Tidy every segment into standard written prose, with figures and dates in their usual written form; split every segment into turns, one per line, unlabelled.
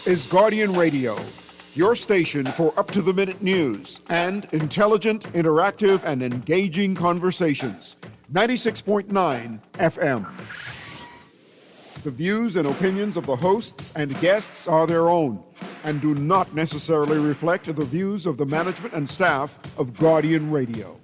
is Guardian Radio, your station for up-to-the-minute news and intelligent, interactive, and engaging conversations. 96.9 FM. The views and opinions of the hosts and guests are their own and do not necessarily reflect the views of the management and staff of Guardian Radio.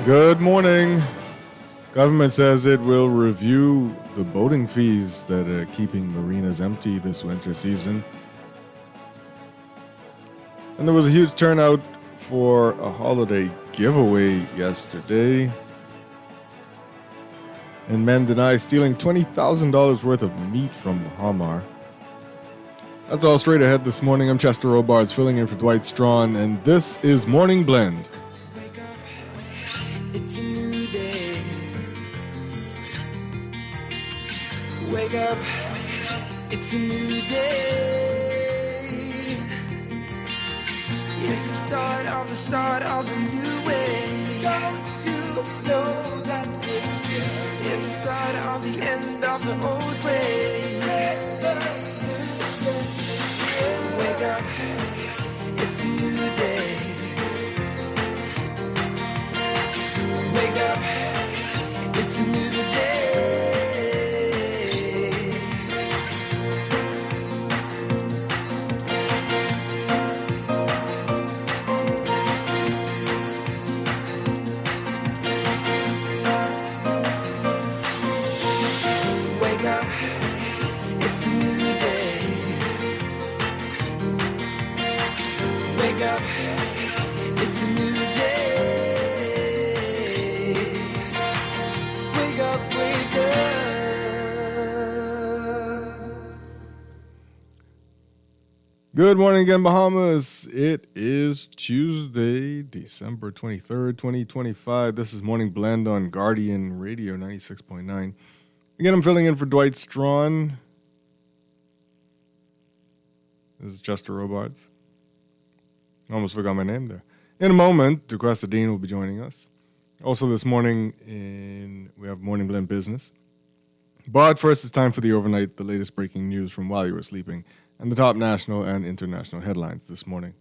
Good morning. Government says it will review the boating fees that are keeping marinas empty this winter season. And there was a huge turnout for a holiday giveaway yesterday. And men deny stealing $20,000 worth of meat from Bahamar. That's all straight ahead this morning. I'm Chester Robards filling in for Dwight Strachan, and this is Morning Blend.
Wake up, it's a new day. It's the start of a new way. Don't you know that it's the start of the end of the old way. Wake up, it's a new day. Wake up, it's a new day.
Good morning again, Bahamas. It is Tuesday, December 23rd, 2025. This is Morning Blend on Guardian Radio 96.9. Again, I'm filling in for Dwight Strachan. This is Chester Robards. Almost forgot my name there. In a moment, DeQuesta Dean will be joining us. Also this morning, we have Morning Blend Business. But first, it's time for the overnight, the latest breaking news from while you were sleeping, and the top national and international headlines this morning.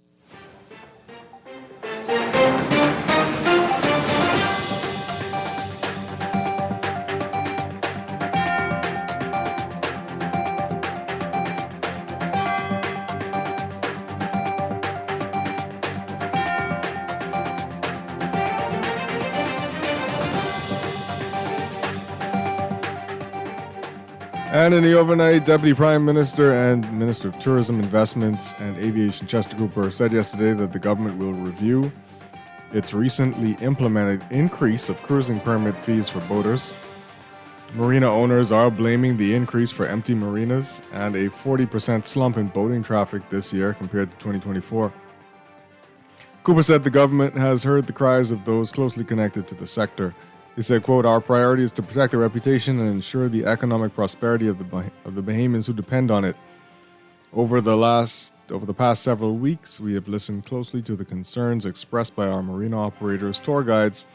And in the overnight, Deputy Prime Minister and Minister of Tourism, Investments and Aviation Chester Cooper said yesterday that the government will review its recently implemented increase of cruising permit fees for boaters. Marina owners are blaming the increase for empty marinas and a 40% slump in boating traffic this year compared to 2024. Cooper said the government has heard the cries of those closely connected to the sector. He said, quote, "Our priority is to protect the reputation and ensure the economic prosperity of the Bahamians who depend on it. Over the past several weeks, we have listened closely to the concerns expressed by our marina operators, tour guides,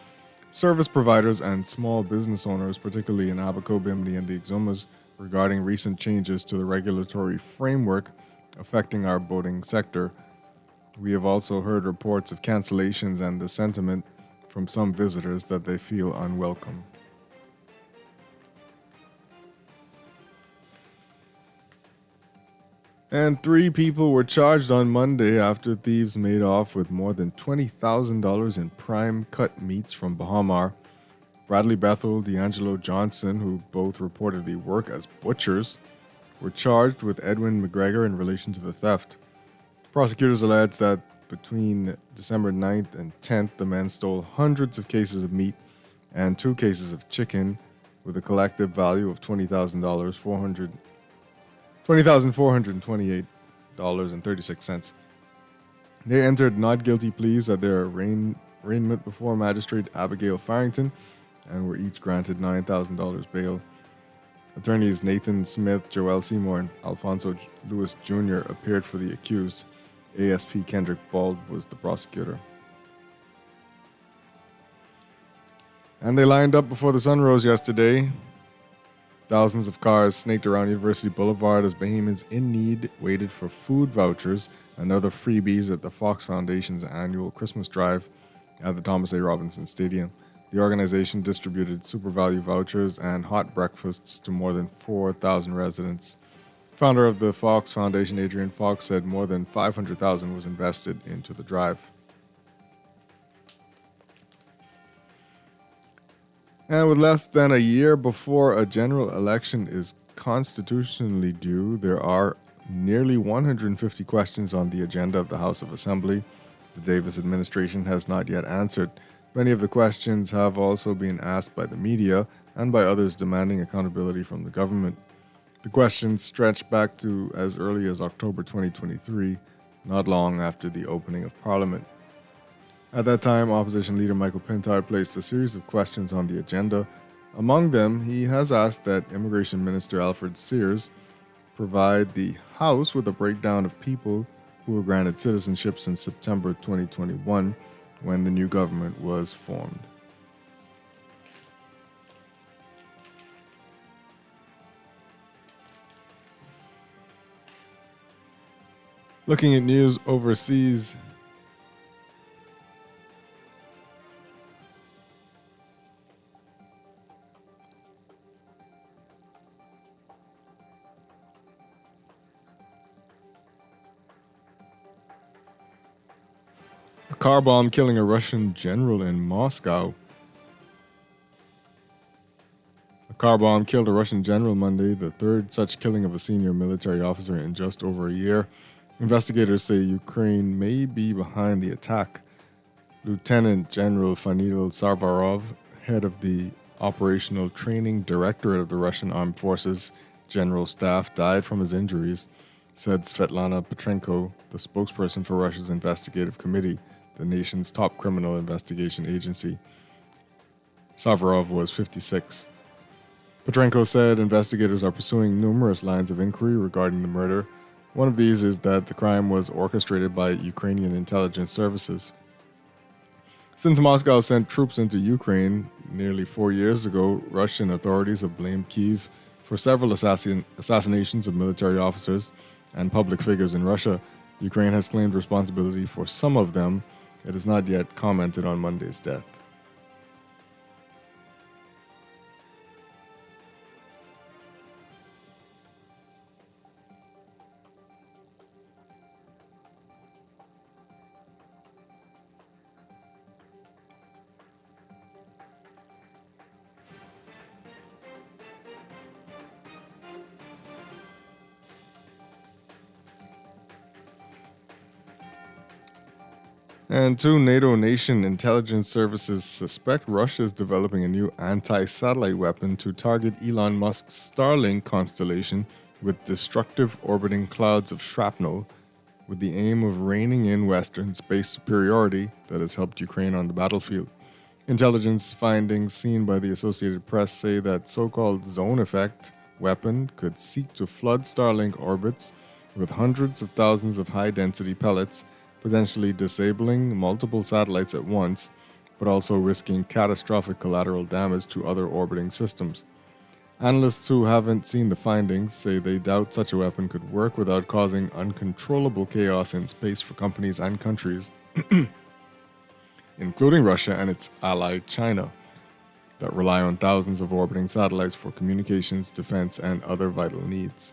service providers, and small business owners, particularly in Abaco, Bimini, and the Exumas, regarding recent changes to the regulatory framework affecting our boating sector. We have also heard reports of cancellations and the sentiment from some visitors that they feel unwelcome." And 3 people were charged on Monday after thieves made off with more than $20,000 in prime cut meats from Bahamar. Bradley Bethel, D'Angelo Johnson, who both reportedly work as butchers, were charged with Edwin McGregor in relation to the theft. Prosecutors allege that between December 9th and 10th, the men stole hundreds of cases of meat and 2 cases of chicken with a collective value of $20,428.36. They entered not guilty pleas at their arraignment before Magistrate Abigail Farrington and were each granted $9,000 bail. Attorneys Nathan Smith, Joel Seymour, and Alfonso Lewis Jr. appeared for the accused. ASP Kendrick Bald was the prosecutor. And they lined up before the sun rose yesterday. Thousands of cars snaked around University Boulevard as Bahamians in need waited for food vouchers and other freebies at the Fox Foundation's annual Christmas drive at the Thomas A. Robinson Stadium. The organization distributed super value vouchers and hot breakfasts to more than 4,000 residents. Founder of the Fox Foundation, Adrian Fox, said more than $500,000 was invested into the drive. And with less than a year before a general election is constitutionally due, there are nearly 150 questions on the agenda of the House of Assembly. The Davis administration has not yet answered. Many of the questions have also been asked by the media and by others demanding accountability from the government. The questions stretch back to as early as October 2023, not long after the opening of Parliament. At that time, Opposition Leader Michael Pintard placed a series of questions on the agenda. Among them, he has asked that Immigration Minister Alfred Sears provide the House with a breakdown of people who were granted citizenship since September 2021, when the new government was formed. Looking at news overseas, a car bomb killing a Russian general in Moscow. A car bomb killed a Russian general Monday, the third such killing of a senior military officer in just over a year. Investigators say Ukraine may be behind the attack. Lieutenant General Fanil Sarvarov, head of the Operational Training Directorate of the Russian Armed Forces General Staff, died from his injuries, said Svetlana Petrenko, the spokesperson for Russia's investigative committee, the nation's top criminal investigation agency. Sarvarov was 56. Petrenko said investigators are pursuing numerous lines of inquiry regarding the murder. One of these is that the crime was orchestrated by Ukrainian intelligence services. Since Moscow sent troops into Ukraine nearly 4 years ago, Russian authorities have blamed Kyiv for several assassinations of military officers and public figures in Russia. Ukraine has claimed responsibility for some of them. It has not yet commented on Monday's death. And 2 NATO nation intelligence services suspect Russia is developing a new anti-satellite weapon to target Elon Musk's Starlink constellation with destructive orbiting clouds of shrapnel, with the aim of reining in Western space superiority that has helped Ukraine on the battlefield. Intelligence findings seen by the Associated Press say that so-called zone effect weapon could seek to flood Starlink orbits with hundreds of thousands of high-density pellets, potentially disabling multiple satellites at once, but also risking catastrophic collateral damage to other orbiting systems. Analysts who haven't seen the findings say they doubt such a weapon could work without causing uncontrollable chaos in space for companies and countries, including Russia and its ally China, that rely on thousands of orbiting satellites for communications, defense, and other vital needs.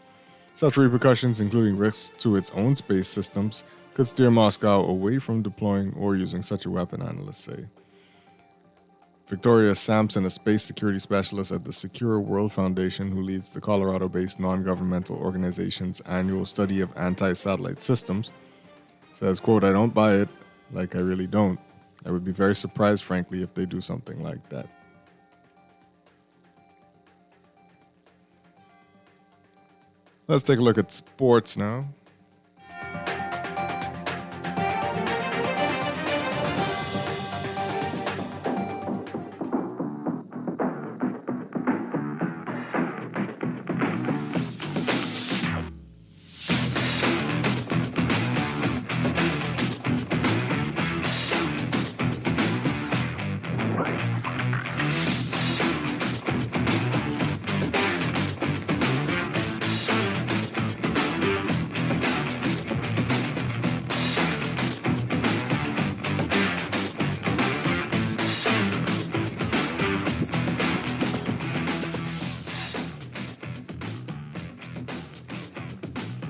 Such repercussions, including risks to its own space systems, could steer Moscow away from deploying or using such a weapon, analysts say. Victoria Sampson, a space security specialist at the Secure World Foundation who leads the Colorado-based non-governmental organization's annual study of anti-satellite systems, says, quote, "I don't buy it, like I really don't. I would be very surprised, frankly, if they do something like that." Let's take a look at sports now.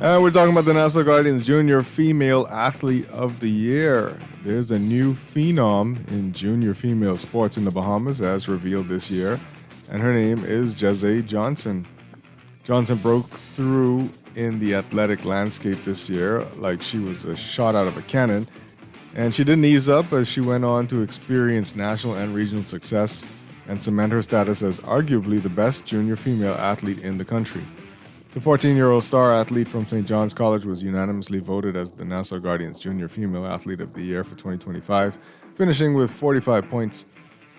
And we're talking about the Nassau Guardians Junior Female Athlete of the Year. There's a new phenom in junior female sports in the Bahamas, as revealed this year, and her name is Jazay Johnson. Johnson broke through in the athletic landscape this year like she was a shot out of a cannon, and she didn't ease up as she went on to experience national and regional success and cement her status as arguably the best junior female athlete in the country. The 14-year-old star athlete from St. John's College was unanimously voted as the Nassau Guardians Junior Female Athlete of the Year for 2025, finishing with 45 points.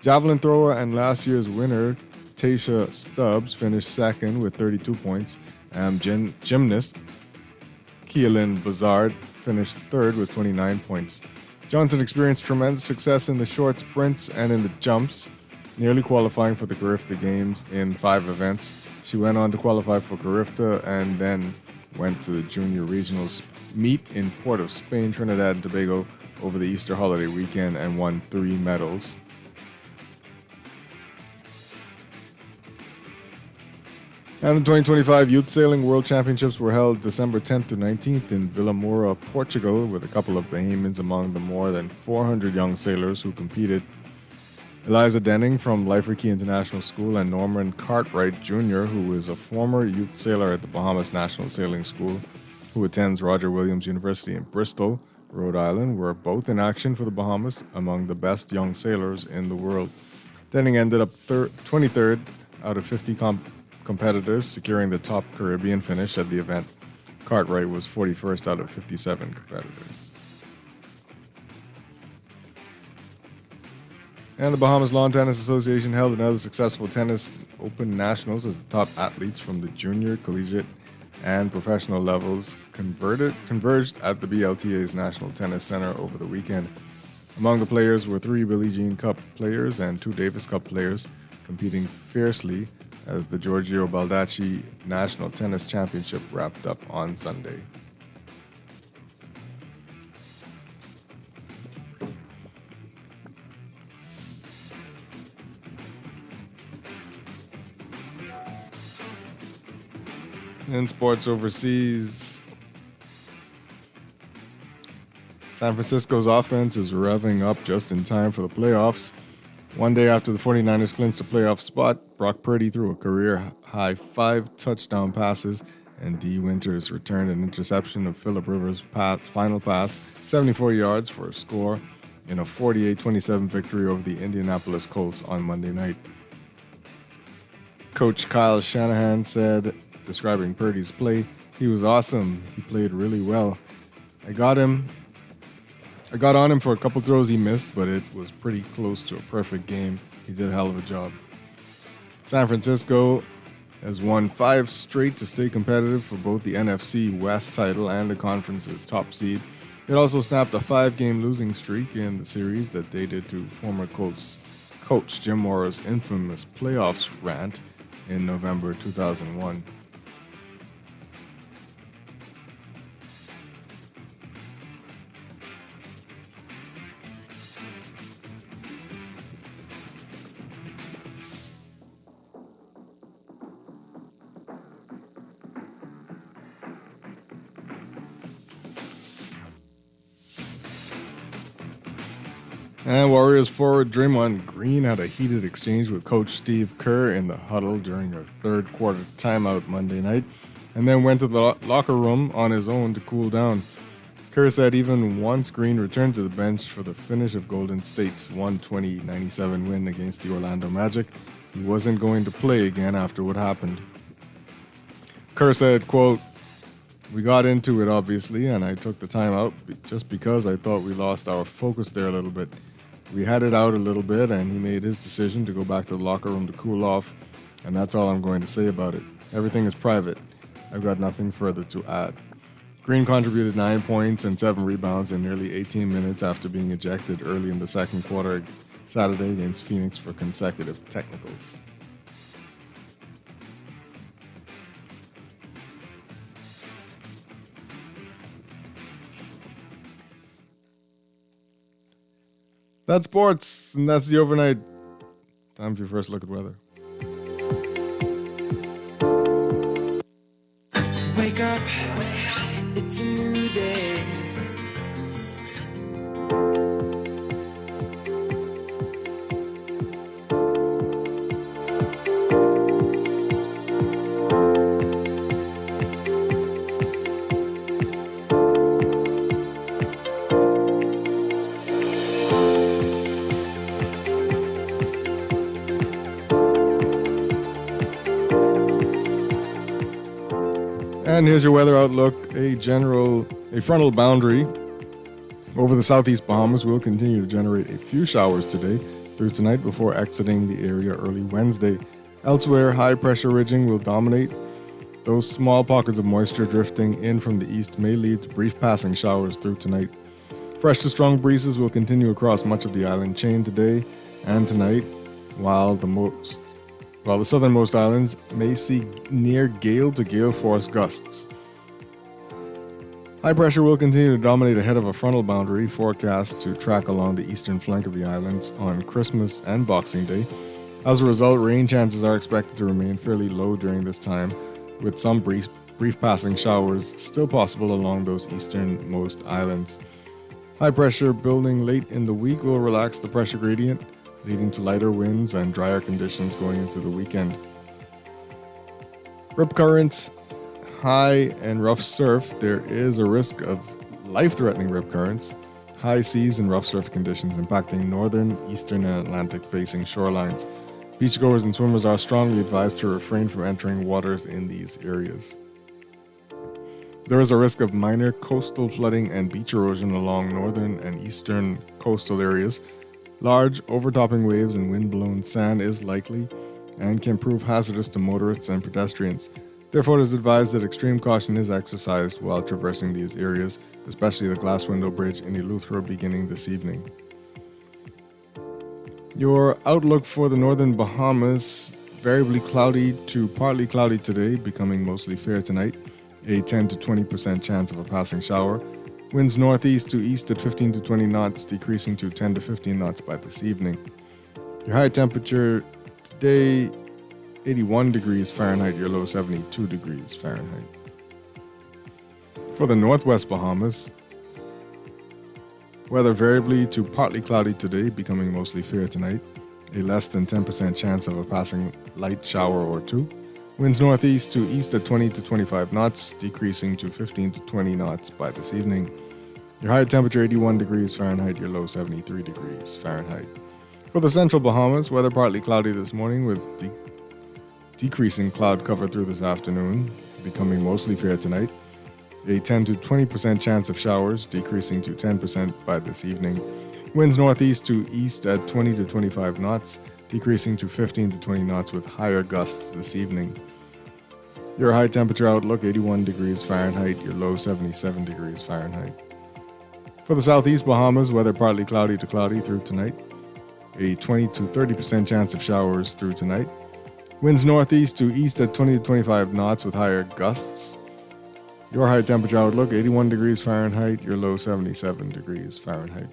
Javelin thrower and last year's winner, Tasha Stubbs, finished second with 32 points, and gymnast Keelan Bazard finished third with 29 points. Johnson experienced tremendous success in the short sprints and in the jumps, nearly qualifying for the Carifta Games in 5 events. She went on to qualify for Carifta and then went to the Junior Regionals meet in Port of Spain, Trinidad and Tobago over the Easter holiday weekend and won 3 medals. And the 2025 Youth Sailing World Championships were held December 10th to 19th in Vilamoura, Portugal, with a couple of Bahamians among the more than 400 young sailors who competed. Eliza Denning from Lifer Key International School and Norman Cartwright Jr., who is a former youth sailor at the Bahamas National Sailing School, who attends Roger Williams University in Bristol, Rhode Island, were both in action for the Bahamas among the best young sailors in the world. Denning ended up 23rd out of 50 competitors, securing the top Caribbean finish at the event. Cartwright was 41st out of 57 competitors. And the Bahamas Lawn Tennis Association held another successful tennis open nationals as the top athletes from the junior, collegiate, and professional levels converged at the BLTA's National Tennis Center over the weekend. Among the players were 3 Billie Jean Cup players and 2 Davis Cup players competing fiercely as the Giorgio Baldacci National Tennis Championship wrapped up on Sunday. In sports overseas, San Francisco's offense is revving up just in time for the playoffs. One day after the 49ers clinched a playoff spot, Brock Purdy threw a career-high 5 touchdown passes, and Dee Winters returned an interception of Phillip Rivers' final pass, 74 yards for a score in a 48-27 victory over the Indianapolis Colts on Monday night. Coach Kyle Shanahan said, describing Purdy's play, "He was awesome. He played really well. I got on him for a couple throws he missed, but it was pretty close to a perfect game. He did a hell of a job." San Francisco has won 5 straight to stay competitive for both the NFC West title and the conference's top seed. It also snapped a 5-game losing streak in the series that dated to former coach Jim Mora's infamous playoffs rant in November 2001. And Warriors forward Draymond Green had a heated exchange with Coach Steve Kerr in the huddle during a third quarter timeout Monday night, and then went to the locker room on his own to cool down. Kerr said even once Green returned to the bench for the finish of Golden State's 120-97 win against the Orlando Magic, he wasn't going to play again after what happened. Kerr said, quote, "We got into it, obviously, and I took the time out just because I thought we lost our focus there a little bit. We had it out a little bit, and he made his decision to go back to the locker room to cool off, and that's all I'm going to say about it. Everything is private. I've got nothing further to add." Green contributed 9 points and 7 rebounds in nearly 18 minutes after being ejected early in the second quarter Saturday against Phoenix for consecutive technicals. That's sports, and that's the overnight. Time for your first look at weather.
Wake up, it's a new day.
And here's your weather outlook. A frontal boundary over the southeast Bahamas will continue to generate a few showers today through tonight before exiting the area early Wednesday. Elsewhere, high pressure ridging will dominate. Those small pockets of moisture drifting in from the east may lead to brief passing showers through tonight. Fresh to strong breezes will continue across much of the island chain today and tonight, while the southernmost islands may see near gale to gale force gusts. High pressure will continue to dominate ahead of a frontal boundary forecast to track along the eastern flank of the islands on Christmas and Boxing Day. As a result, rain chances are expected to remain fairly low during this time, with some brief passing showers still possible along those easternmost islands. High pressure building late in the week will relax the pressure gradient, leading to lighter winds and drier conditions going into the weekend. Rip currents, high and rough surf. There is a risk of life-threatening rip currents, high seas and rough surf conditions impacting northern, eastern, and Atlantic-facing shorelines. Beachgoers and swimmers are strongly advised to refrain from entering waters in these areas. There is a risk of minor coastal flooding and beach erosion along northern and eastern coastal areas. Large, overtopping waves and wind-blown sand is likely and can prove hazardous to motorists and pedestrians. Therefore, it is advised that extreme caution is exercised while traversing these areas, especially the Glass Window Bridge in Eleuthera beginning this evening. Your outlook for the northern Bahamas: variably cloudy to partly cloudy today, becoming mostly fair tonight. A 10 to 20% chance of a passing shower. Winds northeast to east at 15 to 20 knots, decreasing to 10 to 15 knots by this evening. Your high temperature today, 81 degrees Fahrenheit, your low 72 degrees Fahrenheit. For the northwest Bahamas, weather variably to partly cloudy today, becoming mostly fair tonight. A less than 10% chance of a passing light shower or two. Winds northeast to east at 20 to 25 knots, decreasing to 15 to 20 knots by this evening. Your high temperature 81 degrees Fahrenheit, your low 73 degrees Fahrenheit. For the central Bahamas, weather partly cloudy this morning with decreasing cloud cover through this afternoon, becoming mostly fair tonight. A 10 to 20% chance of showers, decreasing to 10% by this evening. Winds northeast to east at 20 to 25 knots, decreasing to 15 to 20 knots with higher gusts this evening. Your high temperature outlook 81 degrees Fahrenheit, your low 77 degrees Fahrenheit. For the southeast Bahamas, weather partly cloudy to cloudy through tonight. A 20 to 30% chance of showers through tonight. Winds northeast to east at 20 to 25 knots with higher gusts. Your high temperature outlook 81 degrees Fahrenheit, your low 77 degrees Fahrenheit.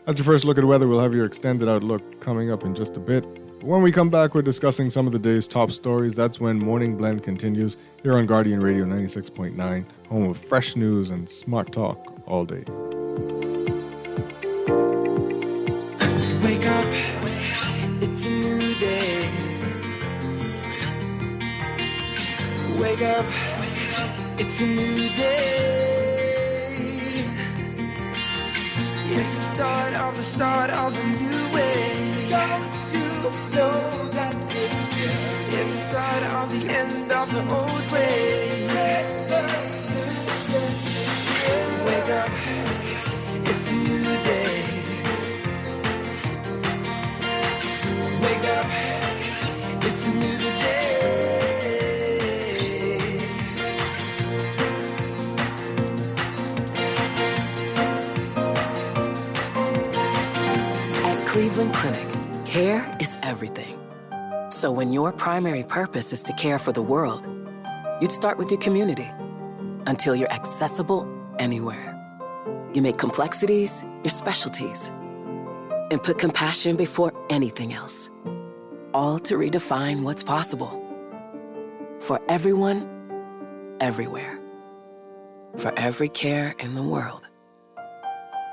That's your first look at weather. We'll have your extended outlook coming up in just a bit. But when we come back, we're discussing some of the day's top stories. That's when Morning Blend continues here on Guardian Radio 96.9, home of fresh news and smart talk all day.
Wake up, it's a new day. It's the start of a new way. Don't you know that it's the start of the end of the old way. Wake up, it's a new day. Wake up, it's a new day.
At Cleveland Clinic, care is everything. So when your primary purpose is to care for the world, you'd start with your community until you're accessible anywhere. You make complexities your specialties and put compassion before anything else, all to redefine what's possible. For everyone, everywhere. For every care in the world.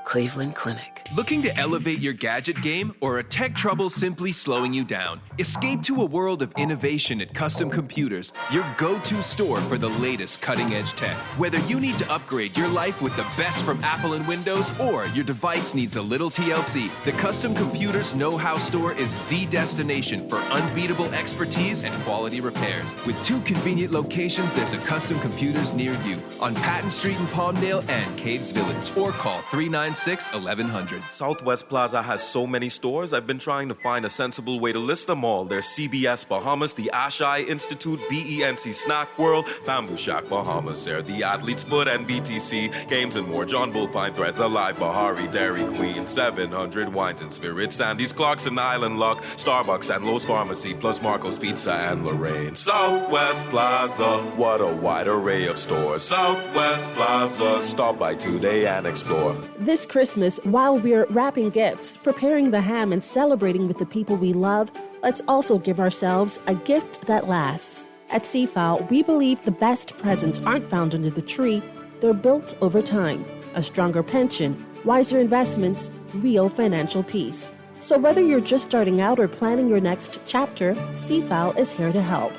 Cleveland Clinic.
Looking to elevate your gadget game or are tech troubles simply slowing you down? Escape to a world of innovation at Custom Computers, your go-to store for the latest cutting-edge tech. Whether you need to upgrade your life with the best from Apple and Windows or your device needs a little TLC, the Custom Computers Know-How Store is the destination for unbeatable expertise and quality repairs. With 2 convenient locations, there's a Custom Computers near you on Patton Street in Palmdale and Caves Village, or call 396-1100.
Southwest Plaza has so many stores, I've been trying to find a sensible way to list them all. There's CBS Bahamas, the Ashai Institute, BENC Snack World, Bamboo Shack Bahamas, there, the Athlete's Foot and BTC, Games and More, John Bull Fine Threads, Alive Bahari, Dairy Queen, 700 Wines and Spirits, Sandy's Clarkson Island Lock, Starbucks and Lowe's Pharmacy, plus Marco's Pizza and Lorraine. Southwest Plaza, what a wide array of stores. Southwest Plaza, stop by today and explore.
This Christmas, while we're wrapping gifts, preparing the ham, and celebrating with the people we love, let's also give ourselves a gift that lasts. At CFAL, we believe the best presents aren't found under the tree, they're built over time. A stronger pension, wiser investments, real financial peace. So whether you're just starting out or planning your next chapter, CFAL is here to help.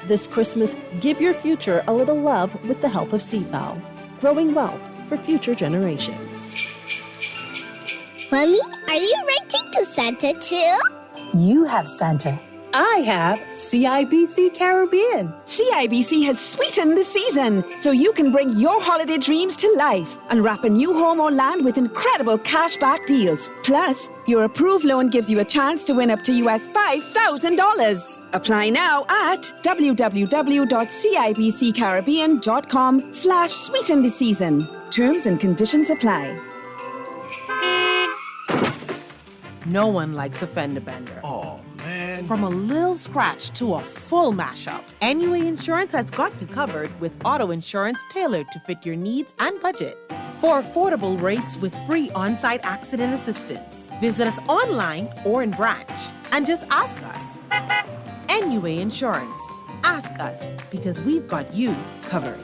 This Christmas, give your future a little love with the help of CFAL. Growing wealth for future generations.
Mommy, are you renting to Santa too?
You have Santa. I have CIBC Caribbean.
CIBC has sweetened the season so you can bring your holiday dreams to life and wrap a new home or land with incredible cashback deals. Plus, your approved loan gives you a chance to win up to US $5,000. Apply now at www.cibccaribbean.com/sweeten the season. Terms and conditions apply.
No one likes a fender bender.
Oh, man.
From a little scratch to a full mashup, NUA Insurance has got you covered with auto insurance tailored to fit your needs and budget. For affordable rates with free on-site accident assistance, visit us online or in branch and just ask us. NUA Insurance. Ask us because we've got you covered.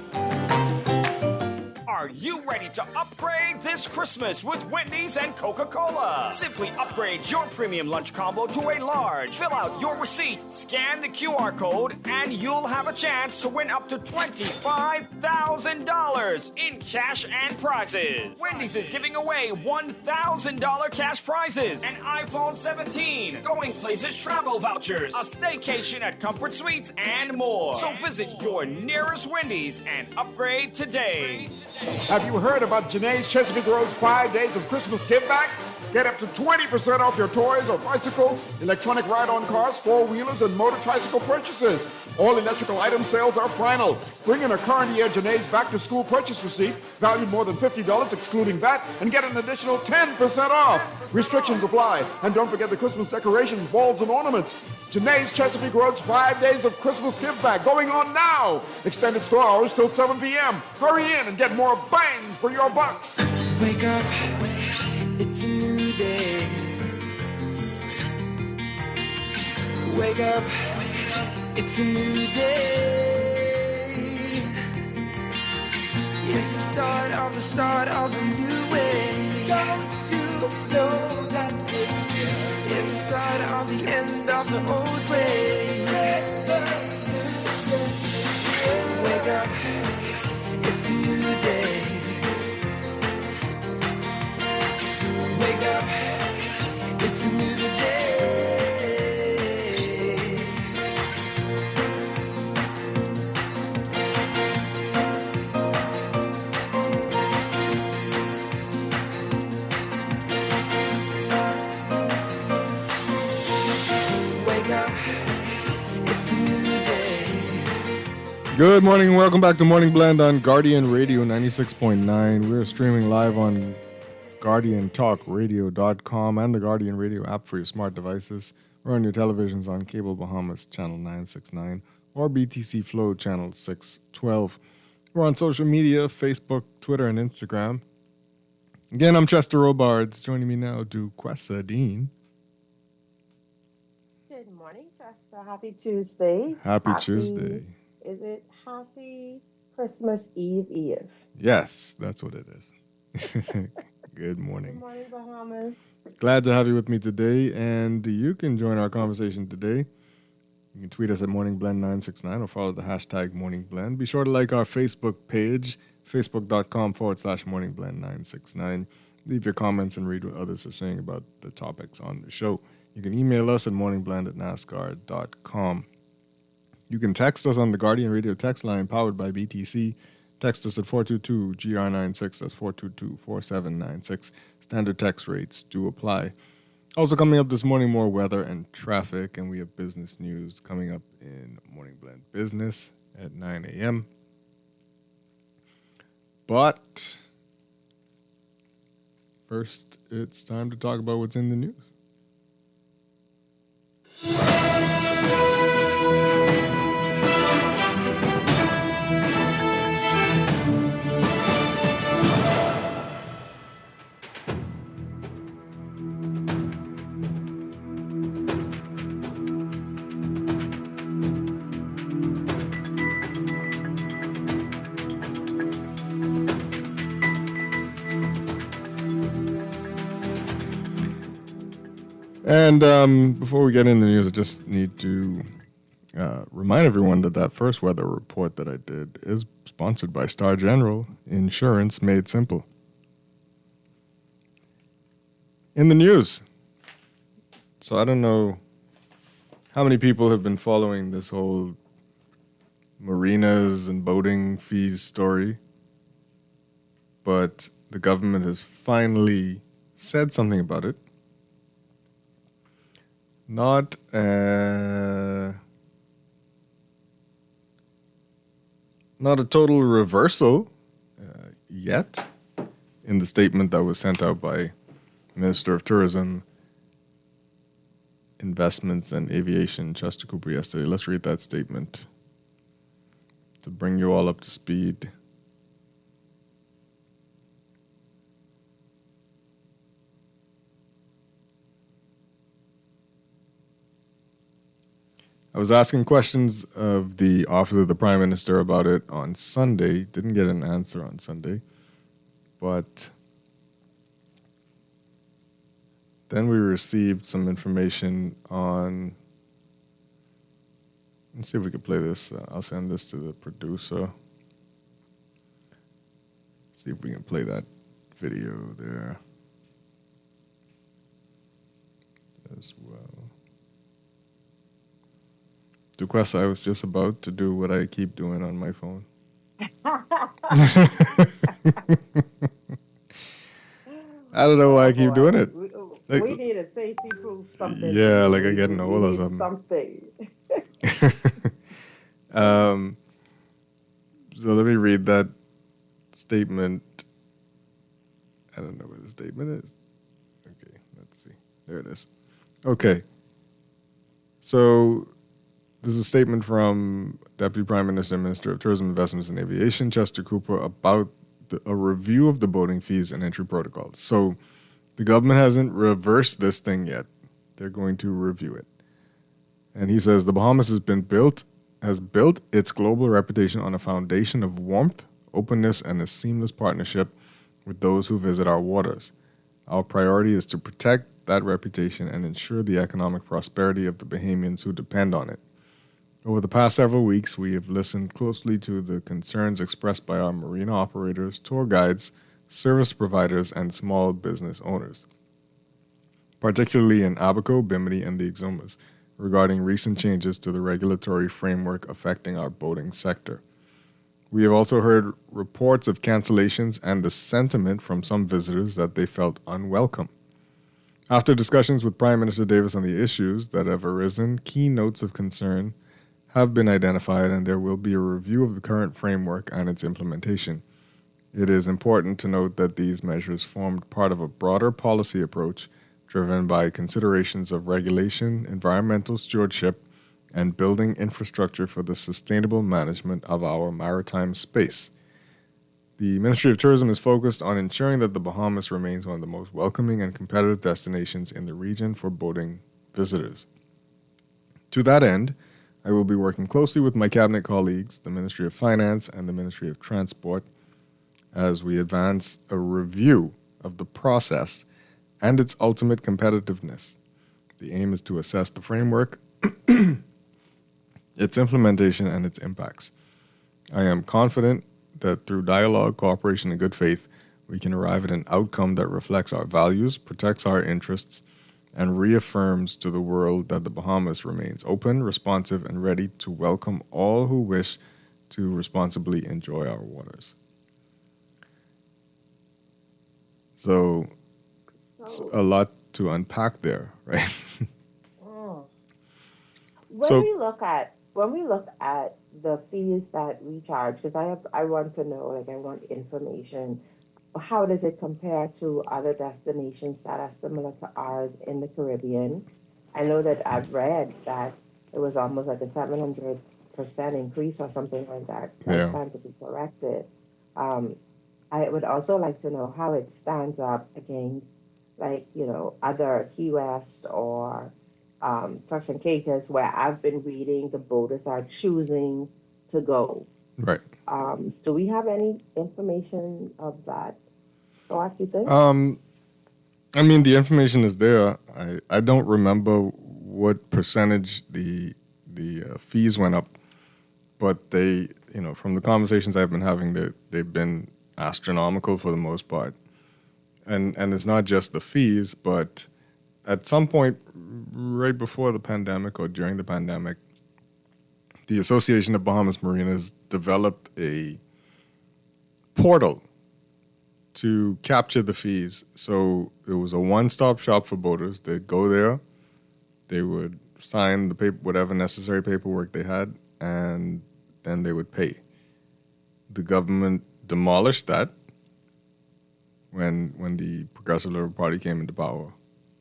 Are you ready to upgrade this Christmas with Wendy's and Coca-Cola? Simply upgrade your premium lunch combo to a large. Fill out your receipt, scan the QR code, and you'll have a chance to win up to $25,000 in cash and prizes. Wendy's is giving away $1,000 cash prizes, an iPhone 17, going places travel vouchers, a staycation at Comfort Suites, and more. So visit your nearest Wendy's and upgrade today.
Have you heard about Janae's Chesapeake Road's 5 days of Christmas give back? Get up to 20% off your toys or bicycles, electronic ride-on cars, four-wheelers, and motor tricycle purchases. All electrical item sales are final. Bring in a current year Janae's back-to-school purchase receipt, valued more than $50 excluding VAT, and get an additional 10% off. Restrictions apply. And don't forget the Christmas decorations, balls, and ornaments. Janae's Chesapeake Road's 5 days of Christmas give back going on now. Extended store hours till 7 p.m. Hurry in and get more bang for your bucks.
Wake up, it's a new day. Wake up, it's a new day. It's the start of a new way. Don't you know that it's the start of the end of the old way. it's a new day.
Good morning and welcome back to Morning Blend on Guardian Radio 96.9. We're streaming live on GuardianTalkRadio.com and the Guardian Radio app for your smart devices, or on your televisions on Cable Bahamas Channel 969 or BTC Flow Channel 612. We're on social media, Facebook, Twitter, and Instagram. Again, I'm Chester Robards. Joining me now, Duquesa Dean.
Good morning, Chester. Happy Tuesday.
Happy Tuesday.
Is it Happy Christmas Eve?
Yes, that's what it is. Good morning.
Good morning, Bahamas.
Glad to have you with me today, and you can join our conversation today. You can tweet us at morningblend969 or follow the hashtag morningblend. Be sure to like our Facebook page, facebook.com/morningblend969. Leave your comments and read what others are saying about the topics on the show. You can email us at morningblend@nascar.com. You can text us on the Guardian Radio text line powered by BTC. Text us at 422-GR96. That's 422-4796. Standard text rates do apply. Also coming up this morning, more weather and traffic, and we have business news coming up in Morning Blend Business at 9 a.m. But first, it's time to talk about what's in the news. And before we get into the news, I just need to remind everyone that first weather report that I did is sponsored by Star General Insurance Made Simple. In the news, so I don't know how many people have been following this whole marinas and boating fees story, but the government has finally said something about it. Not a total reversal yet in the statement that was sent out by Minister of Tourism, Investments and Aviation, Chester Cooper, yesterday. Let's read that statement to bring you all up to speed. I was asking questions of the Office of the Prime Minister about it on Sunday. Didn't get an answer on Sunday. But then we received some information on... Let's see if we can play this. I'll send this to the producer. See if we can play that video there as well. Duquesa, I was just about to do what I keep doing on my phone. I don't know why I keep doing it.
We need a safety proof something.
Yeah, like I get an old or something. So let me read that statement. I don't know where the statement is. Okay, let's see. There it is. Okay. So this is a statement from Deputy Prime Minister, Minister of Tourism, Investments and Aviation, Chester Cooper, about a review of the boating fees and entry protocols. So the government hasn't reversed this thing yet. They're going to review it. And he says the Bahamas has built its global reputation on a foundation of warmth, openness, and a seamless partnership with those who visit our waters. Our priority is to protect that reputation and ensure the economic prosperity of the Bahamians who depend on it. Over the past several weeks, we have listened closely to the concerns expressed by our marina operators, tour guides, service providers, and small business owners, particularly in Abaco, Bimini, and the Exumas, regarding recent changes to the regulatory framework affecting our boating sector. We have also heard reports of cancellations and the sentiment from some visitors that they felt unwelcome. After discussions with Prime Minister Davis on the issues that have arisen, key notes of concern have been identified, and there will be a review of the current framework and its implementation. It is important to note that these measures formed part of a broader policy approach driven by considerations of regulation, environmental stewardship, and building infrastructure for the sustainable management of our maritime space. The Ministry of Tourism is focused on ensuring that the Bahamas remains one of the most welcoming and competitive destinations in the region for boating visitors. To that end, I will be working closely with my cabinet colleagues, the Ministry of Finance and the Ministry of Transport, as we advance a review of the process and its ultimate competitiveness. The aim is to assess the framework, its implementation, and its impacts. I am confident that through dialogue, cooperation, and good faith, we can arrive at an outcome that reflects our values, protects our interests, and reaffirms to the world that the Bahamas remains open, responsive, and ready to welcome all who wish to responsibly enjoy our waters. So it's a lot to unpack there, right?
When we look at the fees that we charge, because I want to know, like, I want information. How does it compare to other destinations that are similar to ours in the Caribbean? I know that I've read that it was almost like a 700% increase or something like that. That's time to be corrected. I would also like to know how it stands up against, like, other Key West or Turks and Caicos, where I've been reading the boaters are choosing to go.
Right.
Do we have any information of that sort, you think?
I mean, the information is there. I don't remember what percentage the fees went up, but they, from the conversations I've been having, they've been astronomical for the most part. And it's not just the fees, but at some point right before the pandemic or during the pandemic, the Association of Bahamas Marinas developed a portal to capture the fees. So it was a one-stop shop for boaters. They'd go there, they would sign the paper, whatever necessary paperwork they had, and then they would pay. The government demolished that when the Progressive Liberal Party came into power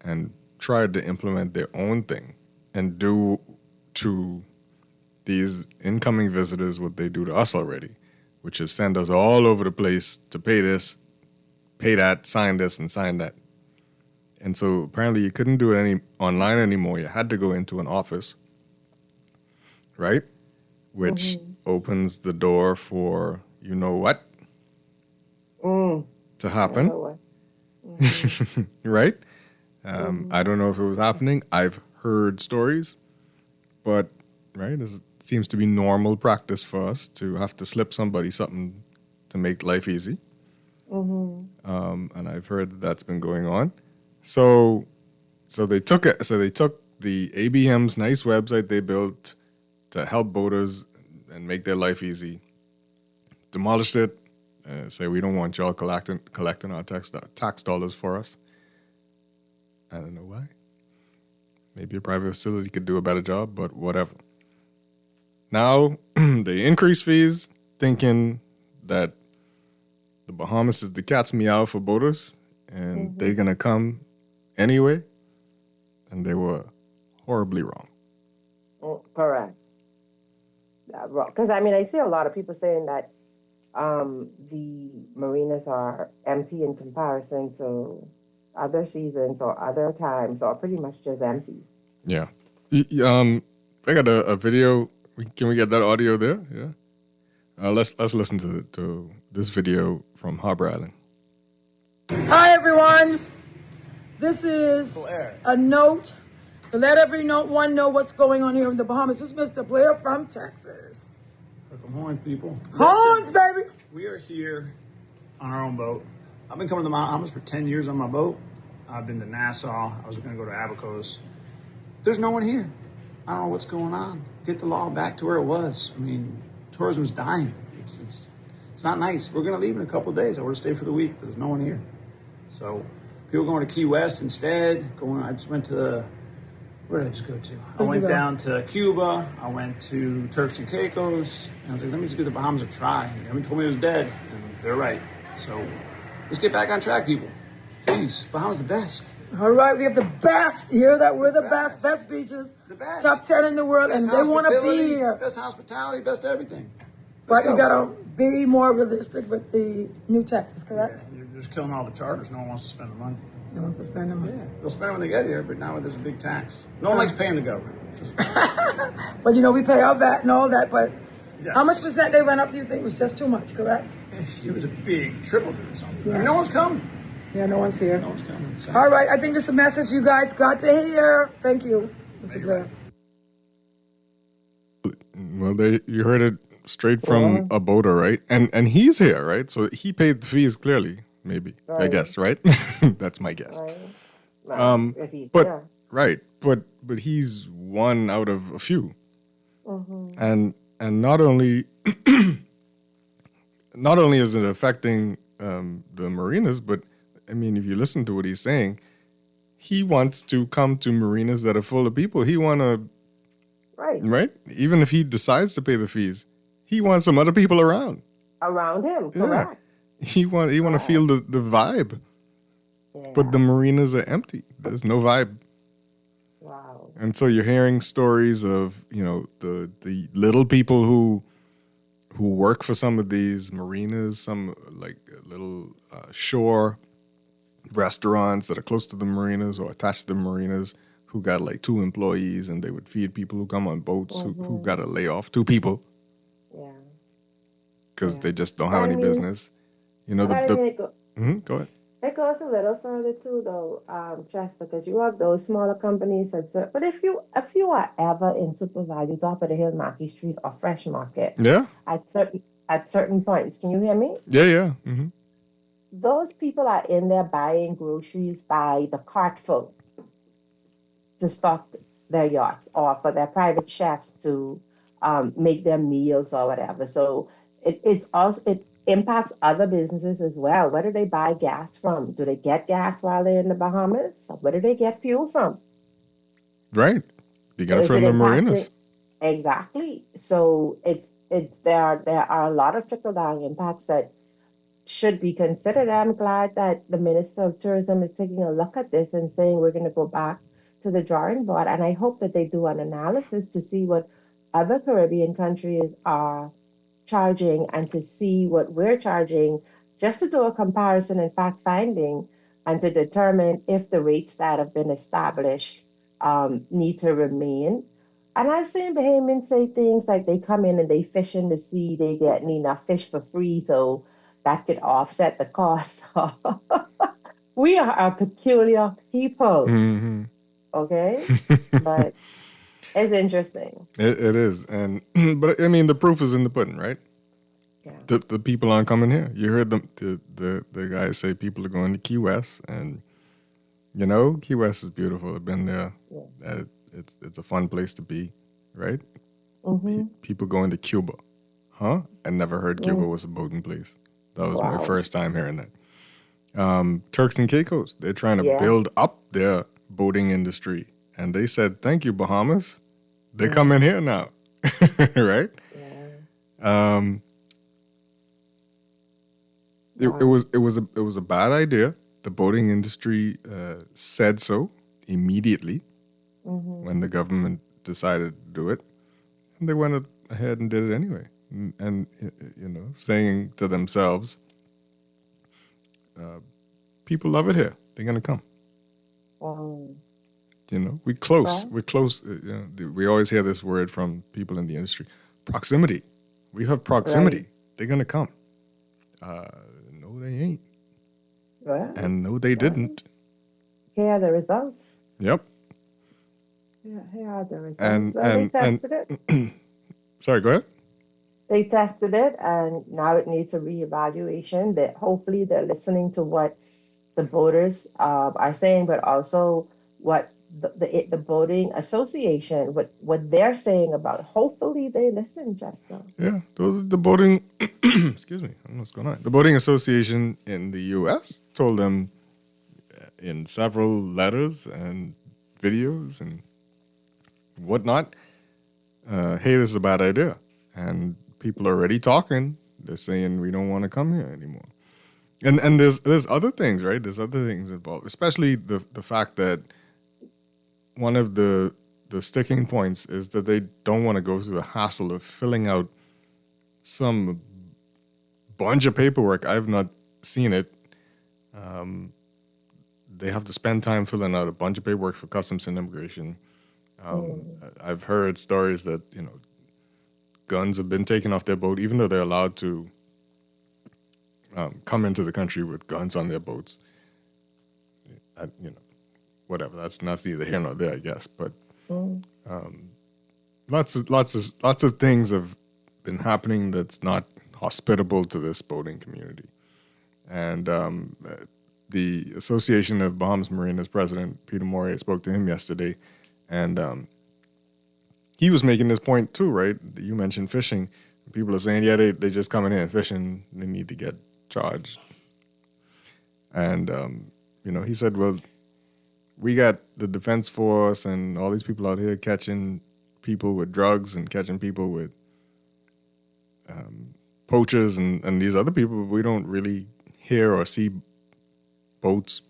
and tried to implement their own thing and do to these incoming visitors what they do to us already, which is send us all over the place to pay this, pay that, sign this, and sign that. And so apparently you couldn't do it online anymore. You had to go into an office, right? Which opens the door for what to happen. Right? I don't know if it was happening. I've heard stories, but right, it seems to be normal practice for us to have to slip somebody something to make life easy. And I've heard that that's been going on. So they took it. So they took the ABM's nice website they built to help boaters and make their life easy, demolished it, say we don't want y'all collecting our tax dollars for us. I don't know why. Maybe a private facility could do a better job, but whatever. Now they increase fees, thinking that the Bahamas is the cat's meow for boaters, and they're gonna come anyway, and they were horribly wrong.
Correct. Wrong. Because I see a lot of people saying that the marinas are empty in comparison to other seasons or other times, or pretty much just empty.
Yeah. I got a video. Can we get that audio there? Yeah. Let's listen to this video from Harbor Island.
Hi everyone. This is a note to let everyone know what's going on here in the Bahamas. This is Mr. Blair from Texas.
Welcome home, people.
Horns, baby.
We are here on our own boat. I've been coming to the Bahamas for 10 years on my boat. I've been to Nassau. I was going to go to Abacos. There's no one here. I don't know what's going on. Get the law back to where it was. Tourism's dying. It's not nice. We're going to leave in a couple of days. I want to stay for the week, but there's no one here. So people going to Key West instead. I just went to Where did I just go to? I went down to Cuba. I went to Turks and Caicos. And I was like, let me just give the Bahamas a try. Everyone told me it was dead, and they're right. So let's get back on track, people. Please, Bahamas the best.
All right, we have the best. You hear that? We're the best beaches.
The best.
Top 10 in the world,
best
and they want to be here.
Best hospitality, best everything.
But you got to be more realistic with the new taxes, correct?
Yeah, you're just killing all the charters. No one wants to spend the money.
No one wants to spend the money.
Yeah, they'll spend it when they get here, but now there's a big tax. No one likes paying the government.
But we pay our VAT and all that, but
yes.
How much percent they went up, do you think? It was just too much, correct?
It was a big triple or something.
Yes.
I mean, no one's coming.
Yeah, no one's here.
No one's coming.
All right, I think this is a message you guys got to hear. Thank you, Mr. Blair.
Well, you heard it straight from a boater, right? And he's here, right? So he paid the fees clearly, maybe. Right. I guess, right? That's my guess.
Right. If he's
but
here.
Right, but he's one out of a few, and not only is it affecting the marinas, but I mean, if you listen to what he's saying, he wants to come to marinas that are full of people. He want to, right? Even if he decides to pay the fees, he wants some other people around
him. Correct.
He want to feel the vibe, but the marinas are empty. There's no vibe.
Wow.
And so you're hearing stories of, the little people who work for some of these marinas, some like little shore restaurants that are close to the marinas or attached to the marinas, who got like 2 employees, and they would feed people who come on boats who got to lay off 2 people. Yeah. Because they just don't have any business.
Go
ahead.
It goes a little further too, though, Chester, because you have those smaller companies. But if you are ever in Super Value, top of the hill, Marquis Street, or Fresh Market, at certain points, can you hear me?
Yeah. Mm-hmm.
Those people are in there buying groceries by the cartful to stock their yachts, or for their private chefs to make their meals or whatever. So it impacts other businesses as well. Where do they buy gas from? Do they get gas while they're in the Bahamas? Where do they get fuel from?
Right. You get it from the marinas.
Exactly. So there are a lot of trickle-down impacts that should be considered. I'm glad that the Minister of Tourism is taking a look at this and saying we're going to go back to the drawing board. And I hope that they do an analysis to see what other Caribbean countries are charging and to see what we're charging, just to do a comparison and fact finding, and to determine if the rates that have been established need to remain. And I've seen Bahamians say things like they come in and they fish in the sea, they get enough fish for free, so that could offset the cost. We are a peculiar people, okay? But it's interesting.
It is, but I mean, the proof is in the pudding, right? Yeah. The people aren't coming here. You heard the guys say people are going to Key West, and Key West is beautiful. I've been there. Yeah. It's a fun place to be, right? Mm-hmm. People going to Cuba, huh? I never heard Cuba was a boating place. That was my first time hearing that. Turks and Caicos, they're trying to build up their boating industry, and they said, "Thank you, Bahamas." They come in here now, right? Yeah. It was a bad idea. The boating industry said so immediately when the government decided to do it, and they went ahead and did it anyway. And saying to themselves, "People love it here. They're gonna come." We're close. We're close. We always hear this word from people in the industry: proximity. We have proximity. Right. They're gonna come. No, they ain't. Right. And no, they didn't.
Here are the results.
Yep.
Here are the results.
And
they tested it.
Sorry, go ahead.
They tested it, and now it needs a reevaluation. That hopefully they're listening to what the boaters are saying, but also what the boating association, what they're saying about. Hopefully they listen, Jessica.
Yeah, those are the boating. Excuse me, I don't know what's going on. The boating association in the U.S. told them in several letters and videos and whatnot, hey, this is a bad idea. And people are already talking. They're saying we don't want to come here anymore. And there's other things, right? There's other things involved, especially the fact that one of the sticking points is that they don't want to go through the hassle of filling out some bunch of paperwork. I've not seen it. They have to spend time filling out a bunch of paperwork for customs and immigration. I've heard stories that, guns have been taken off their boat, even though they're allowed to come into the country with guns on their boats. Whatever. That's neither here nor there, I guess. But lots of things have been happening that's not hospitable to this boating community. And the Association of Bahamas Marinas president, Peter Moore, spoke to him yesterday, and he was making this point too, right? You mentioned fishing. People are saying, yeah, they just come in here and fishing. They need to get charged. And, he said, well, we got the Defense Force and all these people out here catching people with drugs and catching people with poachers and these other people. We don't really hear or see boats,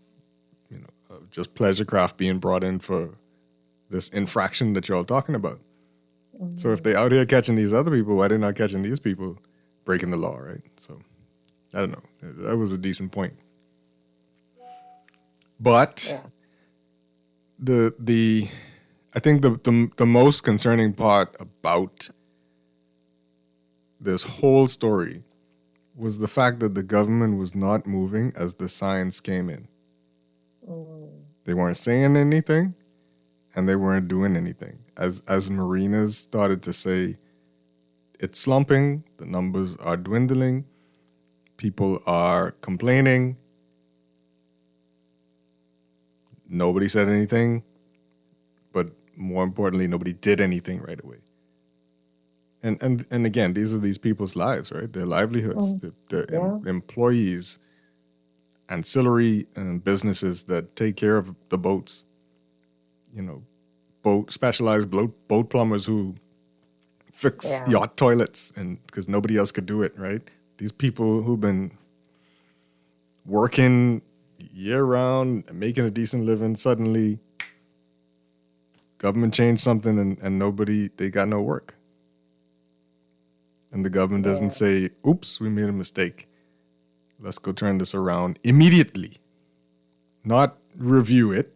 just pleasure craft being brought in for this infraction that you're all talking about. Mm-hmm. So if they're out here catching these other people, why are they not catching these people breaking the law, right? So I don't know. That was a decent point. But I think the most concerning part about this whole story was the fact that the government was not moving as the signs came in. They weren't saying anything, and they weren't doing anything. As marinas started to say, it's slumping, the numbers are dwindling, people are complaining, nobody said anything, but more importantly, nobody did anything right away. And again, these are these people's lives, right? Their livelihoods, their employees, ancillary businesses that take care of the boats. Specialized boat plumbers who fix yacht toilets, and because nobody else could do it, right? These people who've been working year round, making a decent living, suddenly government changed something and they got no work. And the government doesn't say, oops, we made a mistake. Let's go turn this around immediately. Not review it,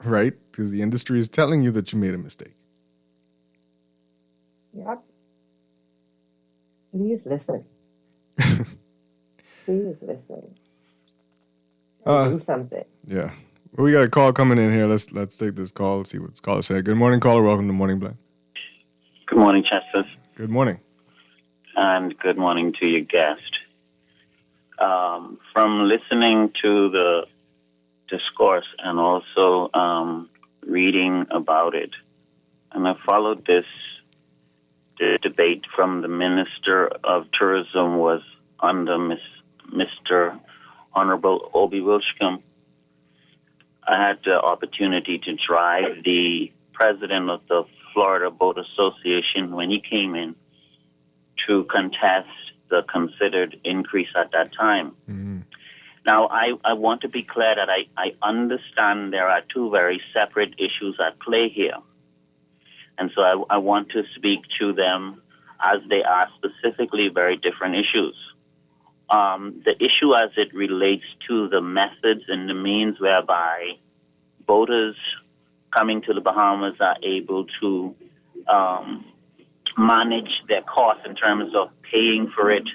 right? Because the industry is telling you that you made a mistake.
Yep. Please listen. Please listen. Do something.
Yeah. Well, we got a call coming in here. Let's take this call, see what's caller say. Good morning, caller. Welcome to Morning Blend.
Good morning, Chester.
Good morning.
And good morning to your guest. From listening to the discourse and also reading about it, and I followed the debate from the Minister of Tourism was under Mr. Honorable Obi Wilshcombe. I had the opportunity to drive the president of the Florida Boat Association when he came in to contest the considered increase at that time. Mm-hmm. Now, I want to be clear that I understand there are two very separate issues at play here. And so I want to speak to them as they are specifically very different issues. The issue as it relates to the methods and the means whereby boaters coming to the Bahamas are able to manage their costs in terms of paying for it,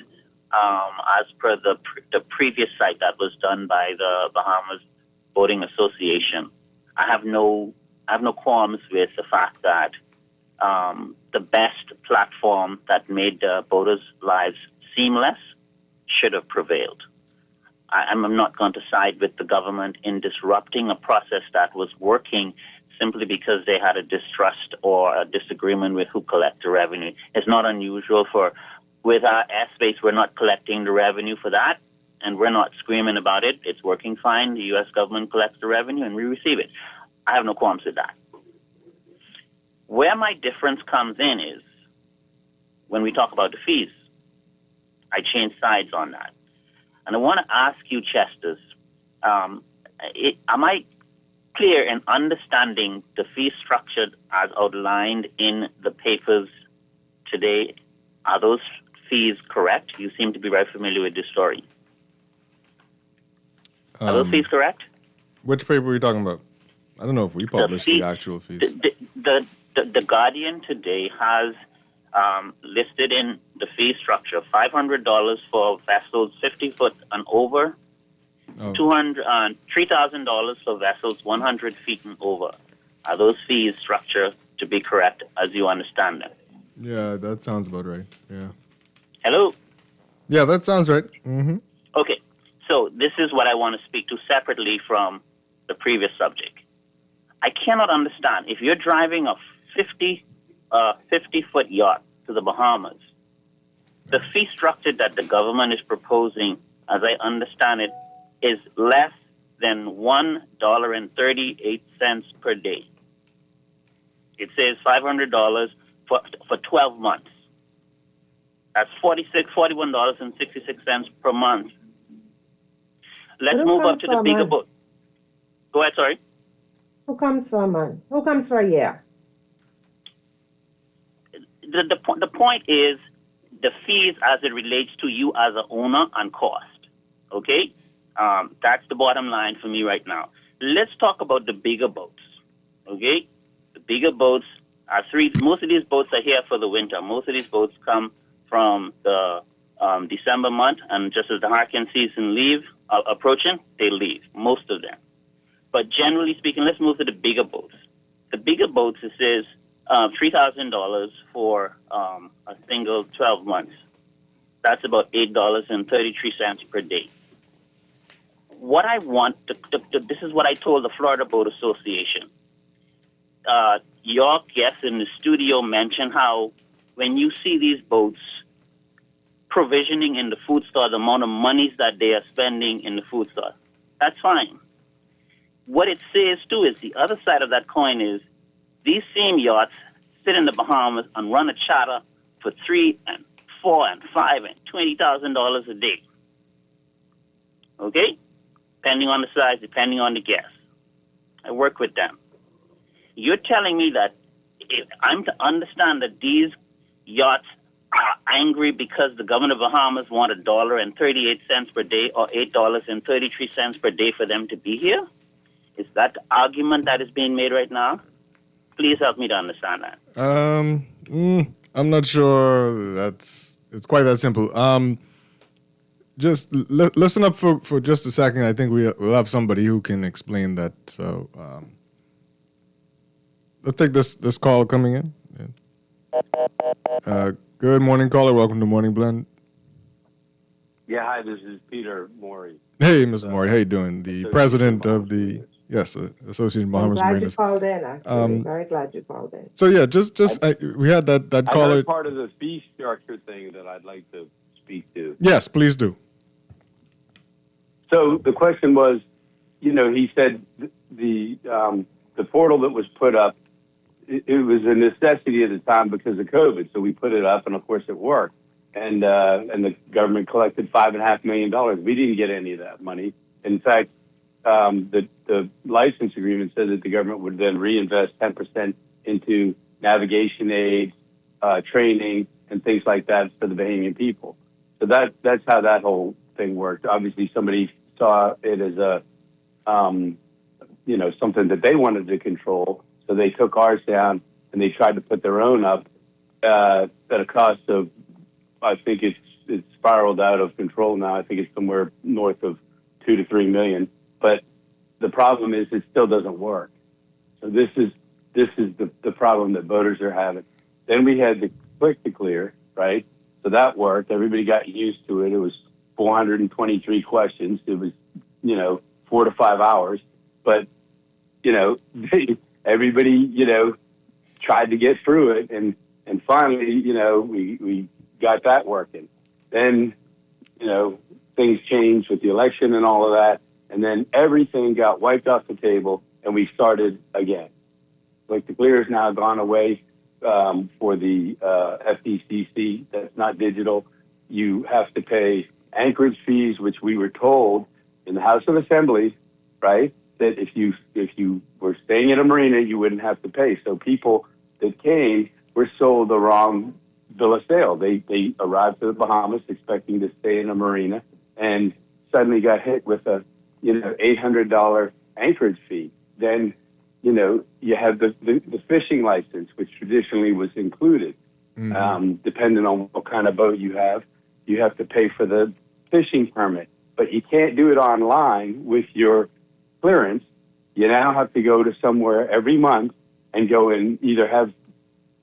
as per the previous site that was done by the Bahamas Boating Association. I have no qualms with the fact that the best platform that made the boaters' lives seamless should have prevailed. I'm not going to side with the government in disrupting a process that was working simply because they had a distrust or a disagreement with who collects the revenue. It's not unusual with our airspace, we're not collecting the revenue for that, and we're not screaming about it. It's working fine. The U.S. government collects the revenue, and we receive it. I have no qualms with that. Where my difference comes in is when we talk about the fees. I change sides on that. And I want to ask you, Chesters, am I clear in understanding the fee structure as outlined in the papers today? Are those fees correct? You seem to be very familiar with this story. Are those fees correct?
Which paper are you talking about? I don't know if we published the actual fees.
The Guardian today has listed in the fee structure $500 for vessels 50 foot and over, $3,000 for vessels 100 feet and over. Are those fees structured to be correct as you understand them?
Yeah, that sounds about right. Yeah.
Hello?
Yeah, that sounds right. Mm-hmm.
Okay, so this is what I want to speak to separately from the previous subject. I cannot understand if you're driving a 50-foot yacht to the Bahamas, the fee structure that the government is proposing, as I understand it, is less than $1.38 per day. It says $500 for 12 months. That's $41.66 per month. Let's move up to the bigger boat. Go ahead, sorry.
Who comes for a month? Who comes for a year?
The point is the fees as it relates to you as an owner and cost. Okay? That's the bottom line for me right now. Let's talk about the bigger boats. Okay? The bigger boats are most of these boats are here for the winter. Most of these boats come from the December month, and just as the hurricane season approaching, they leave, most of them. But generally speaking, let's move to the bigger boats. The bigger boats, it says $3,000 for a single 12 months. That's about $8.33 per day. What I want, this is what I told the Florida Boat Association. Your guest in the studio mentioned how when you see these boats provisioning in the food store, the amount of monies that they are spending in the food store, that's fine. What it says, too, is the other side of that coin is these same yachts sit in the Bahamas and run a charter for $3 and $4 and $5 and $20,000 a day. Okay? Depending on the size, depending on the guest. I work with them. You're telling me that if I'm to understand that these yachts are angry because the government of Bahamas want $1.38 per day or $8.33 per day for them to be here? Is that the argument that is being made right now? Please help me to understand that.
I'm not sure it's quite that simple. Just listen up for just a second. I think we'll have somebody who can explain that. So let's take this call coming in. Good morning, caller. Welcome to Morning Blend.
Yeah, hi, this is Peter Morey.
Hey, Mr. Morey. How you doing? The president of the Association of Bahamas
I'm glad
Mariners.
you called in, actually. Very glad you called in.
So yeah, we had that caller.
I know part of the fee structure thing that I'd like to speak to.
Yes, please do.
So the question was, he said the portal that was put up, it was a necessity at the time because of COVID. So we put it up, and of course it worked. And the government collected $5.5 million. We didn't get any of that money. In fact, the license agreement said that the government would then reinvest 10% into navigation aids, training, and things like that for the Bahamian people. So that's how that whole thing worked. Obviously, somebody saw it as something that they wanted to control, so they took ours down and they tried to put their own up at a cost of, I think it's spiraled out of control now. I think it's somewhere north of $2 to $3 million. But the problem is it still doesn't work. So this is the problem that voters are having. Then we had the click to clear, right? So that worked. Everybody got used to it. It was 423 questions. It was, 4 to 5 hours. But, everybody, tried to get through it. And finally, we got that working. Then, things changed with the election and all of that. And then everything got wiped off the table and we started again. like the clear has now gone away for the FDCC. That's not digital. You have to pay anchorage fees, which we were told in the House of Assembly, right, that if you were staying at a marina, you wouldn't have to pay. So people that came were sold the wrong bill of sale. They arrived to the Bahamas expecting to stay in a marina and suddenly got hit with a $800 anchorage fee. Then you have the fishing license, which traditionally was included. Depending on what kind of boat you have to pay for the fishing permit. But you can't do it online with your clearance. You now have to go to somewhere every month and go and either have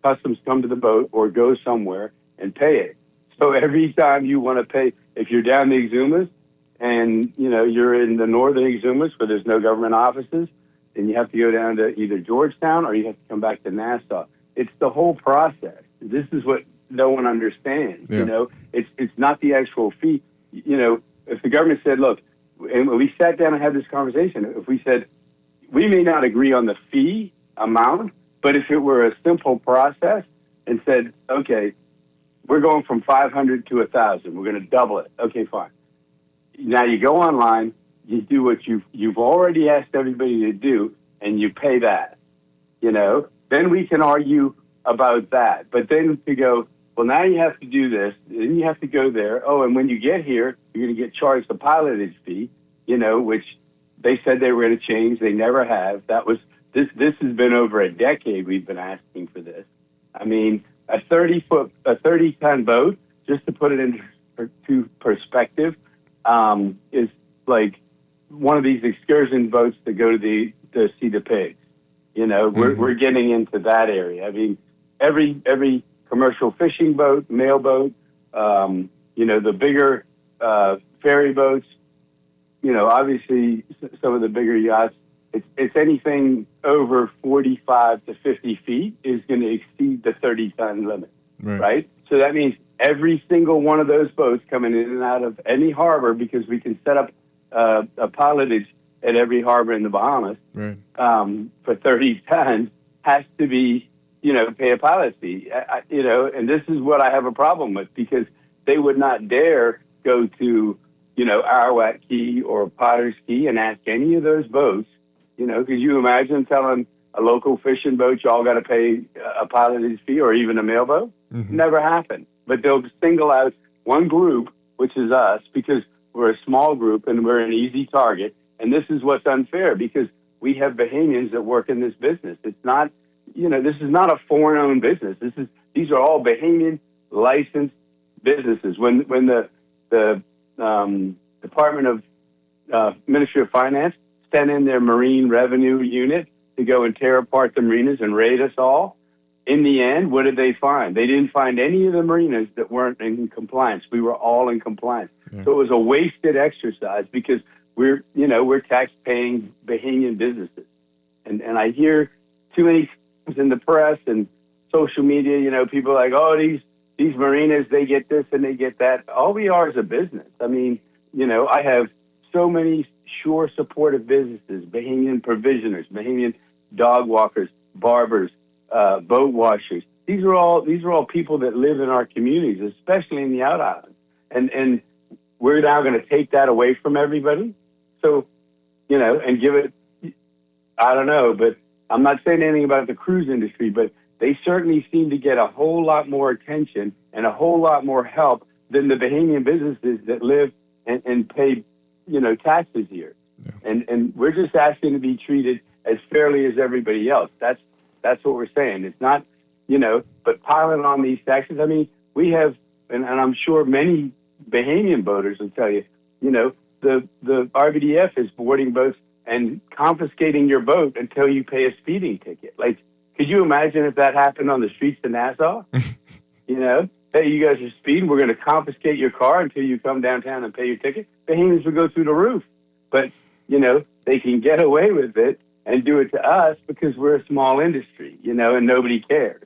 customs come to the boat or go somewhere and pay it. So every time you want to pay, if you're down the Exumas and you're in the northern Exumas where there's no government offices, then you have to go down to either Georgetown or you have to come back to Nassau. It's the whole process. This is what no one understands.
Yeah.
It's not the actual fee. If the government said, look, and when we sat down and had this conversation, if we said we may not agree on the fee amount, but if it were a simple process and said, okay, we're going from 500 to 1,000, we're going to double it. Okay, fine. Now you go online, you do what you've already asked everybody to do, and you pay that. Then we can argue about that. But then to go, well, now you have to do this, then you have to go there. Oh, and when you get here, you're going to get charged a pilotage fee, which they said they were going to change. They never have. This has been over a decade we've been asking for this. I mean, a 30-ton boat, just to put it into perspective, is like one of these excursion boats to go to see the pigs. We're getting into that area. I mean, every commercial fishing boat, mail boat, the bigger ferry boats, obviously some of the bigger yachts, it's anything over 45 to 50 feet is going to exceed the 30-ton limit, right? So that means every single one of those boats coming in and out of any harbor, because we can set up a pilotage at every harbor in the Bahamas for 30 tons, has to be, pay a pilot fee. And this is what I have a problem with, because they would not dare go to, Arawak Key or Potter's Key and ask any of those boats, could you imagine telling a local fishing boat, y'all got to pay a pilotage fee or even a mailboat? Never happened. But they'll single out one group, which is us, because we're a small group and we're an easy target. And this is what's unfair, because we have Bahamians that work in this business. It's not, this is not a foreign-owned business. These are all Bahamian licensed businesses. When the Department of Ministry of Finance sent in their Marine Revenue Unit to go and tear apart the marinas and raid us all, in the end, what did they find? They didn't find any of the marinas that weren't in compliance. We were all in compliance. So it was a wasted exercise, because we're tax-paying Bahamian businesses. And I hear too many times in the press and social media, people are like, oh, these marinas, they get this and they get that. All we are is a business. I mean, I have so many shore supportive businesses, Bahamian provisioners, Bahamian dog walkers, barbers, boat washers. These are all people that live in our communities, especially in the out islands. And we're now going to take that away from everybody. So, and give it, I don't know, but I'm not saying anything about the cruise industry, but they certainly seem to get a whole lot more attention and a whole lot more help than the Bahamian businesses that live and pay, taxes here. And we're just asking to be treated as fairly as everybody else. That's what we're saying. It's not, but piling on these taxes. I mean, we have, and I'm sure many Bahamian boaters will tell you, the RBDF is boarding boats and confiscating your boat until you pay a speeding ticket. Like, could you imagine if that happened on the streets of Nassau? Hey, you guys are speeding, we're going to confiscate your car until you come downtown and pay your ticket. Bahamians would go through the roof. But, they can get away with it and do it to us because we're a small industry, and nobody cares.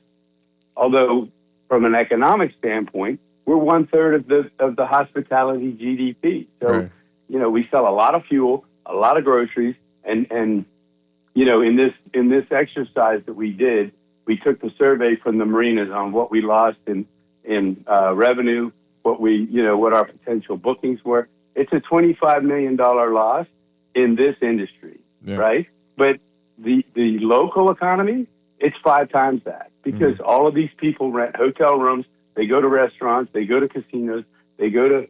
Although, from an economic standpoint, we're 1/3 of the hospitality GDP. So, we sell a lot of fuel, a lot of groceries, and in this exercise that we did, we took the survey from the marinas on what we lost in revenue, what our potential bookings were. It's a $25 million loss in this industry, right? But the local economy, it's 5 times that, because all of these people rent hotel rooms, they go to restaurants, they go to casinos, they go to,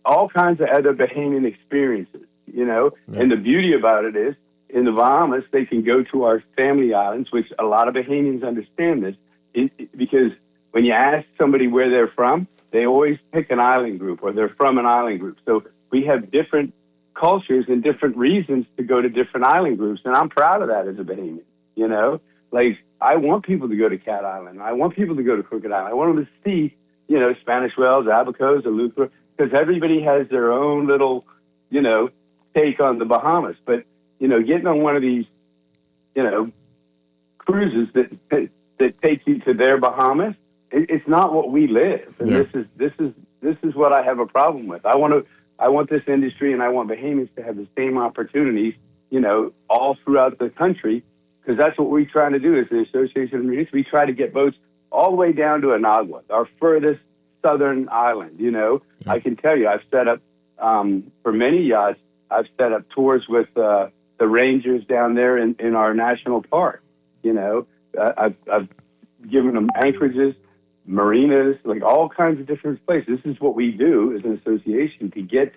all kinds of other Bahamian experiences, And the beauty about it is, in the Bahamas, they can go to our family islands, which a lot of Bahamians understand this, because when you ask somebody where they're from, they always pick an island group, or they're from an island group. So we have different cultures and different reasons to go to different island groups, and I'm proud of that as a Bahamian, Like, I want people to go to Cat Island. I want people to go to Crooked Island. I want them to see, Spanish Wells, Abacos, Eleuthera, because everybody has their own little, take on the Bahamas. But, getting on one of these, cruises that take you to their Bahamas, it's not what we live. And this is what I have a problem with. I want this industry, and I want Bahamians to have the same opportunities, all throughout the country, because that's what we're trying to do as the Association of Marinas. We try to get boats all the way down to Anagua, our furthest southern island. I can tell you, I've set up, for many yachts, I've set up tours with the rangers down there in our national park. I've given them anchorages, marinas, like all kinds of different places. This is what we do as an association to get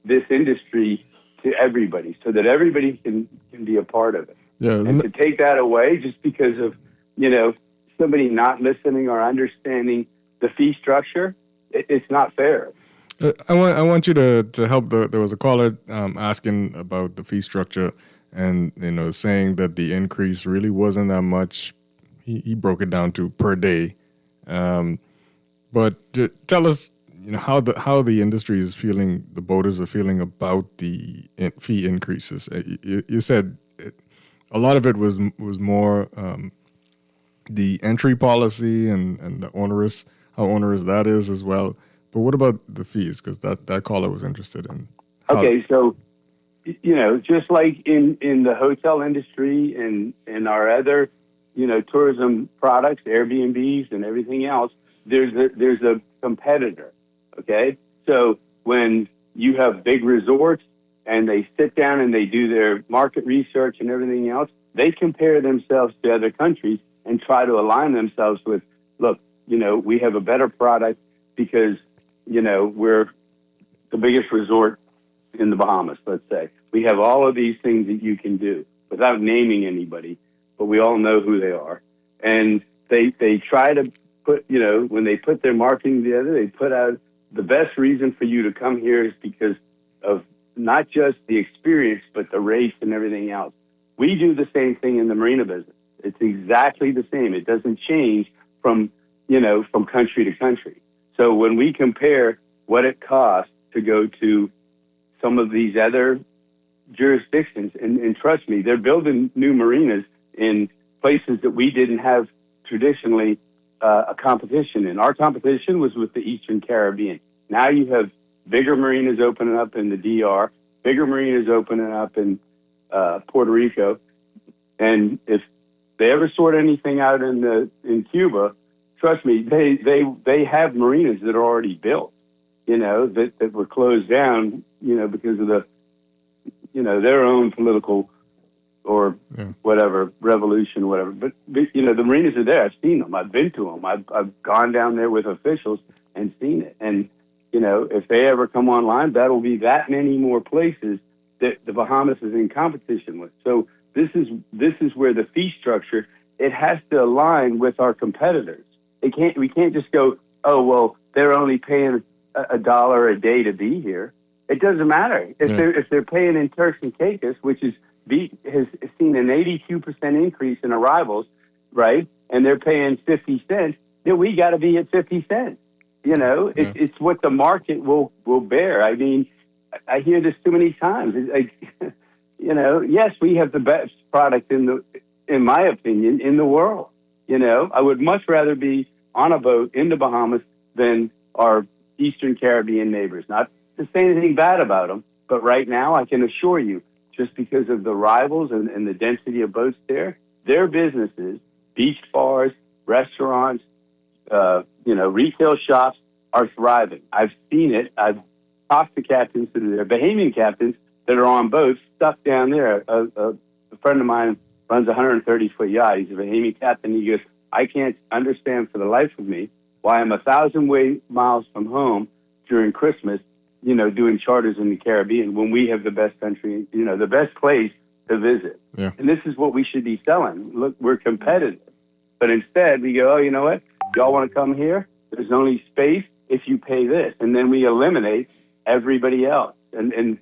this industry to everybody, so that everybody can be a part of it.
Yeah,
and to take that away just because of, somebody not listening or understanding the fee structure, it's not fair.
I want you to help. There was a caller asking about the fee structure, and saying that the increase really wasn't that much. He broke it down to per day. But tell us, how the industry is feeling, the boaters are feeling about the fee increases. You said a lot of it was more the entry policy and the how onerous that is as well. But what about the fees? Because that caller was interested in.
Okay, so just like in the hotel industry and our other tourism products, Airbnbs and everything else, there's a competitor. Okay, so when you have big resorts and they sit down and they do their market research and everything else, they compare themselves to other countries and try to align themselves with, look, we have a better product because, we're the biggest resort in the Bahamas, let's say. We have all of these things that you can do without naming anybody, but we all know who they are. And they try to put, when they put their marketing together, they put out the best reason for you to come here is because of not just the experience, but the race and everything else. We do the same thing in the marina business. It's exactly the same. It doesn't change from country to country. So when we compare what it costs to go to some of these other jurisdictions, and trust me, they're building new marinas in places that we didn't have traditionally a competition in. Our competition was with the Eastern Caribbean. Now you have bigger marinas opening up in the DR, bigger marinas opening up in Puerto Rico, and if they ever sort anything out in Cuba, trust me, they have marinas that are already built, that were closed down, because of the, their own political or whatever, revolution, whatever. But the marinas are there. I've seen them. I've been to them. I've gone down there with officials and seen it. And, if they ever come online, that'll be that many more places that the Bahamas is in competition with. So this is where the fee structure, it has to align with our competitors. We can't just go, oh, well, they're only paying $1 a day to be here. It doesn't matter. If they're paying in Turks and Caicos, which has seen an 82% increase in arrivals, right? And they're paying 50 cents, then we got to be at 50 cents. It's what the market will bear. I mean, I hear this too many times. It's like, yes, we have the best product in my opinion, in the world. I would much rather be on a boat in the Bahamas than our Eastern Caribbean neighbors. Not to say anything bad about them, but right now I can assure you, just because of the rivals and the density of boats there. Their businesses, beach bars, restaurants, retail shops are thriving. I've seen it. I've talked to captains that are there, Bahamian captains that are on boats stuck down there. A friend of mine runs a 130-foot yacht. He's a Bahamian captain. He goes, I can't understand for the life of me why I'm 1,000 miles from home during Christmas, doing charters in the Caribbean when we have the best country, the best place to visit.
Yeah.
And this is what we should be selling. Look, we're competitive. But instead, we go, oh, you know what? Y'all want to come here? There's only space if you pay this. And then we eliminate everybody else. And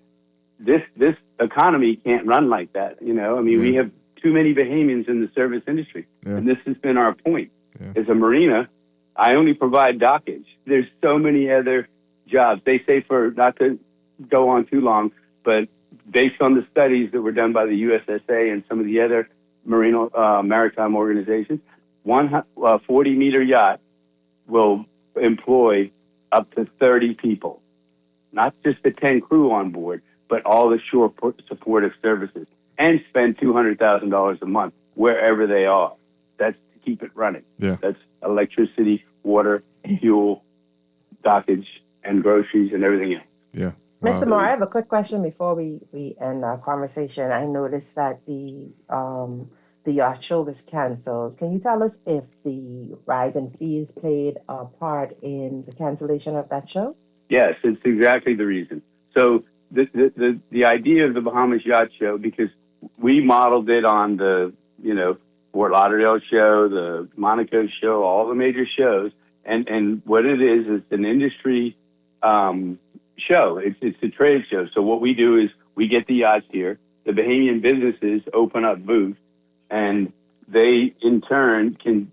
this economy can't run like that. We have too many Bahamians in the service industry. Yeah. And this has been our point. Yeah. As a marina, I only provide dockage. There's so many other jobs. They say, for not to go on too long, but based on the studies that were done by the USSA and some of the other maritime organizations, one 40-meter yacht will employ up to 30 people, not just the 10 crew on board, but all the shore supportive services, and spend $200,000 a month wherever they are. That's to keep it running.
Yeah.
That's electricity, water, fuel, dockage, and groceries and everything else.
Yeah.
Mr. Moore, I have a quick question before we end our conversation. I noticed that the yacht show was canceled. Can you tell us if the rise in fees played a part in the cancellation of that show?
Yes, it's exactly the reason. So the idea of the Bahamas Yacht Show, because we modeled it on the Fort Lauderdale show, the Monaco show, all the major shows, and what it is an industry show. It's a trade show. So what we do is we get the yachts here. The Bahamian businesses open up booths, and they in turn can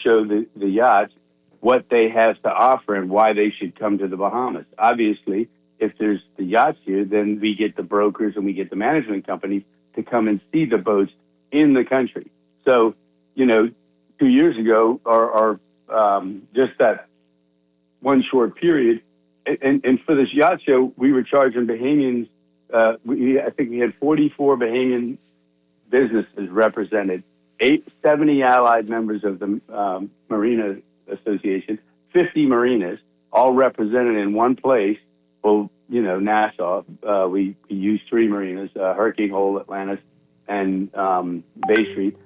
show the yachts what they have to offer and why they should come to the Bahamas. Obviously, if there's the yachts here, then we get the brokers and we get the management companies to come and see the boats in the country. So, 2 years ago, or just that one short period, and for this yacht show, we were charging Bahamians. I think we had 44 Bahamian businesses represented, 70 allied members of the Marina Association, 50 marinas, all represented in one place. Well, Nassau. We used 3 marinas: Hurricane Hole, Atlantis, and Bay Street.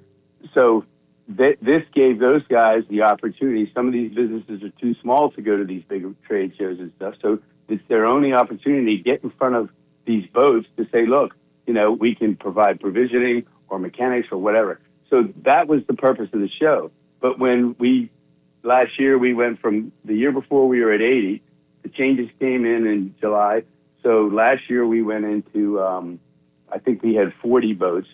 So this gave those guys the opportunity. Some of these businesses are too small to go to these big trade shows and stuff. So it's their only opportunity to get in front of these boats to say, look, we can provide provisioning or mechanics or whatever. So that was the purpose of the show. But when last year we went from the year before we were at 80, the changes came in July. So last year we went into, I think we had 40 boats.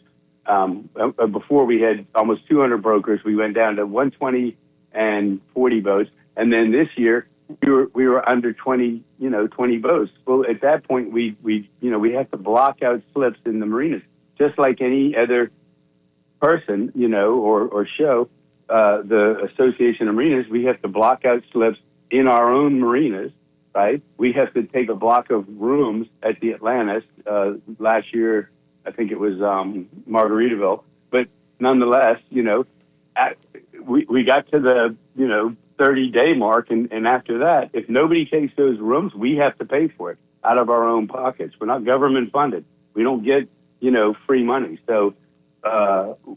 Before we had almost 200 brokers. We went down to 120 and 40 boats. And then this year we were under 20 boats. Well, at that point we have to block out slips in the marinas, just like any other person, or show. The Association of Marinas, we have to block out slips in our own marinas, right? We have to take a block of rooms at the Atlantis. Last year, I think it was Margaritaville. But nonetheless, we got to the 30-day mark, and after that, if nobody takes those rooms, we have to pay for it out of our own pockets. We're not government funded. We don't get free money. So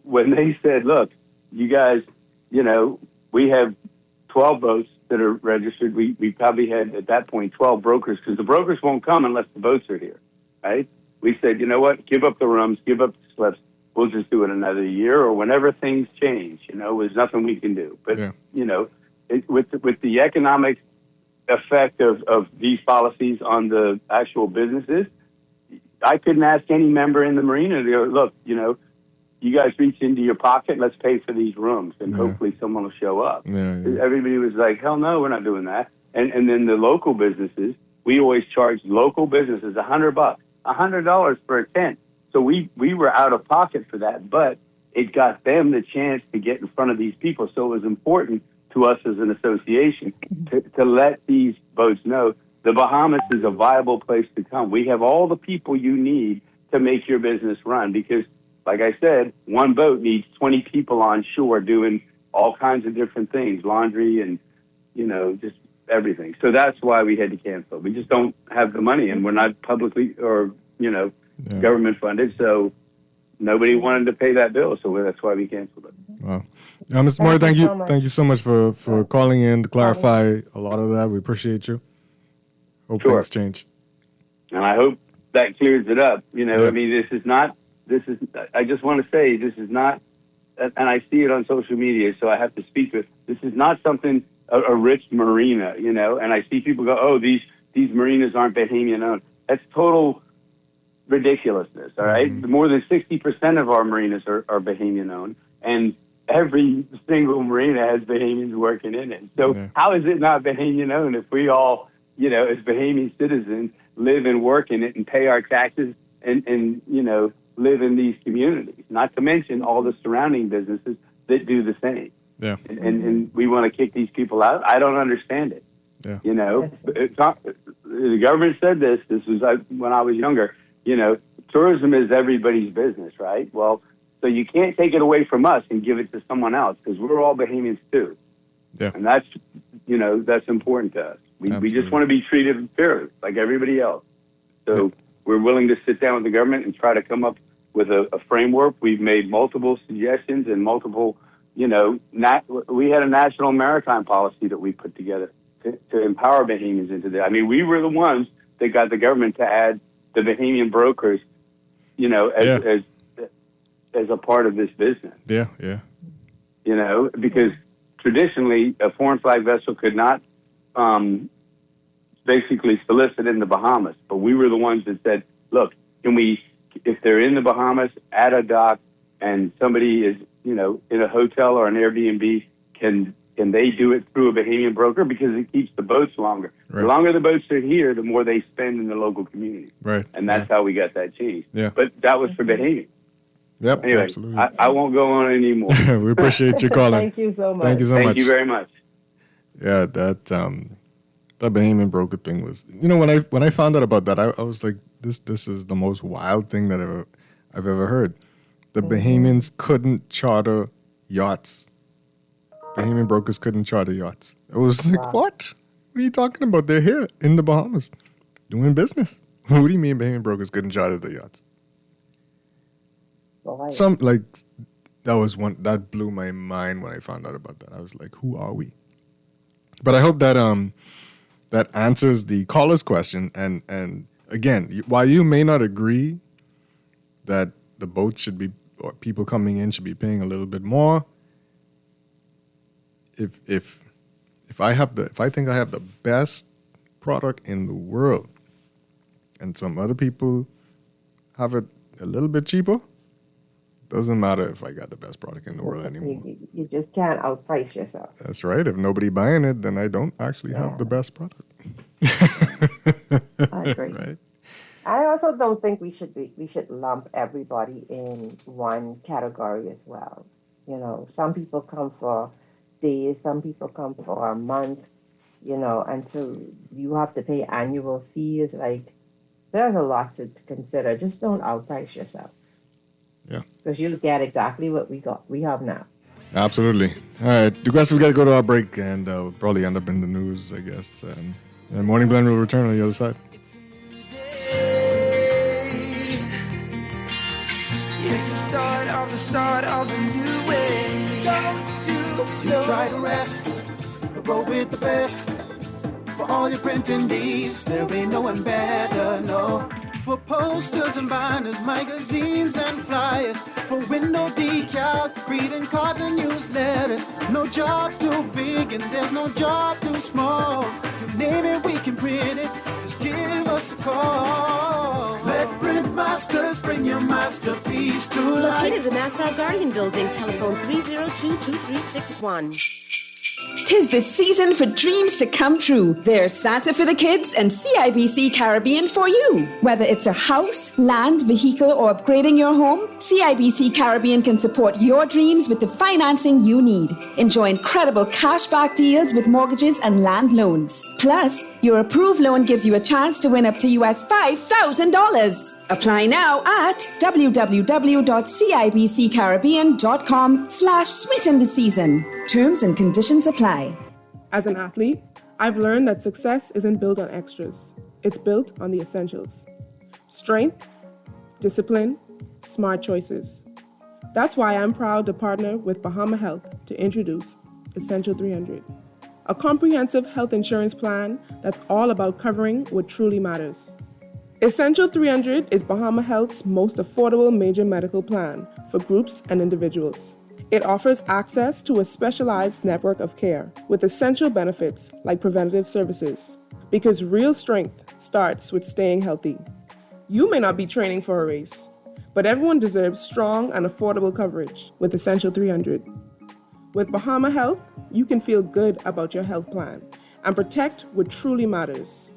when they said, look, you guys, we have 12 boats that are registered. We probably had, at that point, 12 brokers, because the brokers won't come unless the boats are here, right? We said, you know what, give up the rooms, give up the slips. We'll just do it another year or whenever things change. There's nothing we can do. But, with the economic effect of these policies on the actual businesses, I couldn't ask any member in the marina to go, look, you guys reach into your pocket, let's pay for these rooms, and hopefully someone will show up. Everybody was like, hell no, we're not doing that. And then the local businesses, we always charge local businesses $100 for a tent. So we were out of pocket for that, but it got them the chance to get in front of these people. So it was important to us as an association to let these boats know the Bahamas is a viable place to come. We have all the people you need to make your business run. Because, like I said, one boat needs 20 people on shore doing all kinds of different things, laundry and, just everything. So that's why we had to cancel. We just don't have the money, and we're not publicly or, government funded. So nobody wanted to pay that bill. So that's why we canceled it.
Wow. Mr. Moore, thank you. Thank you so much for calling in to clarify a lot of that. We appreciate you. Hope things change.
And I hope that clears it up. I mean, I just want to say this is not, and I see it on social media, so I have to speak to it. This is not something, a rich marina, and I see people go, oh, these marinas aren't Bahamian owned. That's total ridiculousness, all right? More than 60% of our marinas are Bahamian owned, and every single marina has Bahamians working in it. So how is it not Bahamian owned if we all, as Bahamian citizens, live and work in it and pay our taxes and live in these communities, not to mention all the surrounding businesses that do the same.
Yeah.
And we want to kick these people out. I don't understand it.
Yeah.
The government said this was when I was younger, tourism is everybody's business, right? Well, so you can't take it away from us and give it to someone else because we're all Bahamians too.
Yeah.
And that's important to us. We just want to be treated fairly like everybody else. So we're willing to sit down with the government and try to come up with a framework. We've made multiple suggestions and multiple, we had a national maritime policy that we put together to empower Bahamians into that. I mean, we were the ones that got the government to add the Bahamian brokers, as a part of this business.
Yeah.
Because traditionally a foreign flag vessel could not basically solicit in the Bahamas. But we were the ones that said, look, if they're in the Bahamas at a dock and somebody is, in a hotel or an Airbnb, can they do it through a Bahamian broker? Because it keeps the boats longer.
Right.
The longer the boats are here, the more they spend in the local community.
Right.
And that's how we got that changed.
Yeah.
But that was for Bahamian.
Yep,
anyway,
absolutely.
I won't go on anymore.
We appreciate you calling.
Thank you so much.
Thank you so much.
Thank you very much.
Yeah, that Bahamian broker thing was, when I found out about that, I was like, this is the most wild thing that I've ever heard. The Bahamians couldn't charter yachts. Bahamian brokers couldn't charter yachts. It was like, what? What are you talking about? They're here in the Bahamas doing business. What do you mean Bahamian brokers couldn't charter the yachts? That blew my mind when I found out about that. I was like, who are we? But I hope that that answers the caller's question. And again, while you may not agree that the boat should be, or people coming in should be paying a little bit more, if I think I have the best product in the world, and some other people have it a little bit cheaper, doesn't matter if I got the best product in the world anymore.
You just can't outprice yourself.
That's right. If nobody buying it, then I don't actually have the best product.
I agree.
Right?
I also don't think we should lump everybody in one category as well. Some people come for days, some people come for a month, and so you have to pay annual fees. Like, there's a lot to consider. Just don't outprice yourself.
Yeah.
Because you'll get exactly what we have now.
Absolutely. All right. We got to go to our break, and we'll probably end up in the news, I guess. And Morning Blend will return on the other side.
It's the start of a new way. You try to rest, roll with the best. For all your printing needs, there ain't no one better, no. For posters and banners, magazines and flyers, for window decals, greeting cards and newsletters. No job too big and there's no job too small. You name it, we can print it. Just give us a call. Let Print Masters bring your masterpiece to life.
Located in the Nassau Guardian Building, telephone 302-2361.
'Tis the season for dreams to come true. There's Santa for the kids and CIBC Caribbean for you. Whether it's a house, land, vehicle, or upgrading your home, CIBC Caribbean can support your dreams with the financing you need. Enjoy incredible cashback deals with mortgages and land loans. Plus, Your approved loan gives you a chance to win up to US $5,000. Apply now at www.cibccaribbean.com/sweetentheseason. Terms and conditions apply.
As an athlete, I've learned that success isn't built on extras. It's built on the essentials. Strength, discipline, smart choices. That's why I'm proud to partner with Bahama Health to introduce Essential 300, a comprehensive health insurance plan that's all about covering what truly matters. Essential 300 is Bahama Health's most affordable major medical plan for groups and individuals. It offers access to a specialized network of care with essential benefits like preventative services, because real strength starts with staying healthy. You may not be training for a race, but everyone deserves strong and affordable coverage with Essential 300. With Bahama Health, you can feel good about your health plan and protect what truly matters,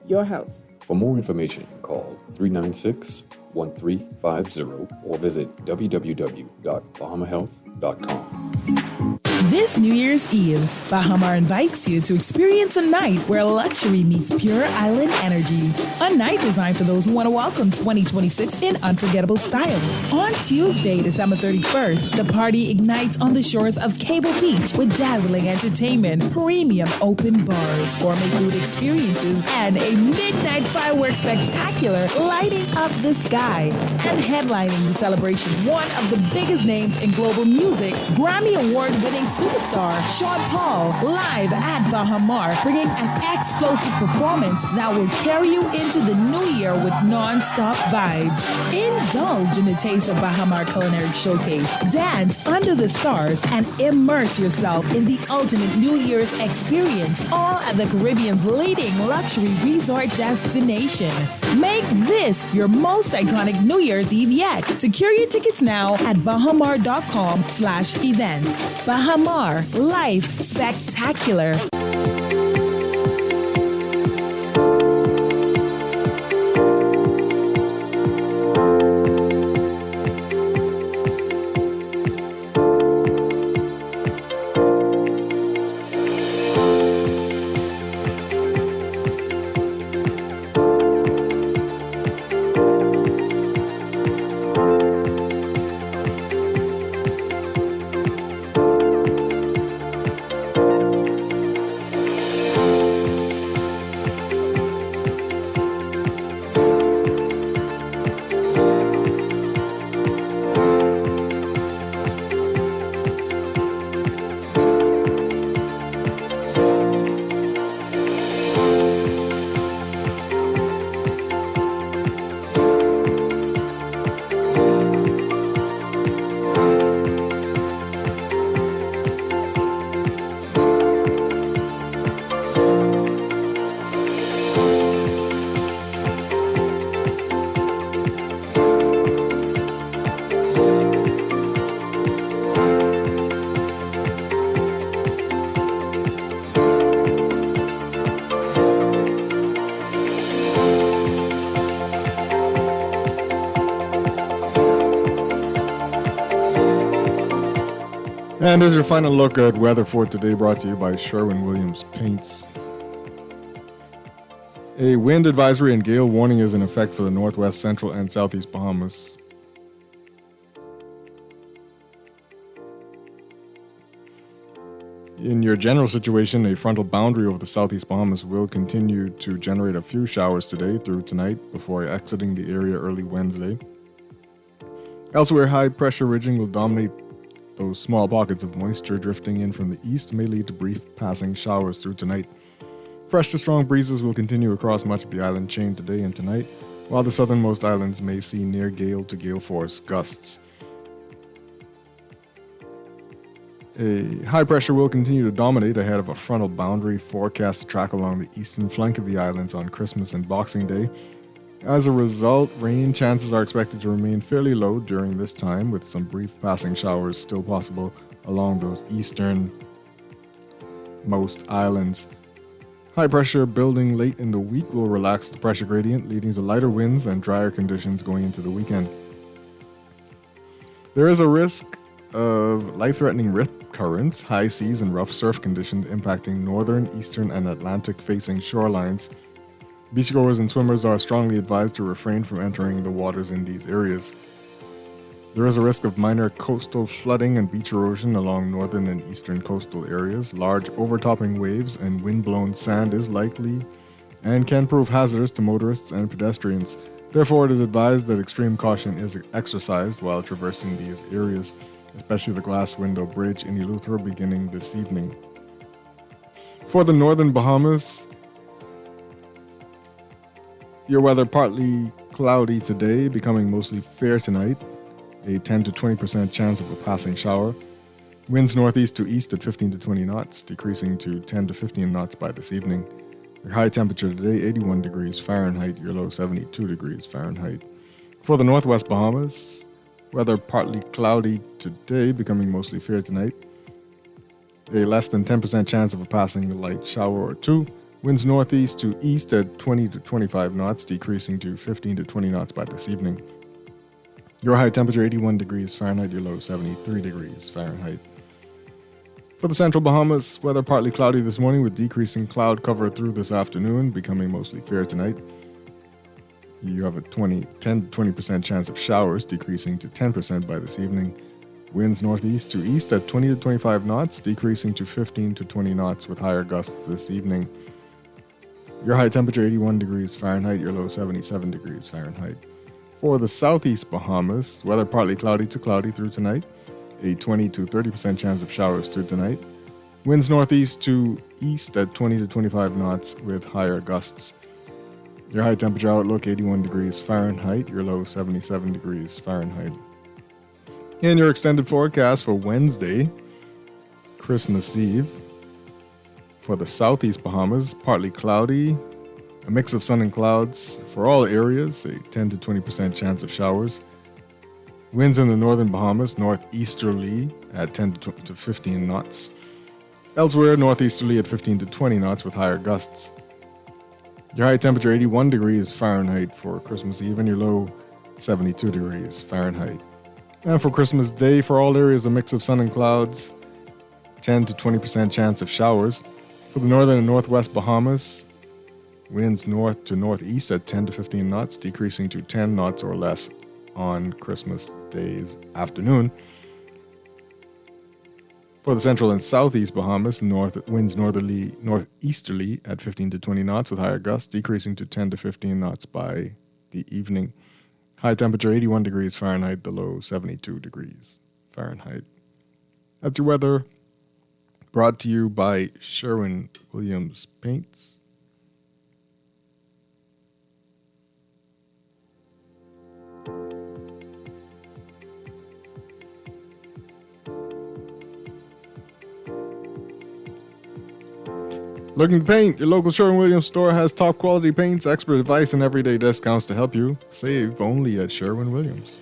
your health.
For more information, call 396-1350 or visit www.bahamahealth.com.
This New Year's Eve, Bahamar invites you to experience a night where luxury meets pure island energy. A night designed for those who want to welcome 2026 in unforgettable style. On Tuesday, December 31st, the party ignites on the shores of Cable Beach with dazzling entertainment, premium open bars, gourmet food experiences, and a midnight fireworks spectacular lighting up the sky. And headlining the celebration, one of the biggest names in global music, Grammy Award-winning superstar Sean Paul, live at Bahamar, bringing an explosive performance that will carry you into the new year with non-stop vibes. Indulge in the taste of Bahamar Culinary Showcase, dance under the stars, and immerse yourself in the ultimate New Year's experience, all at the Caribbean's leading luxury resort destination. Make this your most iconic New Year's Eve yet. Secure your tickets now at bahamar.com/events. Bahamar, life spectacular.
And as your final look at weather for today, brought to you by Sherwin-Williams Paints. A wind advisory and gale warning is in effect for the northwest, central, and southeast Bahamas. In your general situation, a frontal boundary over the southeast Bahamas will continue to generate a few showers today through tonight before exiting the area early Wednesday. Elsewhere, high pressure ridging will dominate. Those small pockets of moisture drifting in from the east may lead to brief passing showers through tonight. Fresh to strong breezes will continue across much of the island chain today and tonight, while the southernmost islands may see near gale to gale force gusts. A high pressure will continue to dominate ahead of a frontal boundary forecast to track along the eastern flank of the islands on Christmas and Boxing Day. As a result, rain chances are expected to remain fairly low during this time, with some brief passing showers still possible along those easternmost islands. High pressure building late in the week will relax the pressure gradient, leading to lighter winds and drier conditions going into the weekend. There is a risk of life-threatening rip currents, high seas, and rough surf conditions impacting northern, eastern, and Atlantic-facing shorelines. Beachgoers and swimmers are strongly advised to refrain from entering the waters in these areas. There is a risk of minor coastal flooding and beach erosion along northern and eastern coastal areas. Large overtopping waves and wind-blown sand is likely and can prove hazardous to motorists and pedestrians. Therefore, it is advised that extreme caution is exercised while traversing these areas, especially the Glass Window Bridge in Eleuthera beginning this evening. For the northern Bahamas, your weather partly cloudy today, becoming mostly fair tonight. A 10 to 20% chance of a passing shower. Winds northeast to east at 15 to 20 knots, decreasing to 10 to 15 knots by this evening. Your high temperature today, 81 degrees Fahrenheit. Your low, 72 degrees Fahrenheit. For the northwest Bahamas, weather partly cloudy today, becoming mostly fair tonight. A less than 10% chance of a passing light shower or two. Winds northeast to east at 20 to 25 knots, decreasing to 15 to 20 knots by this evening. Your high temperature, 81 degrees Fahrenheit. Your low, 73 degrees Fahrenheit. For the central Bahamas, weather partly cloudy this morning with decreasing cloud cover through this afternoon, becoming mostly fair tonight. You have a 10 to 20% chance of showers, decreasing to 10% by this evening. Winds northeast to east at 20 to 25 knots, decreasing to 15 to 20 knots with higher gusts this evening. Your high temperature, 81 degrees Fahrenheit. Your low, 77 degrees Fahrenheit. For the southeast Bahamas, weather partly cloudy to cloudy through tonight. A 20 to 30% chance of showers through tonight. Winds northeast to east at 20 to 25 knots with higher gusts. Your high temperature outlook, 81 degrees Fahrenheit. Your low, 77 degrees Fahrenheit. In your extended forecast for Wednesday, Christmas Eve. For the southeast Bahamas, partly cloudy. A mix of sun and clouds for all areas, a 10 to 20% chance of showers. Winds in the northern Bahamas, northeasterly at 10 to 15 knots. Elsewhere, northeasterly at 15 to 20 knots with higher gusts. Your high temperature, 81 degrees Fahrenheit for Christmas Eve, and your low, 72 degrees Fahrenheit. And for Christmas Day, for all areas, a mix of sun and clouds, 10 to 20% chance of showers. For the northern and northwest Bahamas, winds north to northeast at 10 to 15 knots, decreasing to 10 knots or less on Christmas Day's afternoon. For the central and southeast Bahamas, winds northeasterly at 15 to 20 knots with higher gusts, decreasing to 10 to 15 knots by the evening. High temperature, 81 degrees Fahrenheit. The low, 72 degrees Fahrenheit. That's your weather, brought to you by Sherwin-Williams Paints. Looking to paint? Your local Sherwin-Williams store has top quality paints, expert advice, and everyday discounts to help you save only at Sherwin-Williams.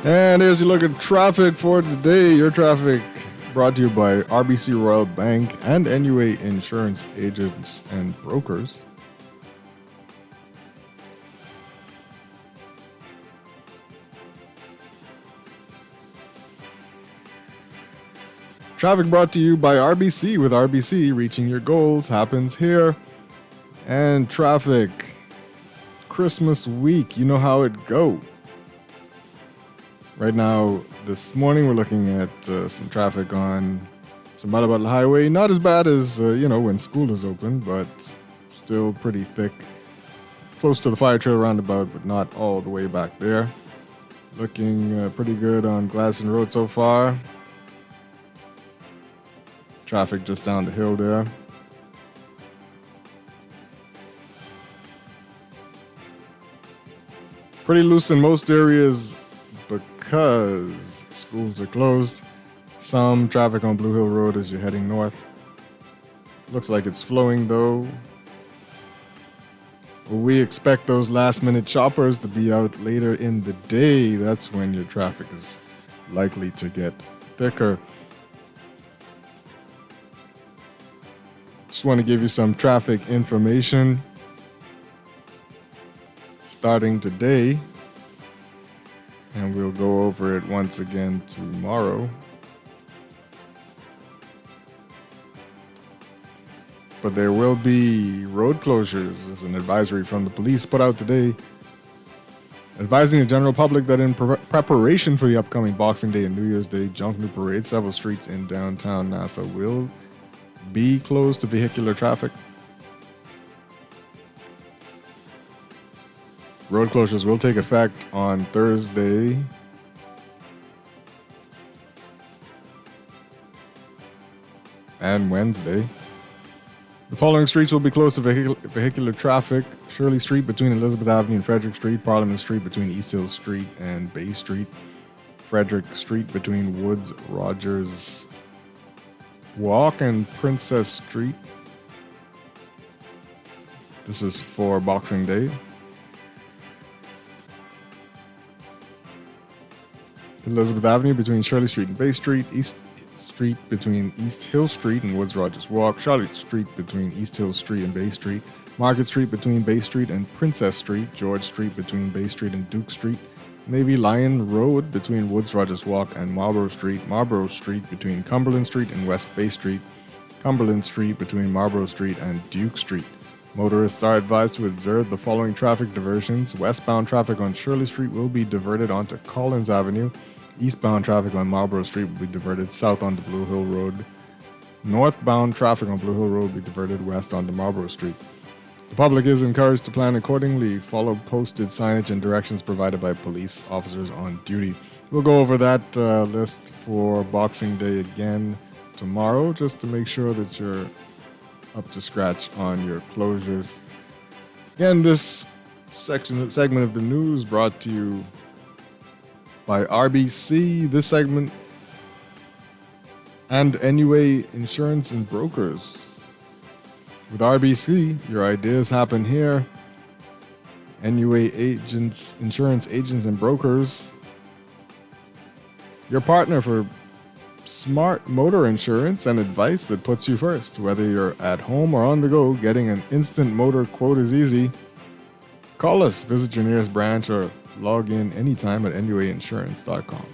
And as you look at traffic for today, your traffic brought to you by RBC Royal Bank and NUA Insurance Agents and Brokers. Traffic brought to you by RBC. With RBC, reaching your goals happens here. And traffic, Christmas week, you know how it goes. Right now, this morning, we're looking at some traffic on Sambalabad Highway. Not as bad as, when school is open, but still pretty thick. Close to the Fire Trail roundabout, but not all the way back there. Looking pretty good on Gladstone Road so far. Traffic just down the hill there. Pretty loose in most areas because schools are closed. Some traffic on Blue Hill Road as you're heading north. Looks like it's flowing though. We expect those last minute shoppers to be out later in the day. That's when your traffic is likely to get thicker. Just want to give you some traffic information. Starting today, and we'll go over it once again tomorrow. But there will be road closures as an advisory from the police put out today, advising the general public that in preparation for the upcoming Boxing Day and New Year's Day Junk New Parade, several streets in downtown Nassau will be closed to vehicular traffic. Road closures will take effect on Thursday, and Wednesday. The following streets will be closed to vehicular traffic: Shirley Street between Elizabeth Avenue and Frederick Street, Parliament Street between East Hill Street and Bay Street, Frederick Street between Woods Rogers Walk and Princess Street. This is for Boxing Day. Elizabeth Avenue between Shirley Street and Bay Street, East Street between East Hill Street and Woods Rogers Walk, Charlotte Street between East Hill Street and Bay Street, Market Street between Bay Street and Princess Street, George Street between Bay Street and Duke Street, Navy Lion Road between Woods Rogers Walk and Marlborough Street between Cumberland Street and West Bay Street, Cumberland Street between Marlborough Street and Duke Street. Motorists are advised to observe the following traffic diversions. Westbound traffic on Shirley Street will be diverted onto Collins Avenue. Eastbound traffic on Marlborough Street will be diverted south onto Blue Hill Road. Northbound traffic on Blue Hill Road will be diverted west onto Marlborough Street. The public is encouraged to plan accordingly, follow posted signage and directions provided by police officers on duty. We'll go over that list for Boxing Day again tomorrow, just to make sure that you're up to scratch on your closures. Again, this segment of the news brought to you by RBC. This segment and NUA Insurance and Brokers. With RBC, your ideas happen here. NUA agents, insurance agents and brokers, your partner for smart motor insurance and advice that puts you first. Whether you're at home or on the go, getting an instant motor quote is easy. Call us, visit your nearest branch, or log in anytime at nuainsurance.com.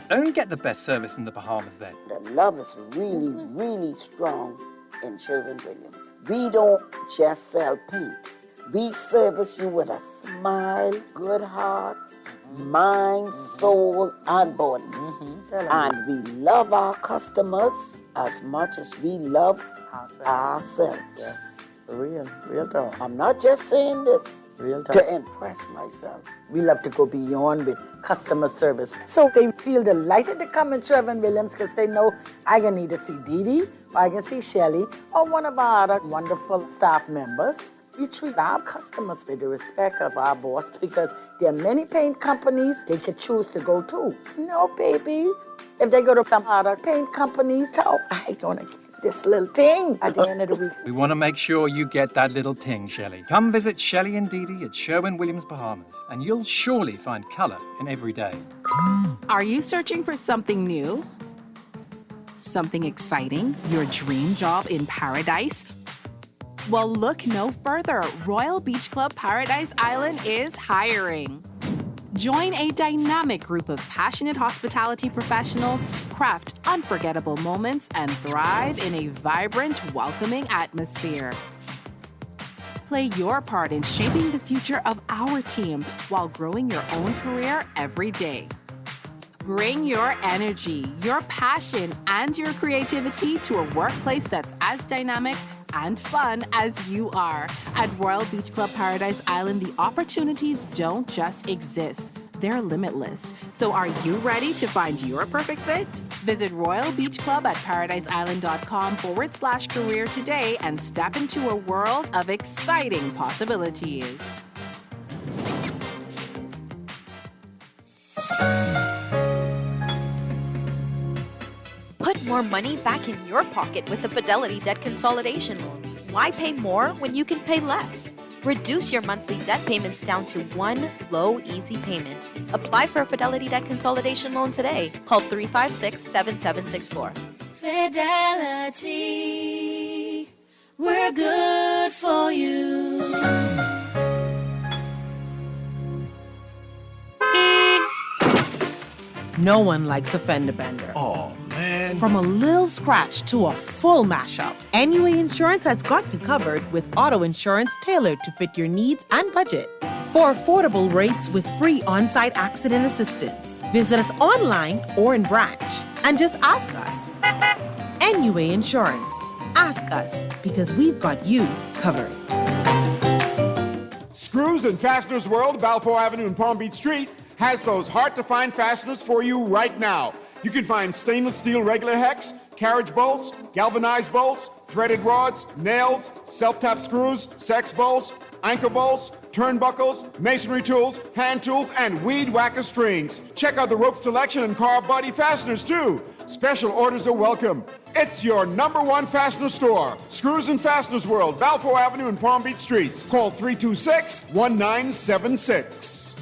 Don't get the best service in the Bahamas then.
The love is really, really strong in Sherwin-Williams. We don't just sell paint. We service you with a smile, good hearts, mind, soul, and body. And we love our customers as much as we love ourselves.
Yes. Real talk.
I'm not just saying this
Real talk.
to impress myself.
We love to go beyond with customer service. So they feel delighted to come in Sherwin-Williams because they know I can either see Dee Dee, or I can see Shelly, or one of our other wonderful staff members. We treat our customers with the respect of our boss because there are many paint companies they could choose to go to. No, baby. If they go to some other paint companies, so I'm going to get this little thing at the end of the week.
We want to make sure you get that little ting, Shelley. Come visit Shelley and Dee Dee at Sherwin-Williams Bahamas, and you'll surely find color in every day.
Are you searching for something new?
Something exciting? Your dream job in paradise? Well, look no further. Royal Beach Club Paradise Island is hiring. Join a dynamic group of passionate hospitality professionals, craft unforgettable moments, and thrive in a vibrant, welcoming atmosphere. Play your part in shaping the future of our team while growing your own career every day. Bring your energy, your passion, and your creativity to a workplace that's as dynamic and fun as you are. At Royal Beach Club Paradise Island, the opportunities don't just exist. They're limitless. So are you ready to find your perfect fit? Visit Royal Beach Club at paradiseisland.com/career today and step into a world of exciting possibilities.
Put more money back in your pocket with the Fidelity Debt Consolidation Loan. Why pay more when you can pay less? Reduce your monthly debt payments down to one low, easy payment. Apply for a Fidelity Debt Consolidation Loan today. Call 356-7764.
Fidelity, we're good for you.
No one likes a fender bender.
Oh, man.
From a little scratch to a full mashup, NUA Insurance has got you covered with auto insurance tailored to fit your needs and budget. For affordable rates with free on-site accident assistance, visit us online or in branch and just ask us. NUA Insurance. Ask us because we've got you covered.
Screws and Fasteners World, Balfour Avenue and Palm Beach Street, has those hard-to-find fasteners for you right now. You can find stainless steel regular hex, carriage bolts, galvanized bolts, threaded rods, nails, self-tap screws, sex bolts, anchor bolts, turnbuckles, masonry tools, hand tools, and weed whacker strings. Check out the rope selection and car body fasteners, too. Special orders are welcome. It's your #1 fastener store. Screws and Fasteners World, Balfour Avenue and Palm Beach Streets. Call 326-1976.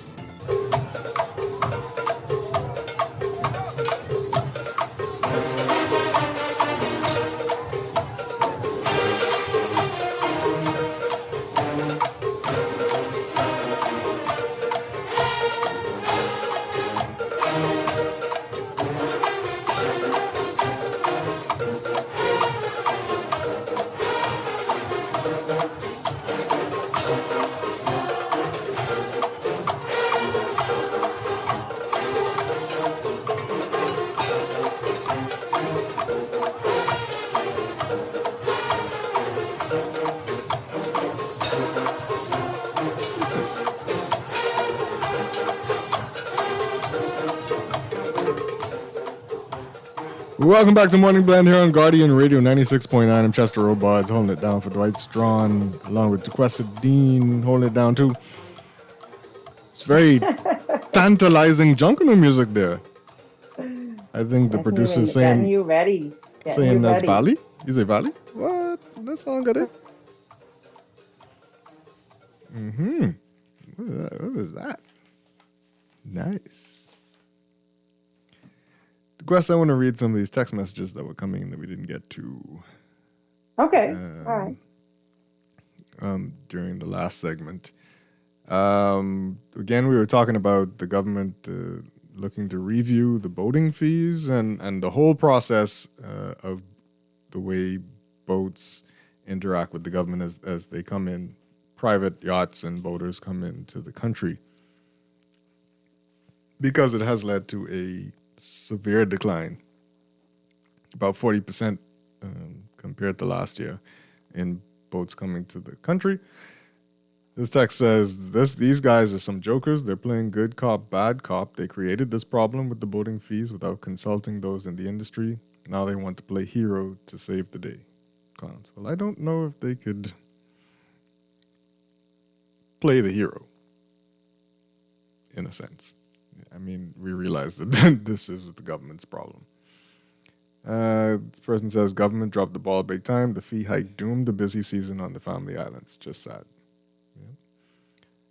Welcome back to Morning Blend here on Guardian Radio 96.9. I'm Chester Robards holding it down for Dwight Strachan, along with DeQuesta Dean holding it down too. It's very tantalizing jungle music there. I think the producer's saying...
Getting you ready.
Saying that's Valley? You say Valley? What? That song got it? Mm-hmm. What is that? Nice. Quest, I want to read some of these text messages that were coming in that we didn't get to.
Okay. All right.
During the last segment. Again, we were talking about the government looking to review the boating fees and the whole process of the way boats interact with the government as they come in. Private yachts and boaters come into the country. Because it has led to a severe decline, about 40% compared to last year in boats coming to the country. This text says, these guys are some jokers. They're playing good cop, bad cop. They created this problem with the boating fees without consulting those in the industry. Now they want to play hero to save the day. Clowns. Well, I don't know if they could play the hero, in a sense. I mean, we realize that this is the government's problem. This person says, government dropped the ball big time. The fee hike doomed the busy season on the family islands. Just sad. Yeah.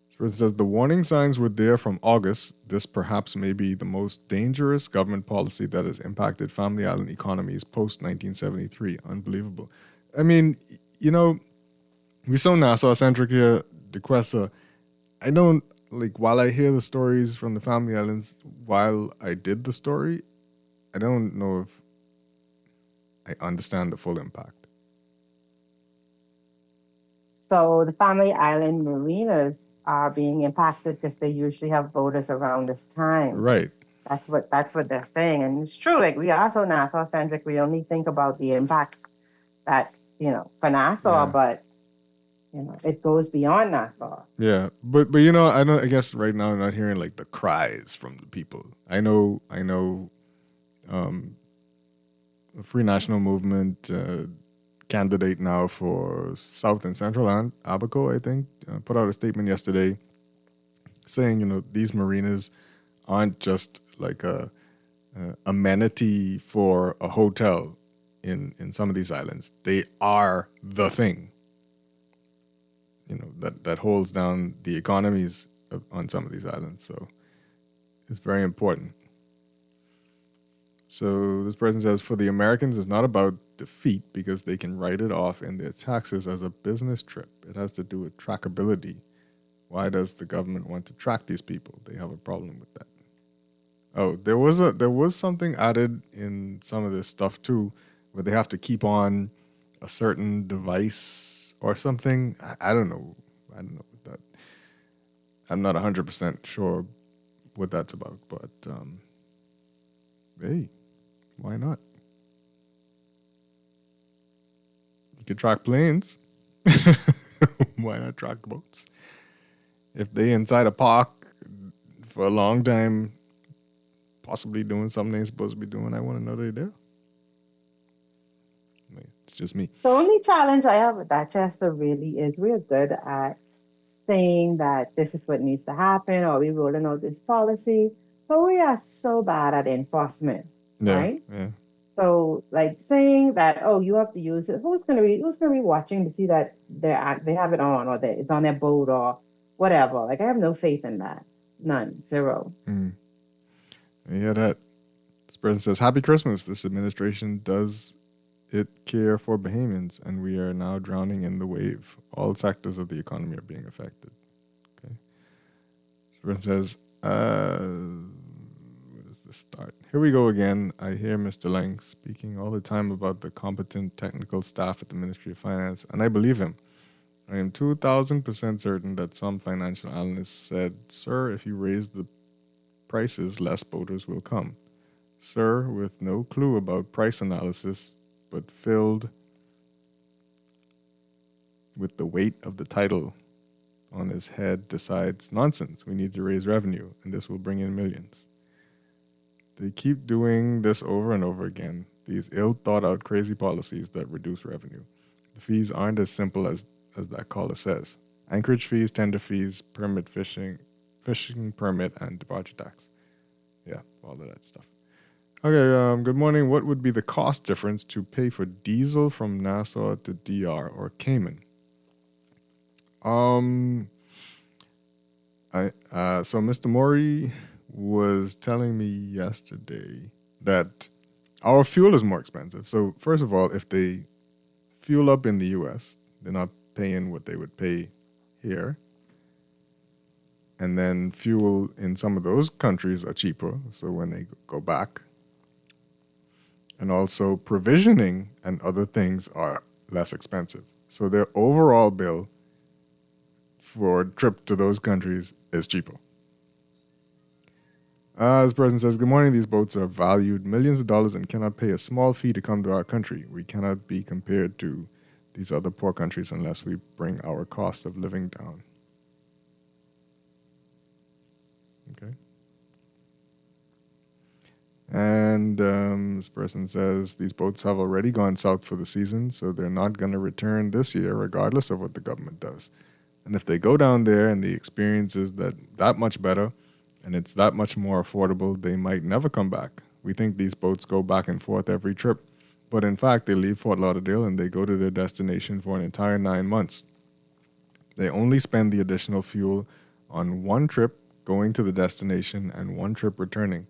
This It says the warning signs were there from August. This perhaps may be the most dangerous government policy that has impacted Family Island economies post 1973. Unbelievable. I mean, you know, we're so Nassau-centric here, DeQuesta. I don't, like, while I hear the stories from the Family Islands, while I did the story, I don't know if I understand the full impact.
So the Family Island marinas are being impacted because they usually have boaters around this time.
Right.
That's what they're saying, and it's true. Like, we are so Nassau centric, we only think about the impacts that, for Nassau, but it goes beyond Nassau.
Yeah, but you know, I guess right now I'm not hearing like the cries from the people. I know, a Free National Movement candidate now for South and Central Land, Abaco, I think, put out a statement yesterday saying, these marinas aren't just like a amenity for a hotel in some of these islands. They are the thing, that holds down the economies on some of these islands. So it's very important. So this person says, for the Americans, it's not about defeat because they can write it off in their taxes as a business trip. It has to do with trackability. Why does the government want to track these people? They have a problem with that. Oh, there was something added in some of this stuff too, where they have to keep on a certain device or something. I don't know what that. I'm not 100% sure what that's about, but hey, why not? You could track planes. Why not track boats? If they inside a park for a long time, possibly doing something they're supposed to be doing, I want to know they're there. It's just me.
The only challenge I have with that, Chester, really is we're good at saying that this is what needs to happen, or we're rolling out this policy, but we are so bad at enforcement, right?
Yeah.
So, like, saying that, oh, you have to use it. Who's gonna be watching to see that they have it on, or that it's on their boat or whatever? Like, I have no faith in that. None. Zero.
I hear that. This person says, Happy Christmas. This administration does it care for Bahamians, and we are now drowning in the wave. All sectors of the economy are being affected. Okay. This person says, where does this start? Here we go again. I hear Mr. Lang speaking all the time about the competent technical staff at the Ministry of Finance, and I believe him. I am 2,000% certain that some financial analysts said, Sir, if you raise the prices, less boaters will come. Sir, with no clue about price analysis, but filled with the weight of the title on his head, decides, nonsense, we need to raise revenue, and this will bring in millions. They keep doing this over and over again, these ill-thought-out crazy policies that reduce revenue. The fees aren't as simple as that caller says. Anchorage fees, tender fees, permit fishing permit, and departure tax. Yeah, all of that stuff. Okay, good morning. What would be the cost difference to pay for diesel from Nassau to DR or Cayman? So Mr. Maury was telling me yesterday that our fuel is more expensive. So first of all, if they fuel up in the U.S., they're not paying what they would pay here. And then fuel in some of those countries are cheaper. So when they go back, and also provisioning and other things are less expensive. So their overall bill for a trip to those countries is cheaper. This person says, good morning, these boats are valued millions of dollars and cannot pay a small fee to come to our country. We cannot be compared to these other poor countries unless we bring our cost of living down. Okay. And this person says these boats have already gone south for the season, so they're not going to return this year regardless of what the government does. And if they go down there and the experience is that much better and it's that much more affordable, they might never come back. We think these boats go back and forth every trip, but in fact they leave Fort Lauderdale and they go to their destination for an entire 9 months. They only spend the additional fuel on one trip going to the destination and one trip returning.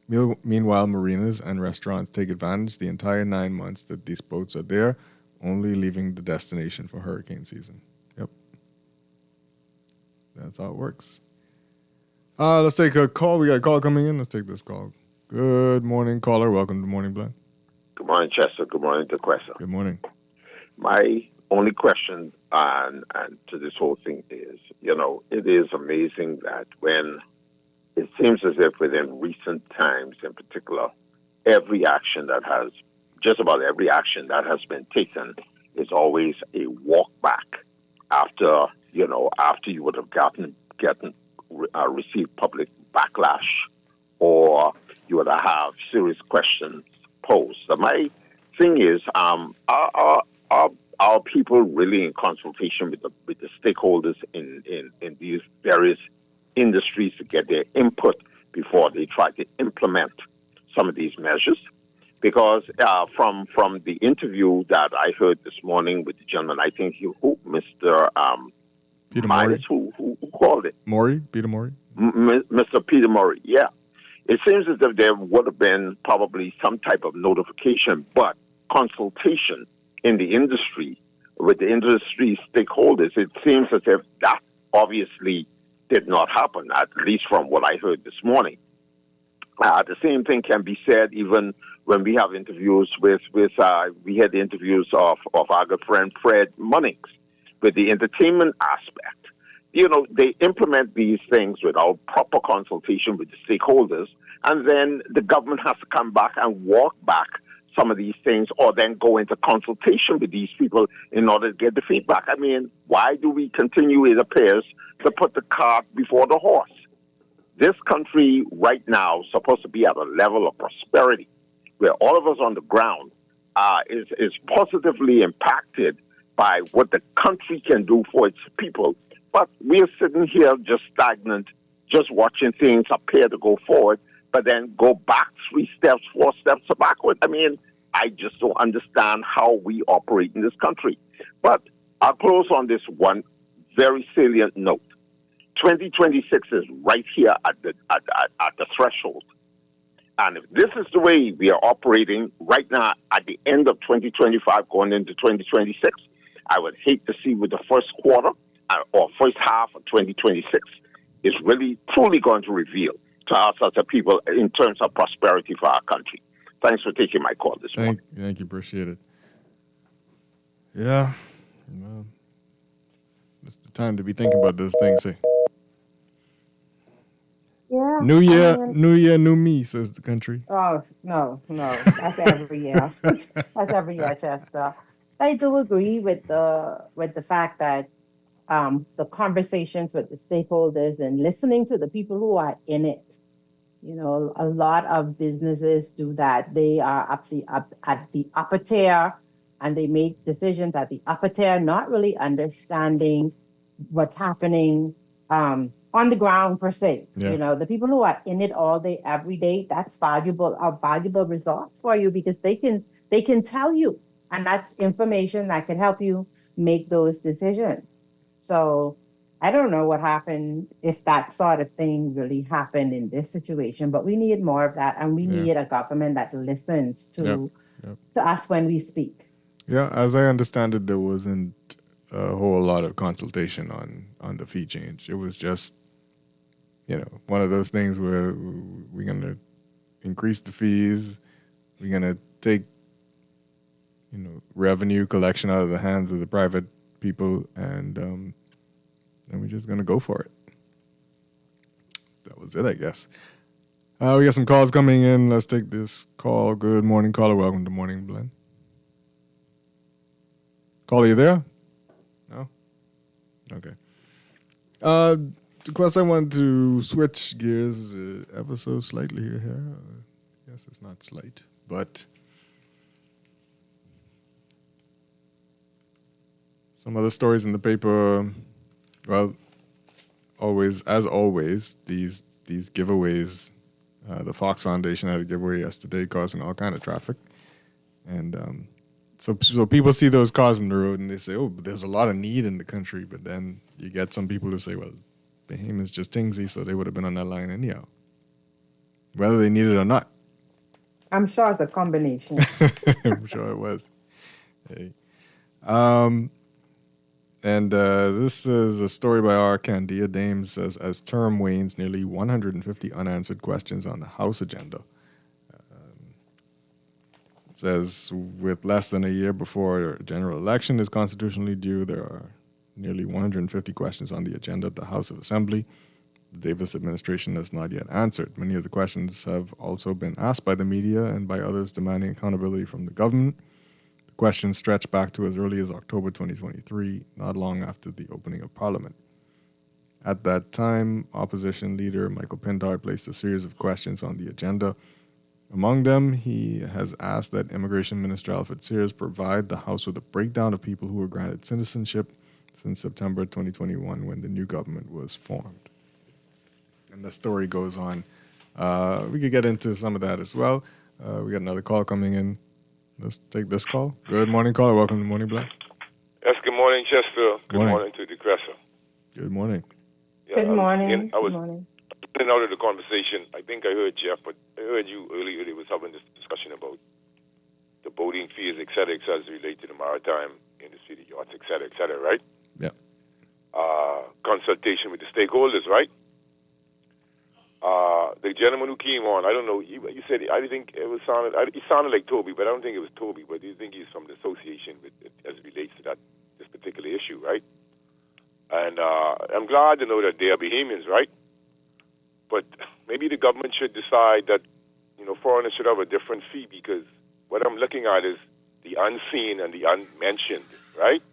Meanwhile, marinas and restaurants take advantage the entire 9 months that these boats are there, only leaving the destination for hurricane season. Yep. That's how it works. Let's take a call. We got a call coming in. Let's take this call. Good morning, caller. Welcome to Morning Blend.
Good morning, Chester. Good morning, DeQuesta.
Good morning.
My only question and to this whole thing is, it is amazing that when it seems as if within recent times in particular, just about every action that has been taken is always a walk back after you would have received public backlash or you would have serious questions posed. So my thing is, are people really in consultation with the stakeholders in these various industries to get their input before they try to implement some of these measures? Because from the interview that I heard this morning with the gentleman, I think Mr.
Peter
Midas,
Maury.
who called it?
Peter Maury?
Mr. Peter Maury, yeah. It seems as if there would have been probably some type of notification, but consultation in the industry with the industry stakeholders, it seems as if that obviously did not happen, at least from what I heard this morning. The same thing can be said even when we have interviews we had the interviews of our good friend Fred Munnings with the entertainment aspect. They implement these things without proper consultation with the stakeholders, and then the government has to come back and walk back some of these things or then go into consultation with these people in order to get the feedback. I mean, why do we continue, it appears, to put the cart before the horse? This country right now is supposed to be at a level of prosperity where all of us on the ground is positively impacted by what the country can do for its people. But we are sitting here just stagnant, just watching things appear to go forward, but then go back 3 steps, 4 steps backward. I mean, I just don't understand how we operate in this country. But I'll close on this one very salient note. 2026 is right here at the threshold. And if this is the way we are operating right now at the end of 2025 going into 2026, I would hate to see with the first quarter or first half of 2026 is really truly going to reveal to us as a people in terms of prosperity for our country. Thanks for taking my call this morning.
Thank you. Appreciate it. Yeah. Well, it's the time to be thinking about those things. Hey.
Yeah.
New year, new me, says the country.
Oh, no. That's every year. That's every year, Chester. I do agree with the fact that the conversations with the stakeholders and listening to the people who are in it. A lot of businesses do that. They are at the upper tier and they make decisions at the upper tier, not really understanding what's happening on the ground per se.
Yeah.
The people who are in it all day, every day, that's a valuable resource for you because they can tell you, and that's information that can help you make those decisions. So I don't know what happened if that sort of thing really happened in this situation, but we need more of that, and we need a government that listens to us when we speak.
Yeah, as I understand it, there wasn't a whole lot of consultation on the fee change. It was just, one of those things where we're going to increase the fees, we're going to take, revenue collection out of the hands of the private people, and we're just going to go for it. That was it, I guess. We got some calls coming in. Let's take this call. Good morning, caller. Welcome to Morning Blend. Caller, you there? No? Okay. Because I want to switch gears ever so slightly here. Yes, it's not slight, but some other stories in the paper. Well, as always, these giveaways. The Fox Foundation had a giveaway yesterday, causing all kind of traffic, and so people see those cars on the road and they say, "Oh, but there's a lot of need in the country." But then you get some people who say, "Well, Bahamians just tingsy, so they would have been on that line anyhow. Whether they need it or not.
I'm sure it's a combination.
I'm sure it was. Hey. And this is a story by R. Candia Dames says, as term wanes, nearly 150 unanswered questions on the House agenda. It says, with less than a year before a general election is constitutionally due, there are nearly 150 questions on the agenda at the House of Assembly. The Davis administration has not yet answered. Many of the questions have also been asked by the media and by others demanding accountability from the government. The questions stretch back to as early as October 2023, not long after the opening of Parliament. At that time, opposition leader Michael Pindar placed a series of questions on the agenda. Among them, he has asked that Immigration Minister Alfred Sears provide the House with a breakdown of people who were granted citizenship since September 2021 when the new government was formed. And the story goes on. We could get into some of that as well. We got another call coming in. Let's take this call. Good morning, caller. Welcome to Morning Black.
Yes, good morning, Chester. Good
Morning.
morning to the Crescent.
Good morning.
Yeah,
Good morning.
I was
Good morning.
in and out of the conversation. I think I heard Jeff, but I heard you earlier. They was having this discussion about the boating fees, et cetera, as related to the maritime industry, the yachts, et cetera, right?
Yeah.
Consultation with the stakeholders, right? The gentleman who came on, I don't know, you said, I think it sounded like Toby, but I don't think it was Toby, but you think he's from the association as it relates to this particular issue, right? And I'm glad to know that they are Bahamians, right? But maybe the government should decide that, foreigners should have a different fee, because what I'm looking at is the unseen and the unmentioned, right?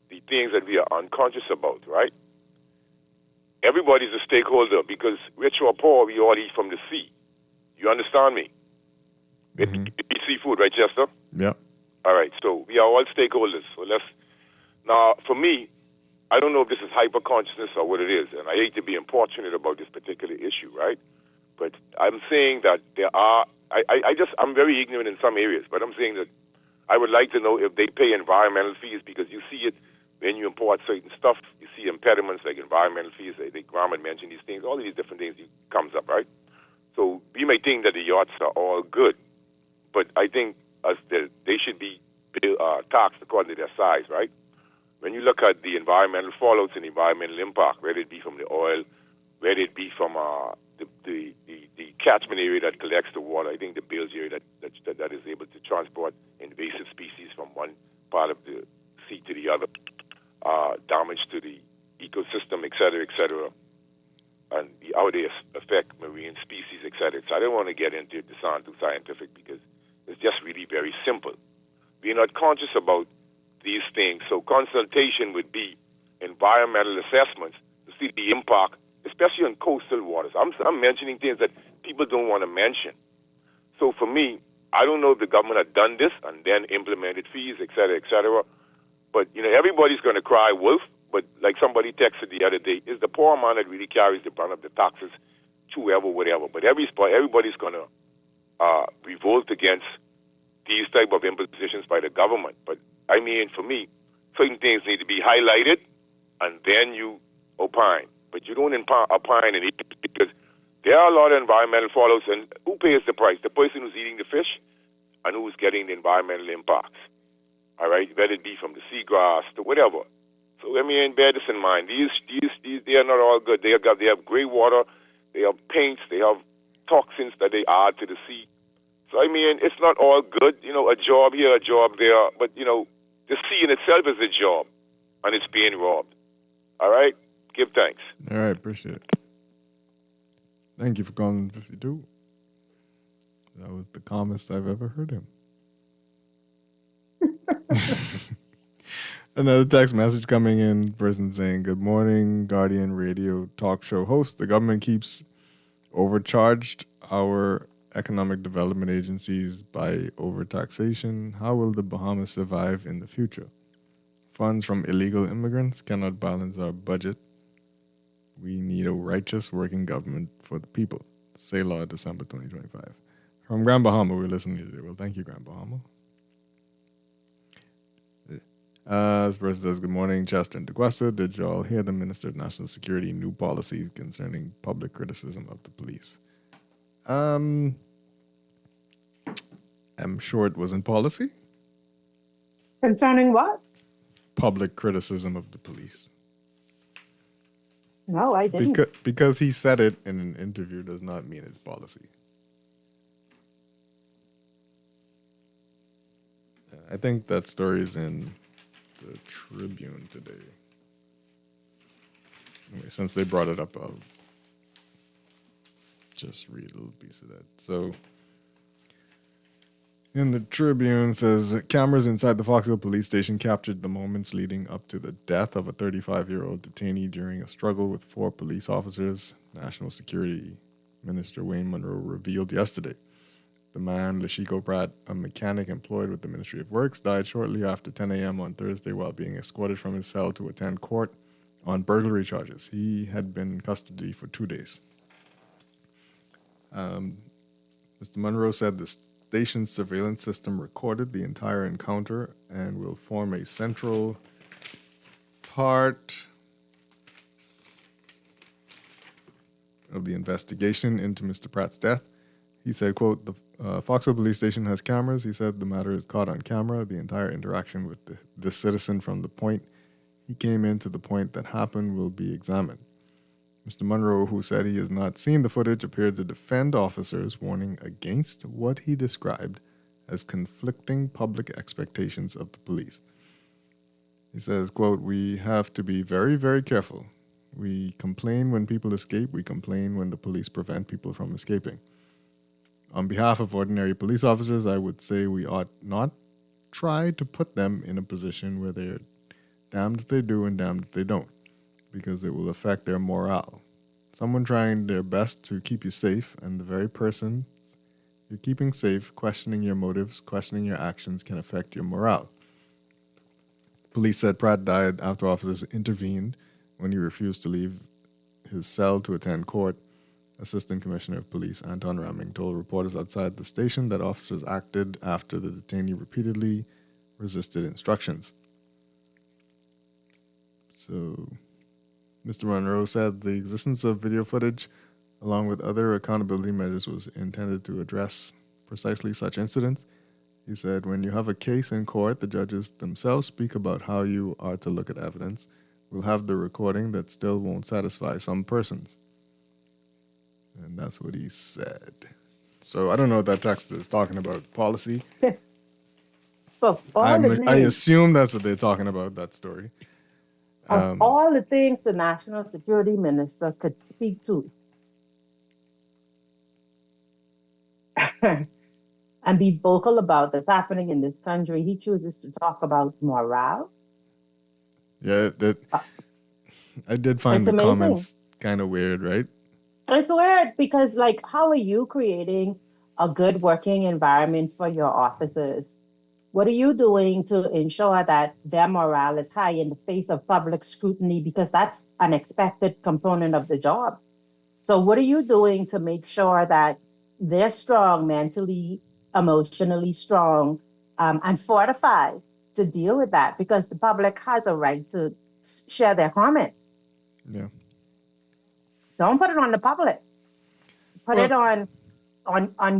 The things that we are unconscious about, right? Everybody's a stakeholder, because rich or poor, we all eat from the sea. You understand me?
Mm-hmm.
We eat seafood, right, Chester?
Yeah.
All right, so we are all stakeholders. So now, for me, I don't know if this is hyper-consciousness or what it is, and I hate to be importunate about this particular issue, right? But I'm saying that there are, I'm very ignorant in some areas, but I'm saying that I would like to know if they pay environmental fees, because you see it when you import certain stuff, you see impediments like environmental fees, the government mentioned these things, all of these different things comes up, right? So we may think that the yachts are all good, but I think they should be taxed according to their size, right? When you look at the environmental fallouts and the environmental impact, whether it be from the oil, whether it be from the catchment area that collects the water, I think the bilge area that is able to transport invasive species from one part of the sea to the other, damage to the ecosystem, et cetera, and how they affect marine species, et cetera. So I don't want to get into it to sound too scientific, because it's just really very simple. We're not conscious about these things, so consultation would be environmental assessments to see the impact, especially on coastal waters. I'm mentioning things that people don't want to mention. So for me, I don't know if the government had done this and then implemented fees, et cetera, but everybody's going to cry wolf. But like somebody texted the other day, it's the poor man that really carries the brunt of the taxes to whatever. But everybody's going to revolt against these type of impositions by the government. But I mean, for me, certain things need to be highlighted, and then you opine. But you don't opine in it, because there are a lot of environmental fallouts, and who pays the price? The person who's eating the fish and who's getting the environmental impacts. All right, whether it be from the seagrass to whatever. So I mean, bear this in mind. These they are not all good. They have gray water, they have paints, they have toxins that they add to the sea. So I mean, it's not all good. A job here, a job there, but the sea in itself is a job, and it's being robbed. All right, give thanks.
All right, appreciate it. Thank you for calling 52. That was the calmest I've ever heard him. Another text message coming in, person saying, good morning, Guardian Radio talk show host. The government keeps overcharged our economic development agencies by overtaxation. How will the Bahamas survive in the future? Funds from illegal immigrants cannot balance our budget. We need a righteous working government for the people. Selah, December 2025. From Grand Bahama, we're listening to you. Well, thank you, Grand Bahama. This person says, good morning, Chester and DeQuesta. Did you all hear the Minister of National Security new policy concerning public criticism of the police? I'm sure it was in policy.
Concerning what?
Public criticism of the police.
No, I didn't.
Because he said it in an interview does not mean it's policy. I think that story is in the Tribune today. Anyway, since they brought it up, I'll just read a little piece of that. So, in the Tribune says, cameras inside the Fox Hill police station captured the moments leading up to the death of a 35-year-old detainee during a struggle with 4 police officers, National Security Minister Wayne Munro revealed yesterday. The man, Lashiko Pratt, a mechanic employed with the Ministry of Works, died shortly after 10 a.m. on Thursday while being escorted from his cell to attend court on burglary charges. He had been in custody for 2 days. Mr. Munro said the station's surveillance system recorded the entire encounter and will form a central part of the investigation into Mr. Pratt's death. He said, quote, the Foxville police station has cameras. He said the matter is caught on camera. The entire interaction with the citizen from the point he came in to the point that happened will be examined. Mr. Munro, who said he has not seen the footage, appeared to defend officers, warning against what he described as conflicting public expectations of the police. He says, quote, we have to be very, very careful. We complain when people escape. We complain when the police prevent people from escaping. On behalf of ordinary police officers, I would say we ought not try to put them in a position where they're damned if they do and damned if they don't, because it will affect their morale. Someone trying their best to keep you safe, and the very person you're keeping safe, questioning your motives, questioning your actions, can affect your morale. Police said Pratt died after officers intervened when he refused to leave his cell to attend court. Assistant Commissioner of Police Anton Ramming told reporters outside the station that officers acted after the detainee repeatedly resisted instructions. So, Mr. Monroe said the existence of video footage, along with other accountability measures, was intended to address precisely such incidents. He said, when you have a case in court, the judges themselves speak about how you are to look at evidence. We'll have the recording that still won't satisfy some persons. And that's what he said. So I don't know what that text is talking about. Policy? I assume that's what they're talking about, that story.
Of all the things the National Security Minister could speak to and be vocal about that's happening in this country, he chooses to talk about morale.
Yeah, I did find the comments kind of weird, right?
It's weird because, like, how are you creating a good working environment for your officers? What are you doing to ensure that their morale is high in the face of public scrutiny? Because that's an expected component of the job. So what are you doing to make sure that they're strong, mentally, emotionally strong, and fortified to deal with that? Because the public has a right to share their comments.
Yeah.
Don't put it on the public. Put it on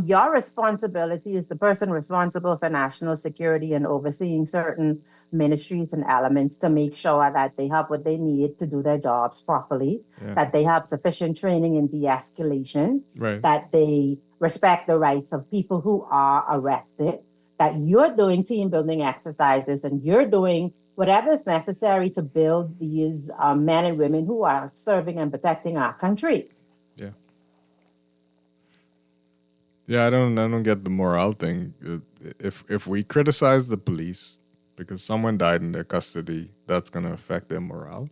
your responsibility as the person responsible for national security and overseeing certain ministries and elements to make sure that they have what they need to do their jobs properly, that they have sufficient training in de-escalation, that they respect the rights of people who are arrested, that you're doing team building exercises and you're doing whatever is necessary to build these men and women who are serving and protecting our country.
Yeah. Yeah, I don't get the morale thing. If we criticize the police because someone died in their custody, that's going to affect their morale.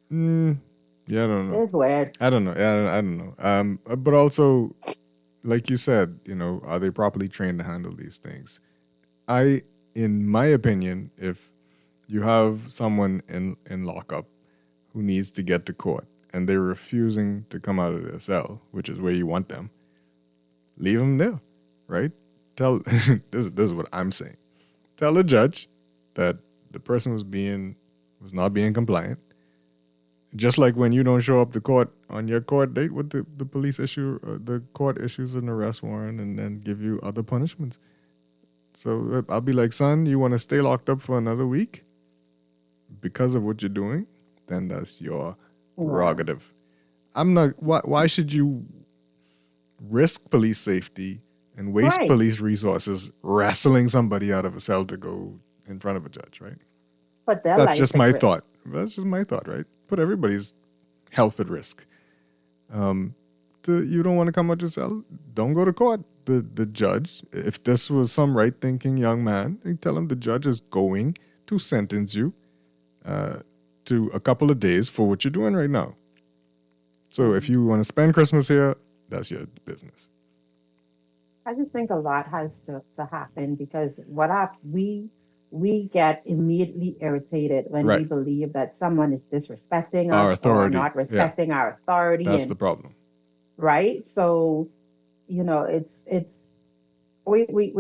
Yeah, I don't know.
It's weird.
I don't know. Yeah, I don't know. But also, like you said, are they properly trained to handle these things? In my opinion, if you have someone in lockup who needs to get to court and they're refusing to come out of their cell, which is where you want them, leave them there, right? tell this is what I'm saying. Tell the judge that the person was not being compliant. Just like when you don't show up to court on your court date, what the the court issues an arrest warrant and then give you other punishments. So I'll be like, son, you want to stay locked up for another week because of what you're doing? Then that's your prerogative. I'm not. Why should you risk police safety and waste police resources wrestling somebody out of a cell to go in front of a judge, right?
But
that's just my thought. That's just my thought, right? Put everybody's health at risk. You don't want to come out your cell? Don't go to court. The judge, if this was some right-thinking young man, you tell him the judge is going to sentence you to a couple of days for what you're doing right now. So if you want to spend Christmas here, that's your business.
I just think a lot has to happen because we get immediately irritated when we believe that someone is disrespecting
our
us
authority.
or not respecting our authority.
That's the problem.
Right? So, we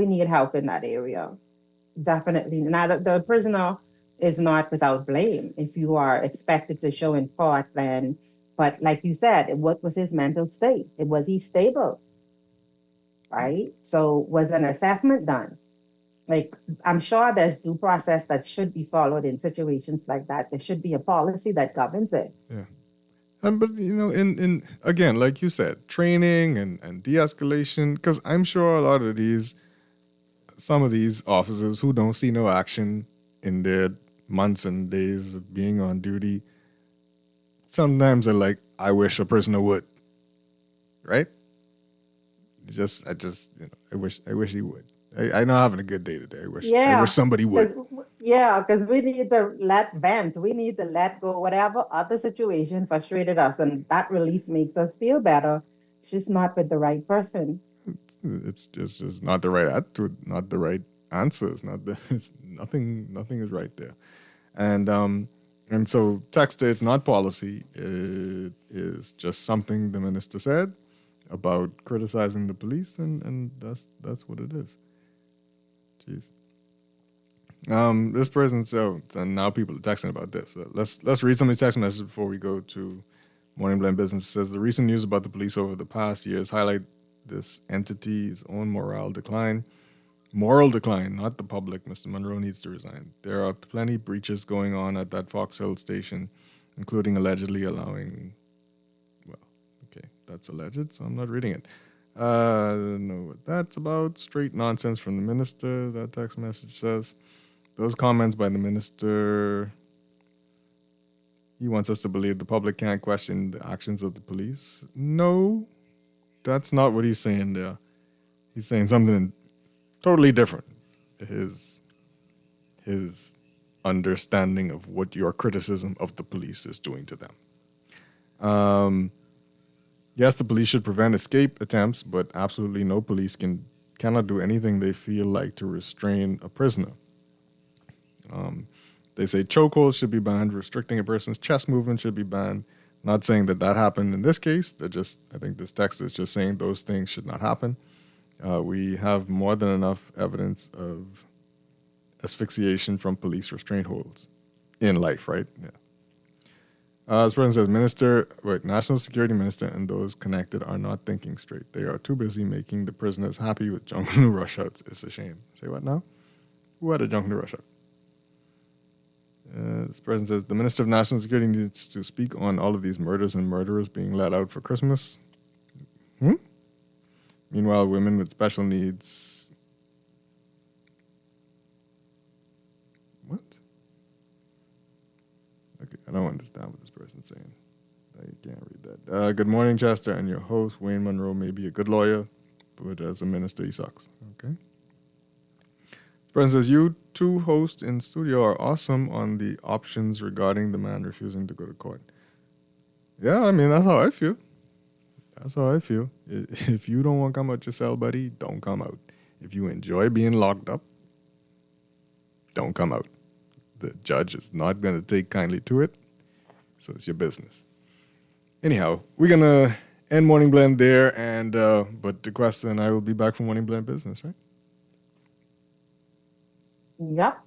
need help in that area. Definitely. Now, the prisoner is not without blame. If you are expected to show in court, then, but like you said, what was his mental state? Was he stable? Right? So was an assessment done? Like, I'm sure there's due process that should be followed in situations like that. There should be a policy that governs it.
Yeah. But, in again, like you said, training and de-escalation, because I'm sure a lot of some of these officers who don't see no action in their months and days of being on duty, sometimes are like, I wish a prisoner would. Right? I wish he would. I know I'm having a good day today. I wish somebody would.
Because we need to let vent. We need to let go whatever other situation frustrated us. And that release makes us feel better. It's just not with the right person.
It's just not the right attitude, not the right answers. Nothing is right there. And so text it's not policy. It is just something the minister said about criticizing the police, and that's what it is. Jeez. This person, and now people are texting about this. Let's read somebody's text message before we go to Morning Blend Business. It says the recent news about the police over the past years highlight this entity's own moral decline, not the public. Mr. Monroe needs to resign. There are plenty breaches going on at that Fox Hill station, including allegedly allowing. Okay, that's alleged, so I'm not reading it. I don't know what that's about. Straight nonsense from the minister, that text message says. Those comments by the minister, he wants us to believe the public can't question the actions of the police. No, that's not what he's saying there. He's saying something totally different. His understanding of what your criticism of the police is doing to them. Yes, the police should prevent escape attempts, but absolutely no police cannot do anything they feel like to restrain a prisoner. They say chokeholds should be banned, restricting a person's chest movement should be banned. Not saying that happened in this case. I think this text is just saying those things should not happen. We have more than enough evidence of asphyxiation from police restraint holds in life, right? Yeah. This person says, National Security Minister and those connected are not thinking straight. They are too busy making the prisoners happy with Junkanoo rushouts. It's a shame. Say what now? Who had a Junkanoo rushout? This person says, the Minister of National Security needs to speak on all of these murders and murderers being let out for Christmas. Meanwhile, women with special needs... What? Okay, I don't understand what this person's saying. I can't read that. Good morning, Chester, and your host, Wayne Monroe, may be a good lawyer, but as a minister, he sucks. Okay. The person says, you two hosts in studio are awesome on the options regarding the man refusing to go to court. Yeah, I mean, that's how I feel. If you don't want to come out your cell, buddy, don't come out. If you enjoy being locked up, don't come out. The judge is not going to take kindly to it, so it's your business. Anyhow, we're going to end Morning Blend there, and but DeQuesta and I will be back for Morning Blend Business, right?
Yep.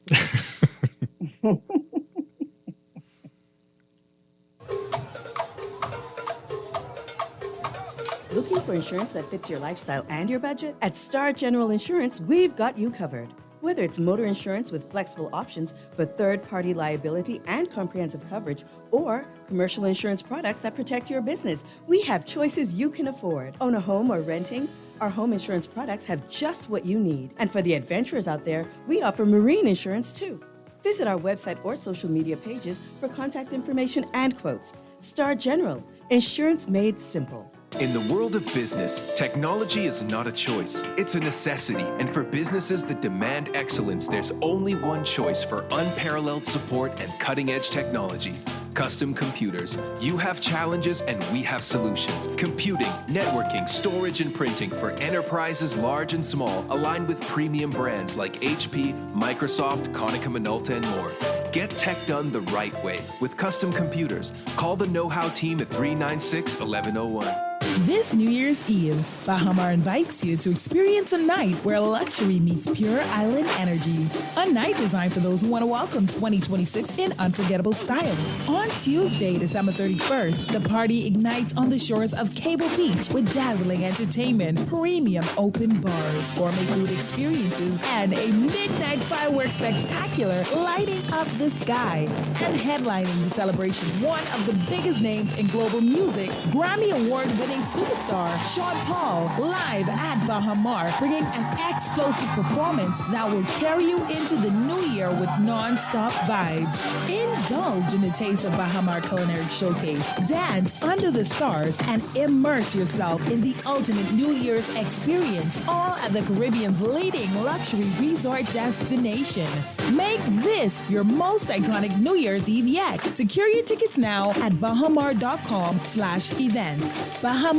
Looking for insurance that fits your lifestyle and your budget? At Star General Insurance, we've got you covered. Whether it's motor insurance with flexible options for third-party liability and comprehensive coverage, or commercial insurance products that protect your business, we have choices you can afford. Own a home or renting? Our home insurance products have just what you need. And for the adventurers out there, we offer marine insurance too. Visit our website or social media pages for contact information and quotes. Star General, insurance made simple.
In the world of business, technology is not a choice, it's a necessity. And for businesses that demand excellence, there's only one choice for unparalleled support and cutting-edge technology. Custom Computers. You have challenges and we have solutions. Computing, networking, storage, and printing for enterprises large and small, aligned with premium brands like HP, Microsoft, Konica Minolta, and more. Get tech done the right way with Custom Computers. Call the know-how team at 396-1101.
This New Year's Eve, Bahamar invites you to experience a night where luxury meets pure island energy. A night designed for those who want to welcome 2026 in unforgettable style. On Tuesday, December 31st, the party ignites on the shores of Cable Beach with dazzling entertainment, premium open bars, gourmet food experiences, and a midnight fireworks spectacular lighting up the sky. And headlining the celebration, one of the biggest names in global music, Grammy Award-winning superstar Sean Paul, live at Bahamar, bringing an explosive performance that will carry you into the new year with non-stop vibes. Indulge in the taste of Bahamar Culinary Showcase, dance under the stars, and immerse yourself in the ultimate New Year's experience, all at the Caribbean's leading luxury resort destination. Make this your most iconic New Year's Eve yet. Secure your tickets now at bahamar.com/events. Bahamar,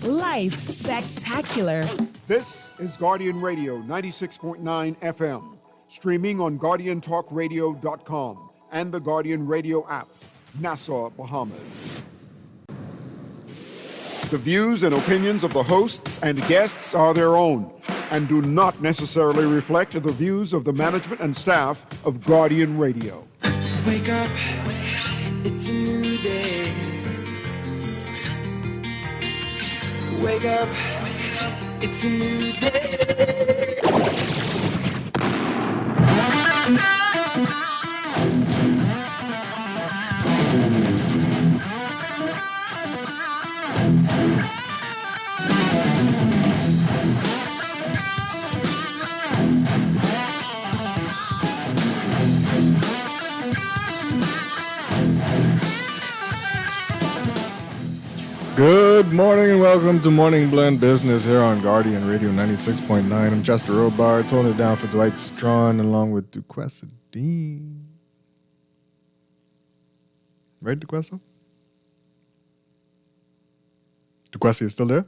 life spectacular.
This is Guardian Radio 96.9 FM, streaming on GuardianTalkRadio.com and the Guardian Radio app, Nassau, Bahamas. The views and opinions of the hosts and guests are their own and do not necessarily reflect the views of the management and staff of Guardian Radio.
Wake up, it's a new day. Wake up, it's a new day.
Good morning and welcome to Morning Blend Business here on Guardian Radio 96.9. I'm Chester Robards, holding it down for Dwight Strachan along with Duquesa Dean. Right, Duquesa? Duquesa, you still there?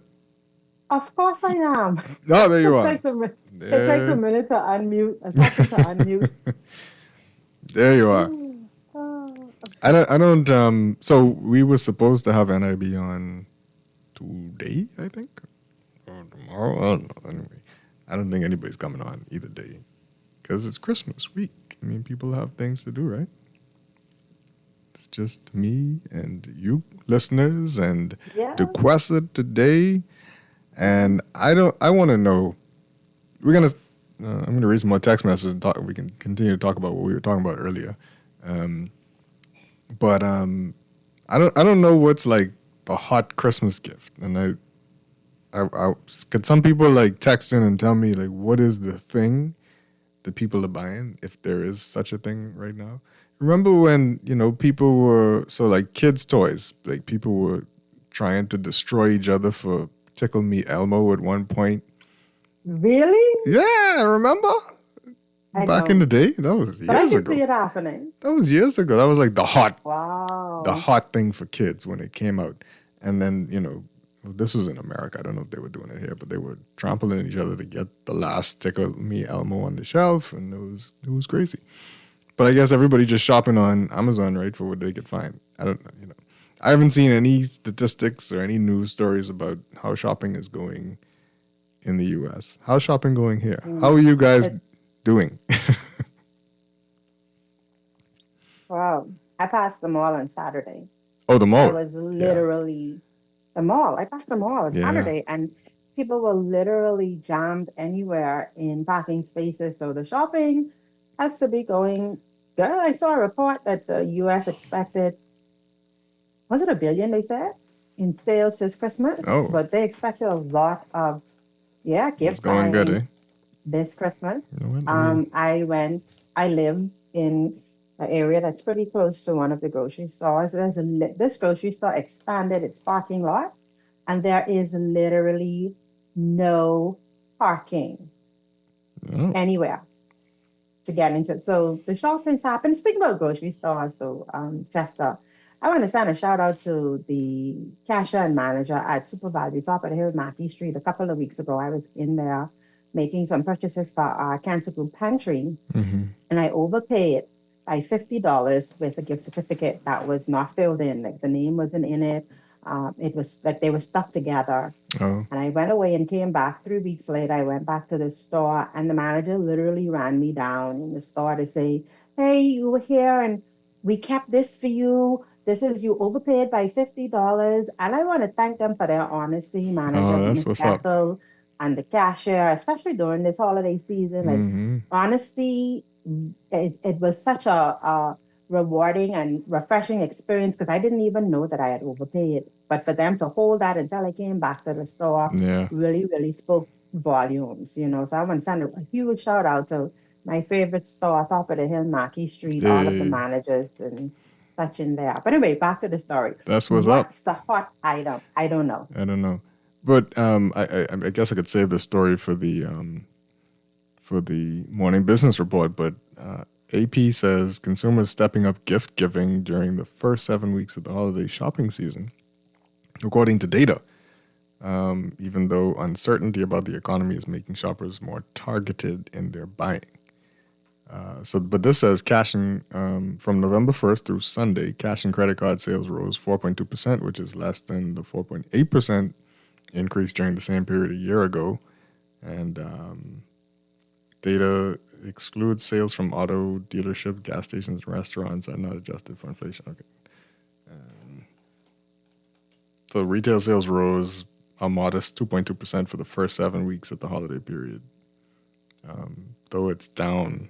Of course I am.
Oh, there you are.
It takes a minute to unmute. To unmute.
There you are. I don't, so we were supposed to have NIB on today, I think, or tomorrow. I don't know. Anyway, I don't think anybody's coming on either day because it's Christmas week. I mean, people have things to do, right? It's just me and you listeners and Duquesa today. And I want to know, I'm going to read some more text messages and we can continue to talk about what we were talking about earlier. But I don't know what's like the hot Christmas gift, and I could some people like text in and tell me like what is the thing that people are buying if there is such a thing right now. Remember when people were like kids' toys, like people were trying to destroy each other for Tickle Me Elmo at one point.
Really?
Yeah, remember? Back in the day, that was years ago.
I can see it happening.
That was years ago. That was like the hot thing for kids when it came out. And then, this was in America. I don't know if they were doing it here, but they were trampling each other to get the last Tickle Me Elmo on the shelf, and it was crazy. But I guess everybody just shopping on Amazon, right, for what they could find. I don't know, I haven't seen any statistics or any news stories about how shopping is going in the U.S. How's shopping going here? How are you guys doing?
Wow. I passed the mall on Saturday.
Oh, the
There
mall.
was
Yeah.
literally the mall. I passed the mall on
Yeah.
Saturday, and people were literally jammed anywhere in parking spaces. So the shopping has to be going good. I saw a report that the U.S. expected, was it 1 billion, they said, in sales this Christmas?
Oh,
But they expected a lot of, yeah,
it's
gift
going good, eh?
buying this Christmas.
You know what? Let me.
I live in an area that's pretty close to one of the grocery stores. This grocery store expanded its parking lot, and there is literally no parking
Oh.
anywhere to get into. So the shopping's happened. Speaking about grocery stores, though, Chester, I want to send a shout out to the cashier and manager at Super Value, top of the hill, Mackey Street. A couple of weeks ago, I was in there making some purchases for our Cancer Group pantry,
Mm-hmm.
and I overpaid by $50 with a gift certificate that was not filled in. Like the name wasn't in it. It was like they were stuck together.
Oh.
And I went away and came back 3 weeks later. I went back to the store, and the manager literally ran me down in the store to say, "Hey, you were here and we kept this for you. This is you overpaid by $50." And I want to thank them for their honesty, manager,
Oh, that's
Miss
what's up.
Ethel, and the cashier, especially during this holiday season. Like,
Mm-hmm.
honesty, it was such a rewarding and refreshing experience because I didn't even know that I had overpaid. But for them to hold that until I came back to the store
Yeah.
really, really spoke volumes, you know. So I want to send a huge shout out to my favorite store, top of the hill, Mackey Street, all of the
Hey,
managers and such in there. But anyway, back to the story.
that's what's up.
What's the hot item? I don't know.
I don't know, but I guess I could save the story for the morning business report. But AP says consumers stepping up gift giving during the first 7 weeks of the holiday shopping season, according to data. Even though uncertainty about the economy is making shoppers more targeted in their buying. But this says from November 1st through Sunday, cash and credit card sales rose 4.2%, which is less than the 4.8% increase during the same period a year ago. And data excludes sales from auto dealership, gas stations, and restaurants are not adjusted for inflation. Okay. So retail sales rose a modest 2.2% for the first 7 weeks of the holiday period, though it's down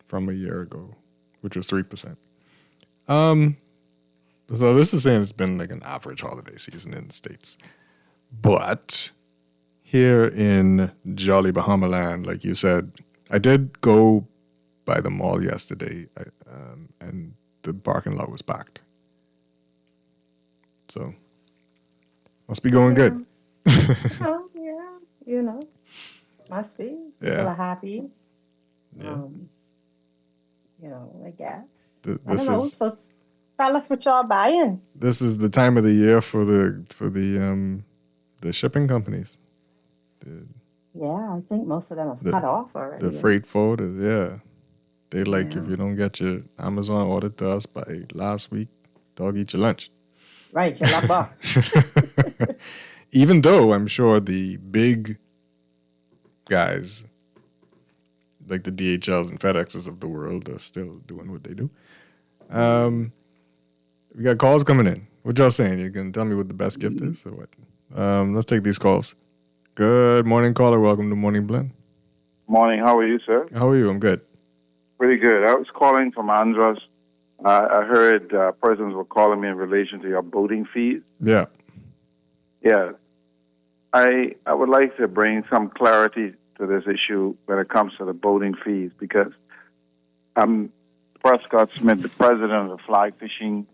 from a year ago, which was 3%. So this is saying it's been like an average holiday season in the States. But here in Jolly Bahama Land, like you said, I did go by the mall yesterday, and the parking lot was packed. So must be going good.
Oh, yeah, you know, must be. People
Yeah.
are happy.
Yeah.
You know, I guess.
Th-
I don't
this
know.
is-
So tell us what y'all buying.
This is the time of the year for the shipping companies.
Yeah, I think most of them have
The-
cut off already.
The freight forwarders, yeah. They like if you don't get your Amazon order to us by last week, dog eat your lunch.
Right, your lapa.
Even though I'm sure the big guys, like the DHLs and FedExes of the world, are still doing what they do. We got calls coming in. What y'all saying? You can tell me what the best gift is or what? Let's take these calls. Good morning, caller. Welcome to Morning Blend.
Morning. How are you, sir?
How are you? I'm good.
Pretty good. I was calling from Andros. I heard persons were calling me in relation to your boating fees.
Yeah.
Yeah. I would like to bring some clarity to this issue when it comes to the boating fees because I'm Prescott Smith, the president of the Fly Fishing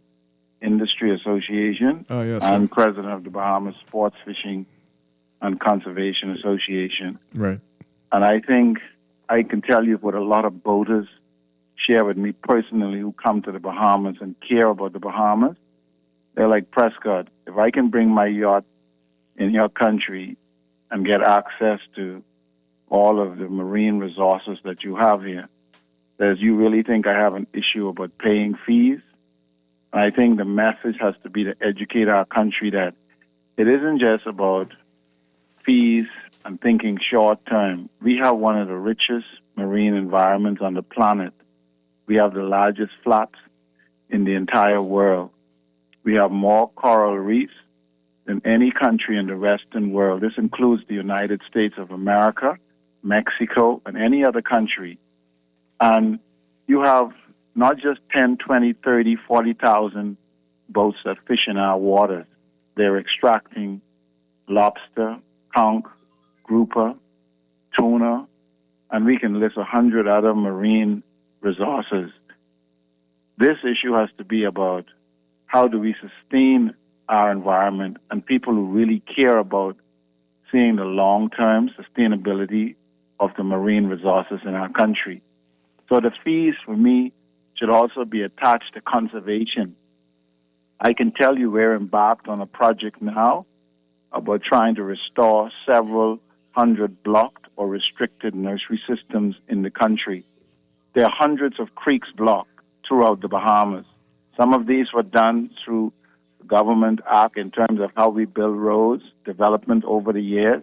Industry Association
Oh, yes.
and president of the Bahamas Sports Fishing and Conservation Association.
Right.
And I think I can tell you what a lot of boaters share with me personally who come to the Bahamas and care about the Bahamas. They're like, Prescott, if I can bring my yacht in your country and get access to all of the marine resources that you have here, does you really think I have an issue about paying fees? And I think the message has to be to educate our country that it isn't just about fees and thinking short term. We have one of the richest marine environments on the planet. We have the largest flats in the entire world. We have more coral reefs than any country in the Western world. This includes the United States of America, Mexico, and any other country. And you have not just 10, 20, 30, 40,000 boats that fish in our waters. They're extracting lobster, conch, grouper, tuna, and we can list 100 other marine resources. This issue has to be about how do we sustain our environment and people who really care about seeing the long-term sustainability of the marine resources in our country. So the fees, for me, should also be attached to conservation. I can tell you we're embarked on a project now about trying to restore several hundred blocked or restricted nursery systems in the country. There are hundreds of creeks blocked throughout the Bahamas. Some of these were done through government act in terms of how we build roads, development over the years.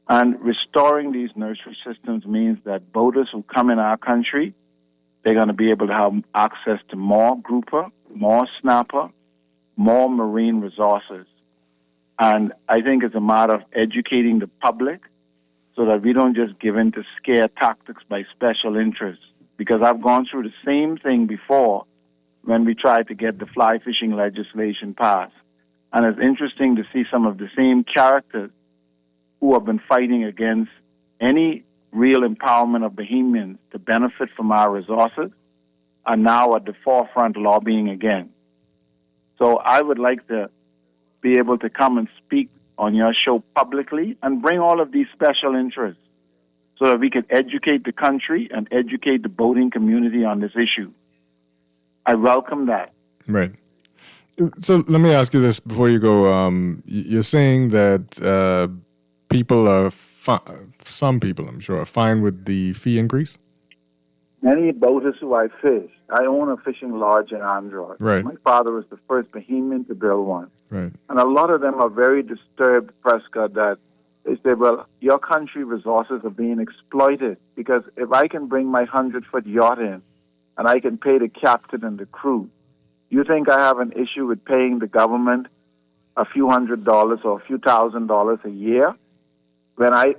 And restoring these nursery systems means that boaters who come in our country, they're going to be able to have access to more grouper, more snapper, more marine resources. And I think it's a matter of educating the public so that we don't just give in to scare tactics by special interests. Because I've gone through the same thing before when we tried to get the fly fishing legislation passed. And it's interesting to see some of the same characters who have been fighting against any real empowerment of Bahamians to benefit from our resources are now at the forefront lobbying again. So I would like to be able to come and speak on your show publicly and bring all of these special interests so that we can educate the country and educate the boating community on this issue. I welcome that.
Right. So let me ask you this before you go. You're saying that people are, some people I'm sure, are fine with the fee increase?
Many boaters who I fish, I own a fishing lodge in Andros.
Right.
My father was the first Bahamian to build one.
Right.
And a lot of them are very disturbed, Prescott, that they say, well, your country resources are being exploited because if I can bring my 100-foot yacht in and I can pay the captain and the crew, you think I have an issue with paying the government a few $100s or a few $1,000s a year? When I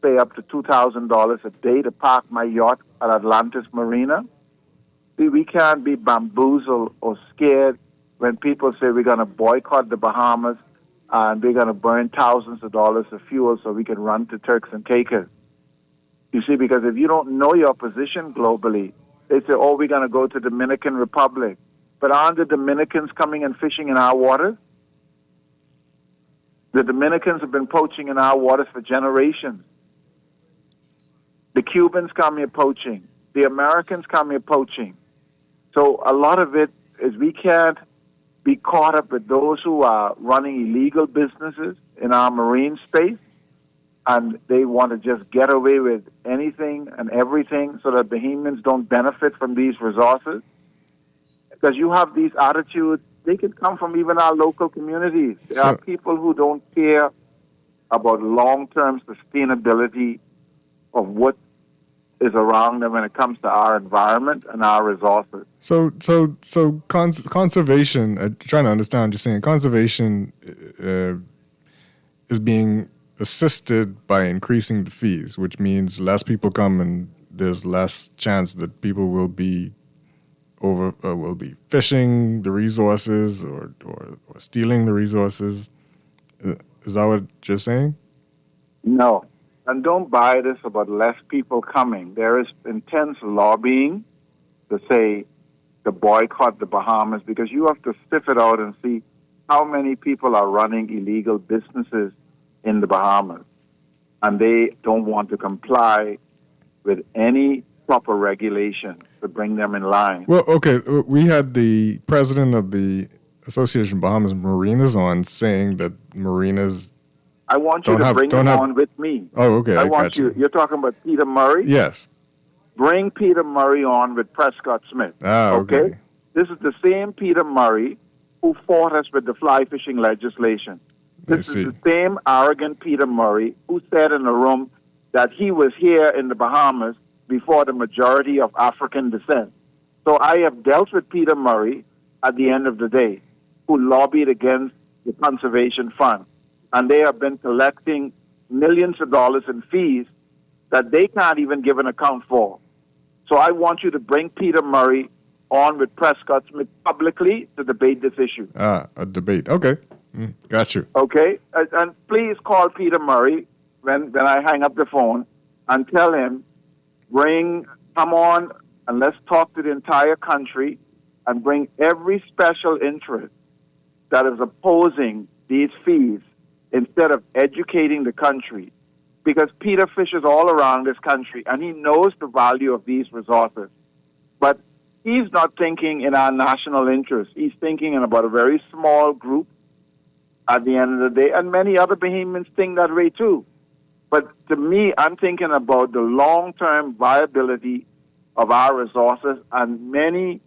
pay up to $2,000 a day to park my yacht at Atlantis Marina? See, we can't be bamboozled or scared when people say we're going to boycott the Bahamas and we're going to burn thousands of dollars of fuel so we can run to Turks and Caicos. You see, because if you don't know your position globally, they say, oh, we're going to go to Dominican Republic. But aren't the Dominicans coming and fishing in our waters? The Dominicans have been poaching in our waters for generations. The Cubans come here poaching. The Americans come here poaching. So a lot of it is we can't be caught up with those who are running illegal businesses in our marine space, and they want to just get away with anything and everything so that Bahamians don't benefit from these resources. Because you have these attitudes, they can come from even our local communities. There are people who don't care about long-term sustainability of what is around them when it comes to our environment and our resources.
So conservation, I'm trying to understand what you're saying. Conservation is being assisted by increasing the fees, which means less people come and there's less chance that people will be fishing the resources or stealing the resources. Is that what you're saying?
No. And don't buy this about less people coming. There is intense lobbying to say to boycott the Bahamas because you have to sift it out and see how many people are running illegal businesses in the Bahamas. And they don't want to comply with any proper regulation to bring them in line.
Well, okay, we had the president of the Association of Bahamas Marinas on saying that marinas
I want you to bring him on with me.
Oh, okay.
I want you. You're talking about Peter Murray?
Yes.
Bring Peter Murray on with Prescott Smith.
Okay.
This is the same Peter Murray who fought us with the fly fishing legislation. This is the same arrogant Peter Murray who said in a room that he was here in the Bahamas before the majority of African descent. So I have dealt with Peter Murray at the end of the day, who lobbied against the Conservation Fund. And they have been collecting millions of dollars in fees that they can't even give an account for. So I want you to bring Peter Murray on with Prescott Smith publicly to debate this issue.
A debate. Okay. Got you.
Okay? And please call Peter Murray when I hang up the phone and tell him, come on and let's talk to the entire country and bring every special interest that is opposing these fees instead of educating the country. Because Peter fishes all around this country and he knows the value of these resources. But he's not thinking in our national interest. He's thinking in about a very small group at the end of the day. And many other Bahamians think that way too. But to me, I'm thinking about the long-term viability of our resources, and many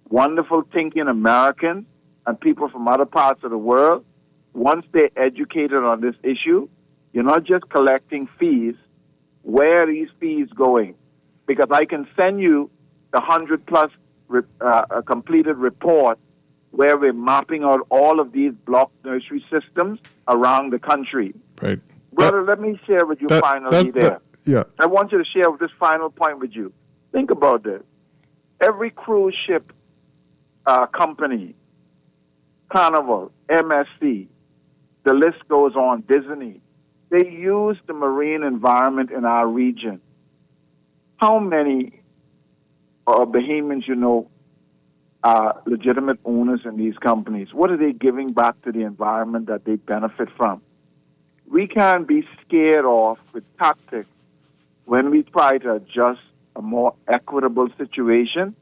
wonderful thinking Americans and people from other parts of the world, once they're educated on this issue, you're not just collecting fees. Where are these fees going? Because I can send you the 100-plus completed report where we're mapping out all of these block nursery systems around the country.
Right.
Brother, let me share with you finally there.
Yeah.
I want you to share this final point with you. Think about this. Every cruise ship company, Carnival, MSC, the list goes on, Disney, they use the marine environment in our region. How many Bahamians you know are legitimate owners in these companies? What are they giving back to the environment that they benefit from? We can't be scared off with tactics when we try to adjust a more equitable situation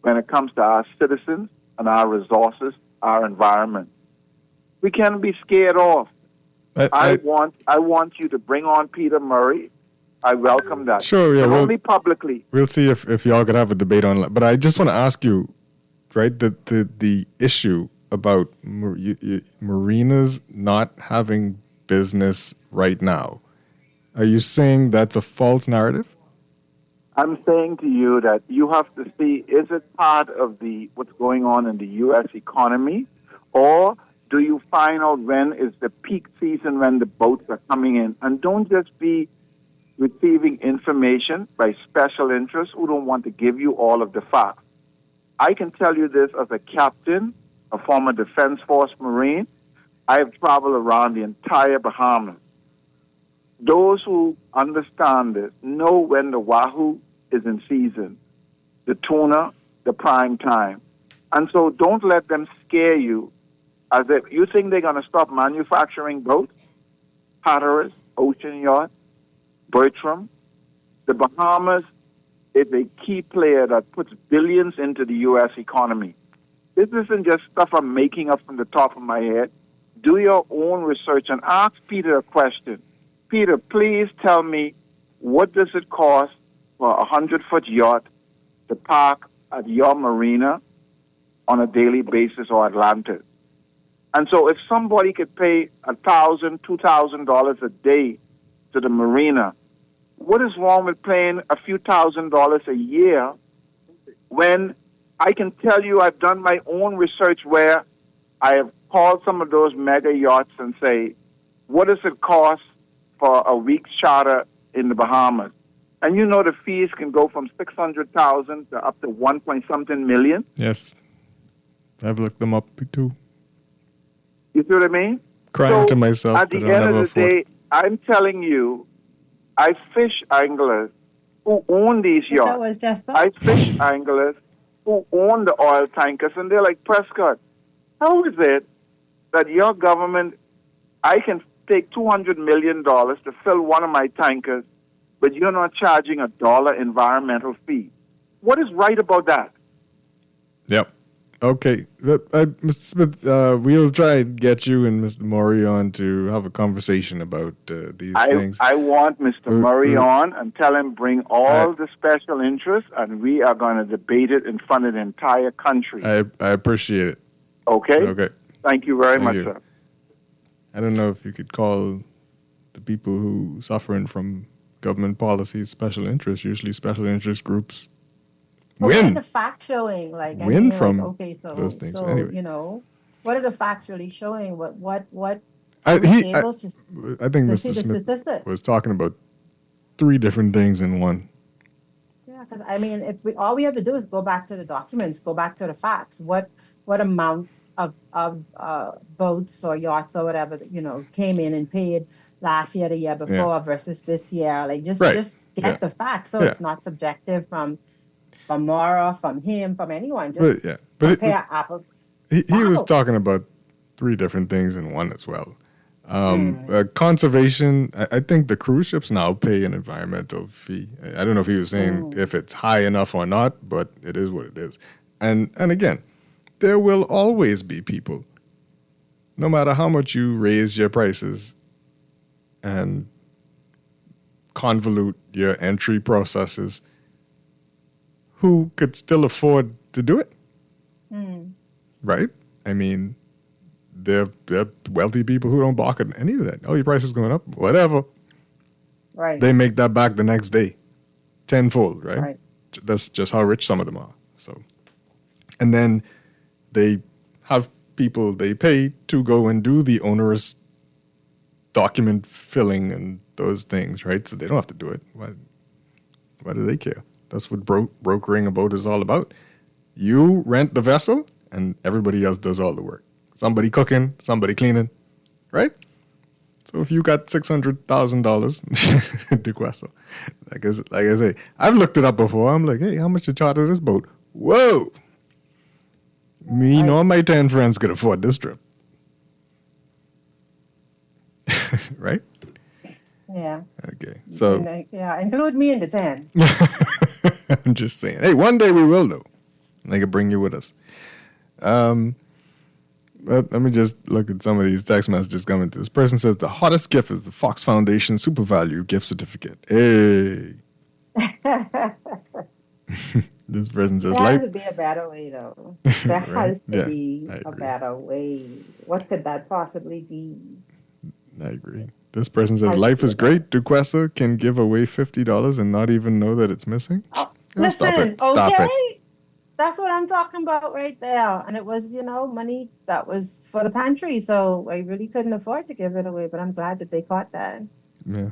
when it comes to our citizens and our resources, our environment. We can't be scared off. I want you to bring on Peter Murray. I welcome that.
Sure, yeah.
But only publicly.
We'll see if y'all could have a debate on it. But I just want to ask you, right, the issue about marinas not having business right now. Are you saying that's a false narrative?
I'm saying to you that you have to see, is it part of what's going on in the U.S. economy, or do you find out when is the peak season when the boats are coming in? And don't just be receiving information by special interests who don't want to give you all of the facts. I can tell you this as a captain, a former Defense Force Marine. I have traveled around the entire Bahamas. Those who understand this know when the wahoo is in season, the tuna, the prime time. And so don't let them scare you as if you think they're going to stop manufacturing boats, Hatteras, Ocean Yacht, Bertram. The Bahamas is a key player that puts billions into the U.S. economy. This isn't just stuff I'm making up from the top of my head. Do your own research and ask Peter a question. Peter, please tell me, what does it cost for a 100-foot yacht to park at your marina on a daily basis or Atlantis? And so if somebody could pay $1,000, $2,000 a day to the marina, what is wrong with paying a few $1,000s a year when I can tell you I've done my own research where I have called some of those mega yachts and say, what does it cost for a week's charter in the Bahamas? And you know the fees can go from $600,000 to up to 1-point-something million.
Yes. I've looked them up too.
You see what I mean?
Crying to myself
at the
that I'll
end
never
of the
afford.
day, I'm telling you, I fish anglers who own these yachts.
That was Jasper.
I fish anglers who own the oil tankers, and they're like, Prescott, how is it that your government, I can take $200 million to fill one of my tankers, but you're not charging $1 environmental fee? What is right about that?
Yep. Okay. Mr. Smith, we'll try and get you and Mr. Murray on to have a conversation about these things.
I want Mr. Murray on and tell him bring all the special interests, and we are going to debate it in front of the entire country.
I appreciate it.
Okay?
Okay.
Thank you very much,
you.
sir.
I don't know if you could call the people who suffering from government policies special interests. Usually special interest groups
But what are
Win.
the facts showing? Like, I
Win
mean, like,
from
okay,
those things.
so
Anyway.
you know, what are the facts really showing? What
I
are we
think
able to see
Mr.
the
Smith
statistic?
was talking about 3 different things in one.
Yeah, because I mean, if we all we have to do is go back to the documents, go back to the facts. What amount of boats or yachts or whatever came in and paid last year, the year
Yeah.
before versus this year? Like
Right.
just get
Yeah.
the facts so
Yeah.
it's not subjective from Maura, from him, from anyone.
But
Just
yeah, but
compare apples.
he was
Wow.
talking about 3 different things in one as well. Conservation. I think the cruise ships now pay an environmental fee. I don't know if he was saying if it's high enough or not, but it is what it is. And again, there will always be people, no matter how much you raise your prices and convolute your entry processes, who could still afford to do it, right? I mean, they're wealthy people who don't balk at any of that. Oh, your price is going up, whatever.
Right.
They make that back the next day, tenfold, right?
Right.
That's just how rich some of them are. So, and then they have people they pay to go and do the onerous document filling and those things, right? So they don't have to do it. Why do they care? That's what brokering a boat is all about. You rent the vessel, and everybody else does all the work. Somebody cooking, somebody cleaning, right? So if you got $600,000 de Queso, like I say, I've looked it up before. I'm like, hey, how much to charter this boat? Whoa! Me nor my 10 friends could afford this trip. Right?
Yeah.
Okay. So
yeah, include me in the 10.
I'm just saying. Hey, one day we will know. They could bring you with us. Let me just look at some of these text messages coming through. This person says the hottest gift is the Fox Foundation Super Value gift certificate. Hey. This person says
There has
life.
to be a better way, though. There
Right?
has to
Yeah,
be
I
a
agree.
better way. What could that possibly be?
I agree. This person says
Has to
life
be
is
a better-
great. Duquesa can give away $50 and not even know that it's missing. Oh, stop
Listen,
it. Stop
okay?
it.
That's what I'm talking about right there. And it was, money that was for the pantry. So I really couldn't afford to give it away, but I'm glad that they caught that.
Yeah.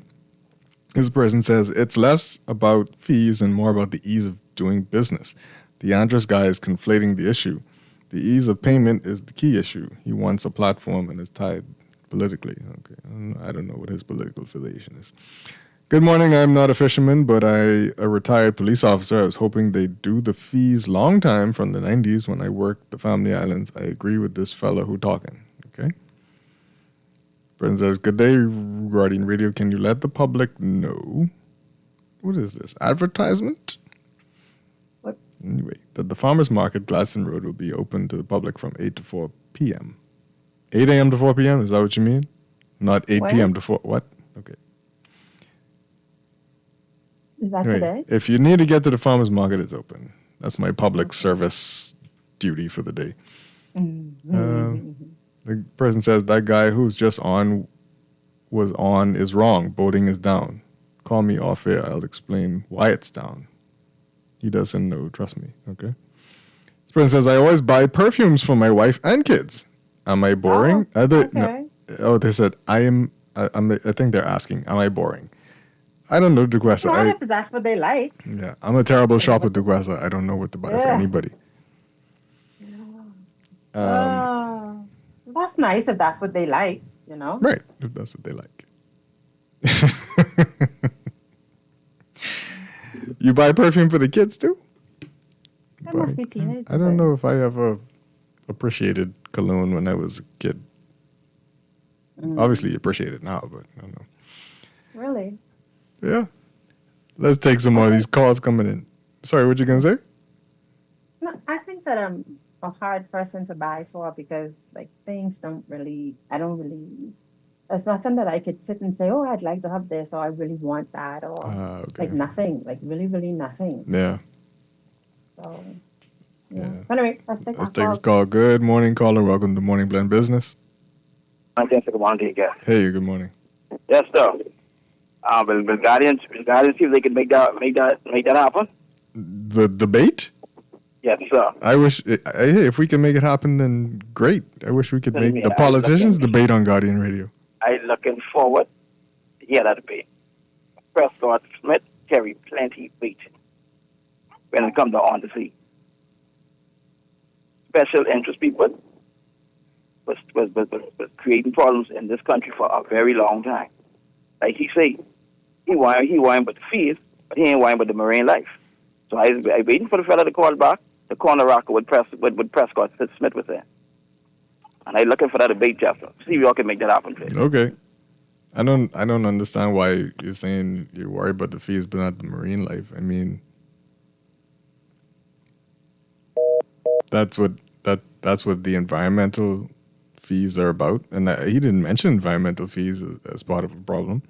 This person says it's less about fees and more about the ease of doing business. The Andres guy is conflating the issue. The ease of payment is the key issue. He wants a platform and is tied politically. Okay, I don't know what his political affiliation is. Good morning. I'm not a fisherman, but a retired police officer. I was hoping they'd do the fees long time from the 90s when I worked the Family Islands. I agree with this fellow who talking. Okay. Brendan says, good day, Guardian Radio. Can you let the public know? What is this? Advertisement?
What?
Anyway, that the farmers market, Gladstone Road, will be open to the public from 8 to 4 p.m. 8 a.m. to 4 p.m.? Is that what you mean? Not 8
When?
p.m. to 4. What? Okay.
Is that
Anyway,
today?
if you need to get to the farmers market, it's open. That's my public service duty for the day. The person says that guy who's just on is wrong. Boating is down. Call me off air. I'll explain why it's down. He doesn't know. Trust me. Okay. This person says I always buy perfumes for my wife and kids. Am I boring?
Okay.
No. They said I am. I think they're asking, am I boring? I don't know, Duquesa.
Not if that's what they like.
Yeah, I'm a terrible shopper, Duquesa. I don't know what to buy for
Yeah.
anybody.
That's nice if that's what they like,
Right, if that's what they like. You buy perfume for the kids too?
That must be teenagers.
I don't know if I ever appreciated cologne when I was a kid. Obviously, you appreciate it now, but I don't know.
Really?
Yeah. Let's take some more of these calls coming in. Sorry, what you gonna say?
No, I think that I'm a hard person to buy for because things there's nothing that I could sit and say, oh, I'd like to have this, or I really want that, or
Okay.
nothing, really, really nothing.
Yeah.
So, yeah. But anyway, let's take
Let's take this call. Good morning, caller. Welcome to Morning Blend Business.
Good morning again.
Hey, good morning.
Yes, sir. Will Guardians see if they can make that happen?
The debate?
Yes, sir.
I wish, hey, if we can make it happen, then great. I wish we could
Tell me,
make the
I'm
politicians
looking-
debate on Guardian Radio.
I'm looking forward to hear that debate. Prescott Smith carry plenty weight when it comes on the sea. Special interest people was creating problems in this country for a very long time. Like he say, he want but the fees, but he ain't want but the marine life. So I waiting for the fella to call back, the corner rocker with Prescott Smith was there. And I looking for that debate, Chester. See if y'all can make that happen, please.
Okay. I don't understand why you're saying you're worried about the fees but not the marine life. I mean, that's what the environmental fees are about. And he didn't mention environmental fees as part of a problem.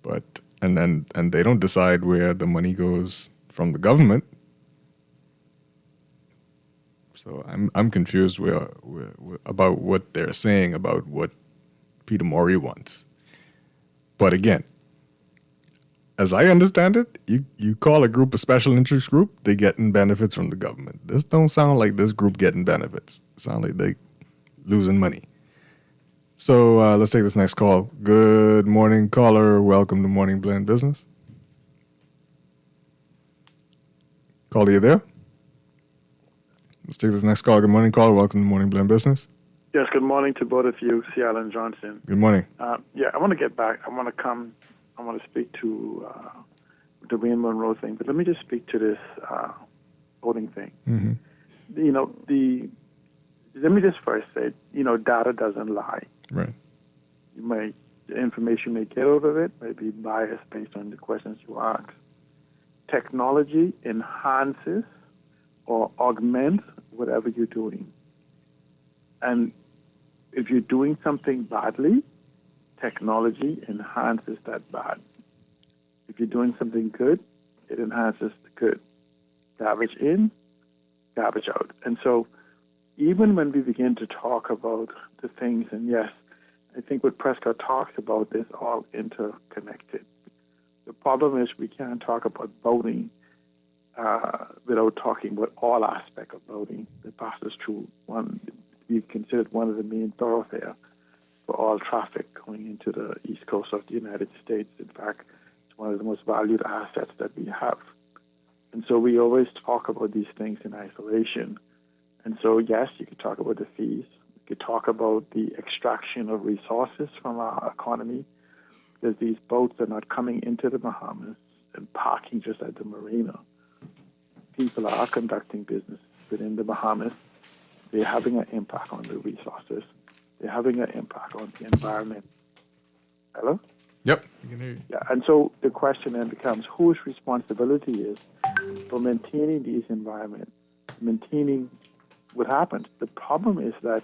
But they don't decide where the money goes from the government. So I'm confused about what they're saying about what Peter Maury wants. But again, as I understand it, you call a group a special interest group, they getting benefits from the government. This don't sound like this group getting benefits. It sounds like they losing money. So let's take this next call. Good morning, caller. Welcome to Morning Blend Business. Caller, you there? Let's take this next call. Good morning, caller. Welcome to Morning Blend Business.
Yes, good morning to both of you, Cial and Johnson.
Good morning.
I want to get back. I want to speak to the Wayne Monroe thing, but let me just speak to this voting thing.
Mm-hmm.
Let me just first say, data doesn't lie.
Right.
The information you may get out of it may be biased based on the questions you ask. Technology enhances or augments whatever you're doing. And if you're doing something badly, technology enhances that bad. If you're doing something good, it enhances the good. Garbage in, garbage out. And so even when we begin to talk about the things, and yes, I think what Prescott talks about is all interconnected. The problem is we can't talk about voting without talking about all aspects of voting that passes through one. We considered one of the main thoroughfares for all traffic going into the east coast of the United States. In fact, it's one of the most valued assets that we have. And so we always talk about these things in isolation. And so, yes, you could talk about the fees. You could talk about the extraction of resources from our economy. There's these boats that are not coming into the Bahamas and parking just at the marina. People are conducting business within the Bahamas. They're having an impact on the resources. They're having an impact on the environment. Hello?
Yep, I can hear you.
Yeah, and so the question then becomes whose responsibility is for maintaining these environments, maintaining what happens. The problem is that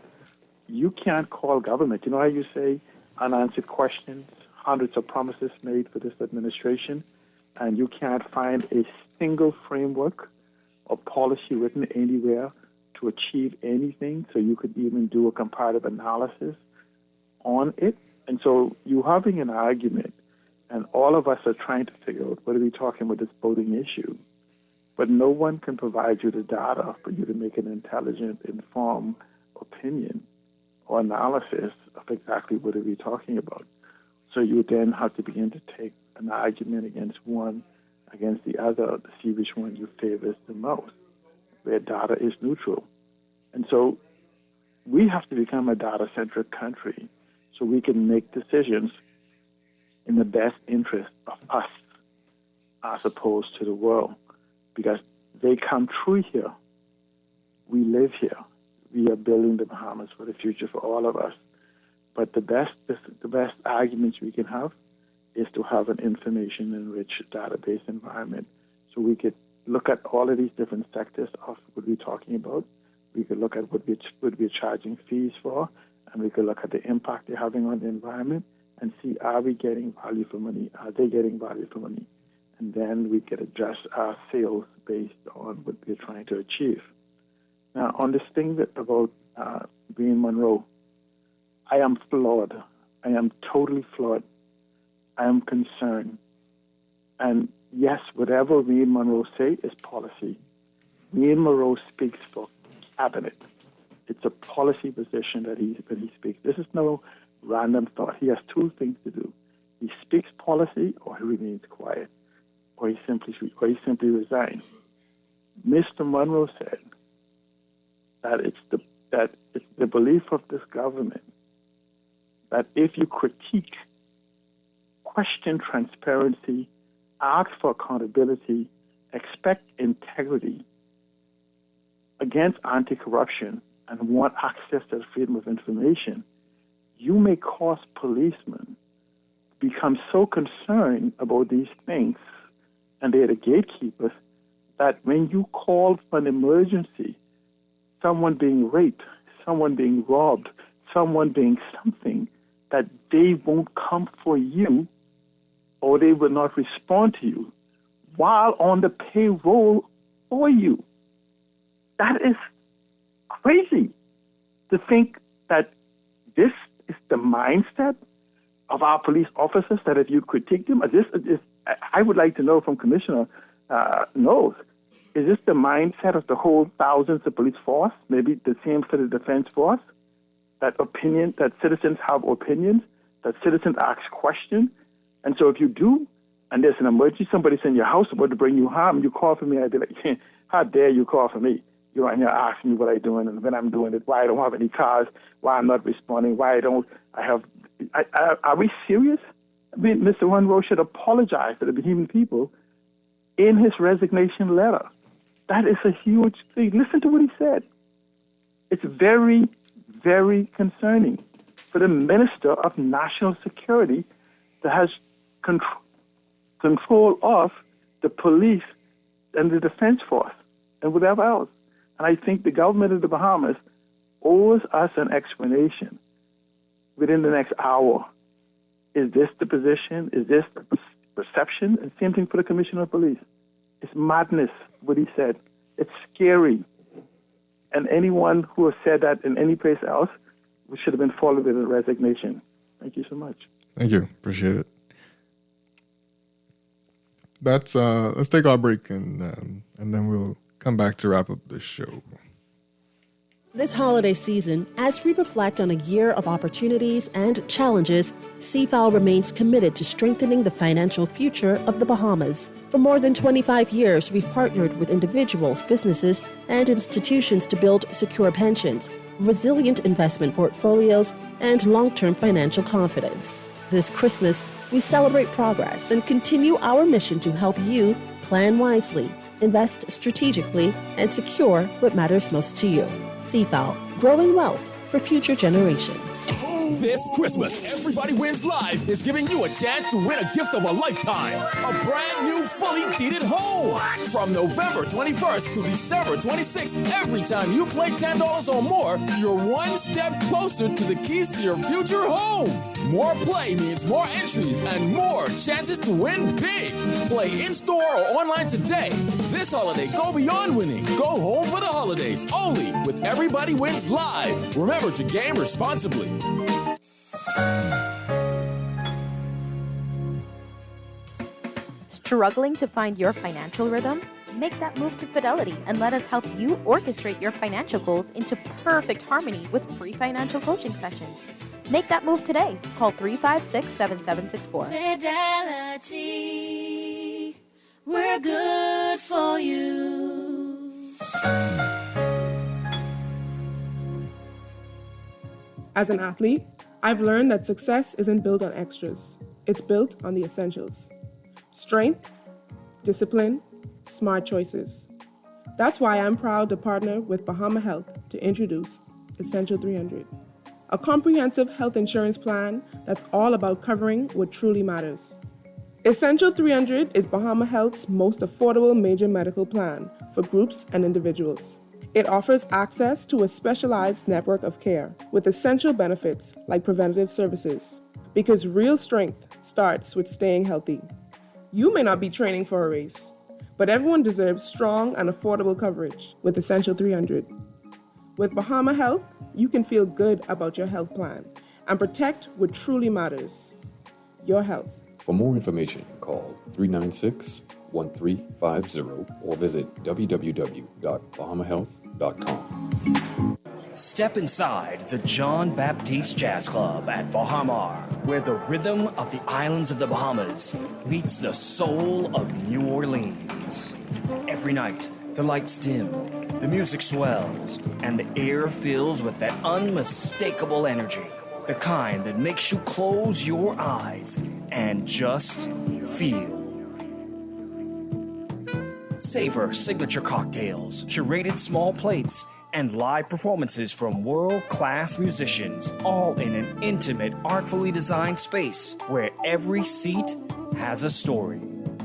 you can't call government. You know how you say unanswered questions, hundreds of promises made for this administration, and you can't find a single framework or policy written anywhere to achieve anything so you could even do a comparative analysis on it. And so you're having an argument, and all of us are trying to figure out what are we talking about this voting issue. But no one can provide you the data for you to make an intelligent, informed opinion or analysis of exactly what are we talking about. So you then have to begin to take an argument against one, against the other, to see which one you favor the most, where data is neutral. And so we have to become a data-centric country so we can make decisions in the best interest of us as opposed to the world. Because they come true here. We live here. We are building the Bahamas for the future for all of us. But the best arguments we can have is to have an information-enriched database environment so we could look at all of these different sectors of what we're talking about. We could look at what we're charging fees for, and we could look at the impact they're having on the environment and see, are we getting value for money? Are they getting value for money? And then we could adjust our sales based on what we're trying to achieve. Now, on this thing about Wayne Monroe, I am flawed. I am totally flawed. I am concerned. And yes, whatever Wayne Monroe say is policy. Wayne Monroe speaks for cabinet. It's a policy position that he speaks. This is no random thought. He has two things to do. He speaks policy, or he remains quiet, or he simply resigns. Mr. Monroe said that it's the belief of this government that if you critique, question transparency, ask for accountability, expect integrity against anti-corruption, and want access to the freedom of information, you may cause policemen become so concerned about these things, and they're the gatekeepers, that when you call for an emergency, someone being raped, someone being robbed, someone being something, that they won't come for you or they will not respond to you while on the payroll for you. That is crazy to think that this is the mindset of our police officers, that if you critique them, I would like to know from Commissioner Knowles, is this the mindset of the whole thousands of police force, maybe the same for the defense force, that citizens have opinions, that citizens ask questions, and so if you do, and there's an emergency, somebody's in your house about to bring you harm, you call for me, I'd be like, how dare you call for me? You're in here asking me what I'm doing and when I'm doing it, why I don't have any cars, why I'm not responding, why are we serious? I mean, Mr. Monroe should apologize to the Bahamian people in his resignation letter. That is a huge thing. Listen to what he said. It's very, very concerning for the Minister of National Security that has control of the police and the defense force and whatever else. And I think the government of the Bahamas owes us an explanation within the next hour. Is this the position? Is this the perception? And same thing for the Commissioner of Police. It's madness, what he said. It's scary. And anyone who has said that in any place else should have been followed with a resignation. Thank you so much.
Thank you. Appreciate it. Let's take our break and then we'll come back to wrap up this show.
This holiday season, as we reflect on a year of opportunities and challenges, CFAL remains committed to strengthening the financial future of the Bahamas. For more than 25 years, we've partnered with individuals, businesses, and institutions to build secure pensions, resilient investment portfolios, and long-term financial confidence. This Christmas, we celebrate progress and continue our mission to help you plan wisely, invest strategically, and secure what matters most to you. CFAL, growing wealth for future generations.
This Christmas, Everybody Wins Live is giving you a chance to win a gift of a lifetime. A brand new, fully deeded home. From November 21st to December 26th, every time you play $10 or more, you're one step closer to the keys to your future home. More play means more entries and more chances to win big. Play in-store or online today. This holiday, go beyond winning. Go home for the holidays only with Everybody Wins Live. Remember to game responsibly.
Struggling to find your financial rhythm? Make that move to Fidelity and let us help you orchestrate your financial goals into perfect harmony with free financial coaching sessions. Make that move today. Call 356-7764.
Fidelity, we're good for you.
As an athlete, I've learned that success isn't built on extras. It's built on the essentials. Strength, discipline, smart choices. That's why I'm proud to partner with Bahama Health to introduce Essential 300, a comprehensive health insurance plan that's all about covering what truly matters. Essential 300 is Bahama Health's most affordable major medical plan for groups and individuals. It offers access to a specialized network of care with essential benefits like preventative services, because real strength starts with staying healthy. You may not be training for a race, but everyone deserves strong and affordable coverage with Essential 300. With Bahama Health, you can feel good about your health plan and protect what truly matters, your health.
For more information, call 396-1414
61350 or visit www.bahamahealth.com.
Step inside the John Baptiste Jazz Club at Baha Mar, where the rhythm of the islands of the Bahamas meets the soul of New Orleans. Every night, the lights dim, the music swells, and the air fills with that unmistakable energy, the kind that makes you close your eyes and just feel. Savor signature cocktails, curated small plates, and live performances from world-class musicians, all in an intimate, artfully designed space where every seat has a story.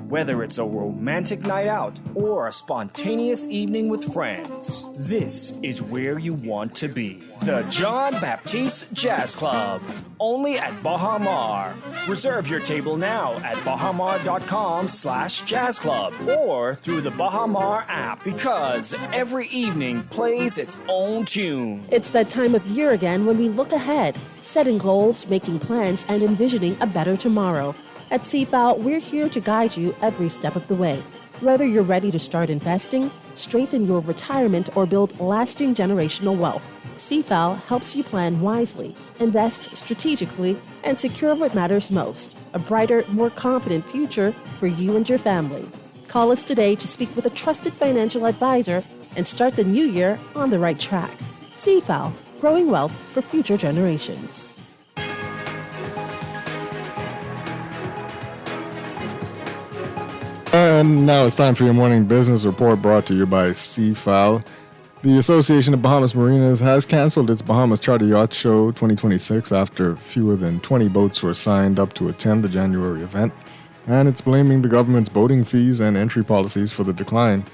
Whether it's a romantic night out or a spontaneous evening with friends, this is where you want to be. The John Baptiste Jazz Club, only at Baha Mar. Reserve your table now at bahamar.com/jazz club or through the Baha Mar app, because every evening plays its own tune.
It's that time of year again when we look ahead, setting goals, making plans, and envisioning a better tomorrow. At CFAL, we're here to guide you every step of the way. Whether you're ready to start investing, strengthen your retirement, or build lasting generational wealth, CFAL helps you plan wisely, invest strategically, and secure what matters most, a brighter, more confident future for you and your family. Call us today to speak with a trusted financial advisor and start the new year on the right track. CFAL, growing wealth for future generations.
And now it's time for your morning business report, brought to you by CFAL. The Association of Bahamas Marinas has canceled its Bahamas Charter Yacht Show 2026 after fewer than 20 boats were signed up to attend the January event, and it's blaming the government's boating fees and entry policies for the decline.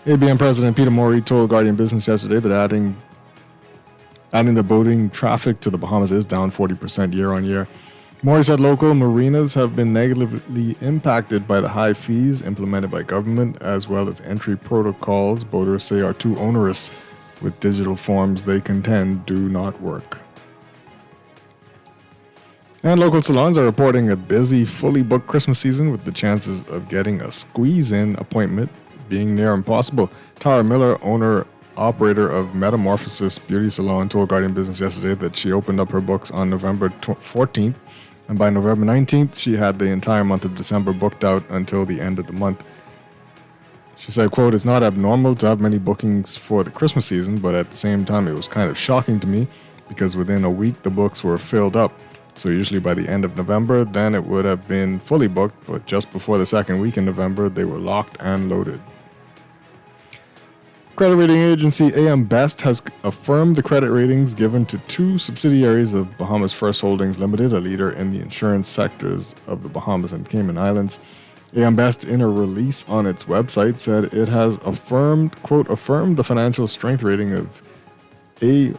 ABM President Peter Morey told Guardian Business yesterday that adding the boating traffic to the Bahamas is down 40% year on year. Morey said local marinas have been negatively impacted by the high fees implemented by government, as well as entry protocols boaters say are too onerous, with digital forms they contend do not work. And local salons are reporting a busy, fully booked Christmas season, with the chances of getting a squeeze-in appointment being near impossible. Tara Miller, owner-operator of Metamorphosis Beauty Salon, told Guardian Business yesterday that she opened up her books on November 14th, and by November 19th, she had the entire month of December booked out until the end of the month. She said, quote, "It's not abnormal to have many bookings for the Christmas season, but at the same time, it was kind of shocking to me because within a week, the books were filled up. So usually by the end of November, then it would have been fully booked, but just before the second week in November, they were locked and loaded." Credit rating agency AM Best has affirmed the credit ratings given to two subsidiaries of Bahamas First Holdings Limited, a leader in the insurance sectors of the Bahamas and Cayman Islands. AM Best, in a release on its website, said it has affirmed the financial strength rating of A-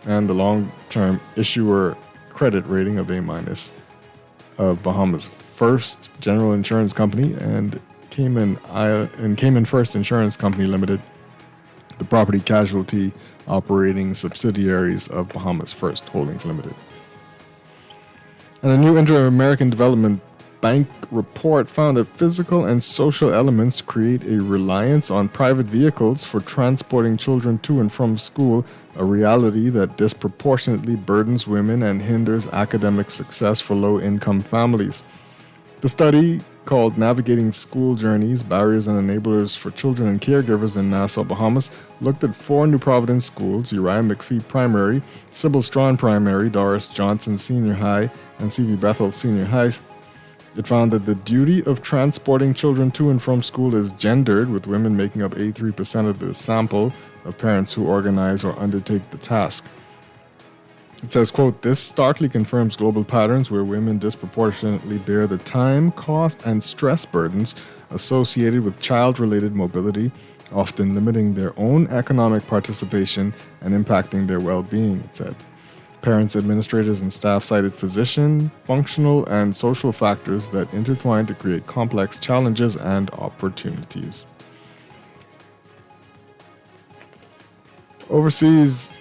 and the long-term issuer credit rating of A- of Bahamas First General Insurance Company and Cayman First Insurance Company Limited, the property casualty operating subsidiaries of Bahamas First Holdings Limited. And a new Inter-American Development Bank report found that physical and social elements create a reliance on private vehicles for transporting children to and from school, a reality that disproportionately burdens women and hinders academic success for low-income families. The study, called Navigating School Journeys, Barriers and Enablers for Children and Caregivers in Nassau, Bahamas, looked at 4 New Providence schools: Uriah McPhee Primary, Sybil Strawn Primary, Doris Johnson Senior High, and C.V. Bethel Senior High. It found that the duty of transporting children to and from school is gendered, with women making up 83% of the sample of parents who organize or undertake the task. It says, quote, "This starkly confirms global patterns where women disproportionately bear the time, cost, and stress burdens associated with child-related mobility, often limiting their own economic participation and impacting their well-being," it said. Parents, administrators, and staff cited physician, functional, and social factors that intertwine to create complex challenges and opportunities. Overseas,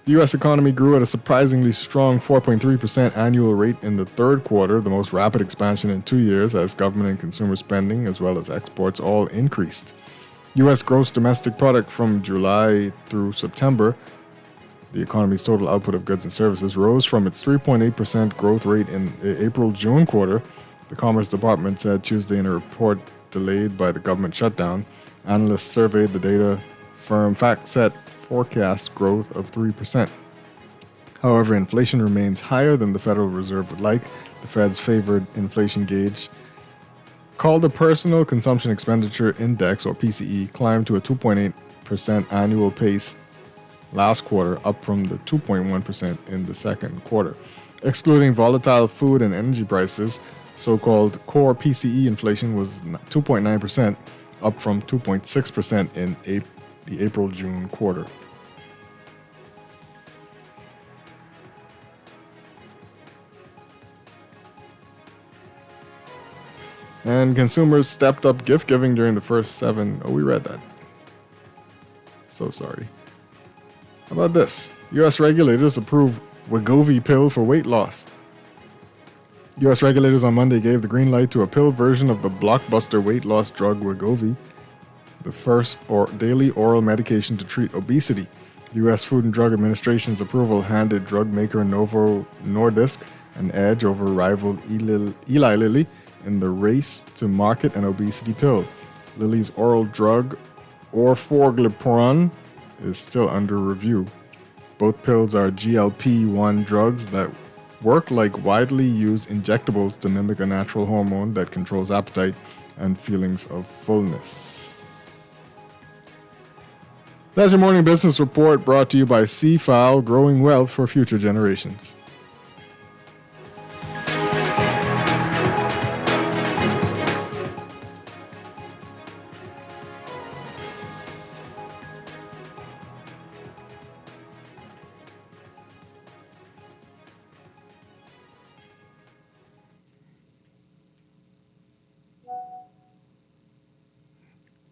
The U.S. economy grew at a surprisingly strong 4.3% annual rate in the third quarter, the most rapid expansion in 2 years, as government and consumer spending, as well as exports, all increased. U.S. gross domestic product from July through September, the economy's total output of goods and services, rose from its 3.8% growth rate in the April-June quarter, the Commerce Department said Tuesday in a report delayed by the government shutdown. Analysts surveyed the data firm FactSet forecast growth of 3%. However, inflation remains higher than the Federal Reserve would like. The Fed's favored inflation gauge, called the Personal Consumption Expenditure Index, or PCE, climbed to a 2.8% annual pace last quarter, up from the 2.1% in the second quarter. Excluding volatile food and energy prices, so-called core PCE inflation was 2.9%, up from 2.6% in the April-June quarter. And consumers stepped up gift giving during the first 7. Oh, we read that. So sorry. How about this? U.S. regulators approve Wegovy pill for weight loss. U.S. regulators on Monday gave the green light to a pill version of the blockbuster weight loss drug Wegovy, the first daily oral medication to treat obesity. The U.S. Food and Drug Administration's approval handed drug maker Novo Nordisk an edge over rival Eli Lilly in the race to market an obesity pill. Lilly's oral drug, orforglipron, is still under review. Both pills are GLP-1 drugs that work like widely used injectables to mimic a natural hormone that controls appetite and feelings of fullness. That's your morning business report, brought to you by CFAL, growing wealth for future generations.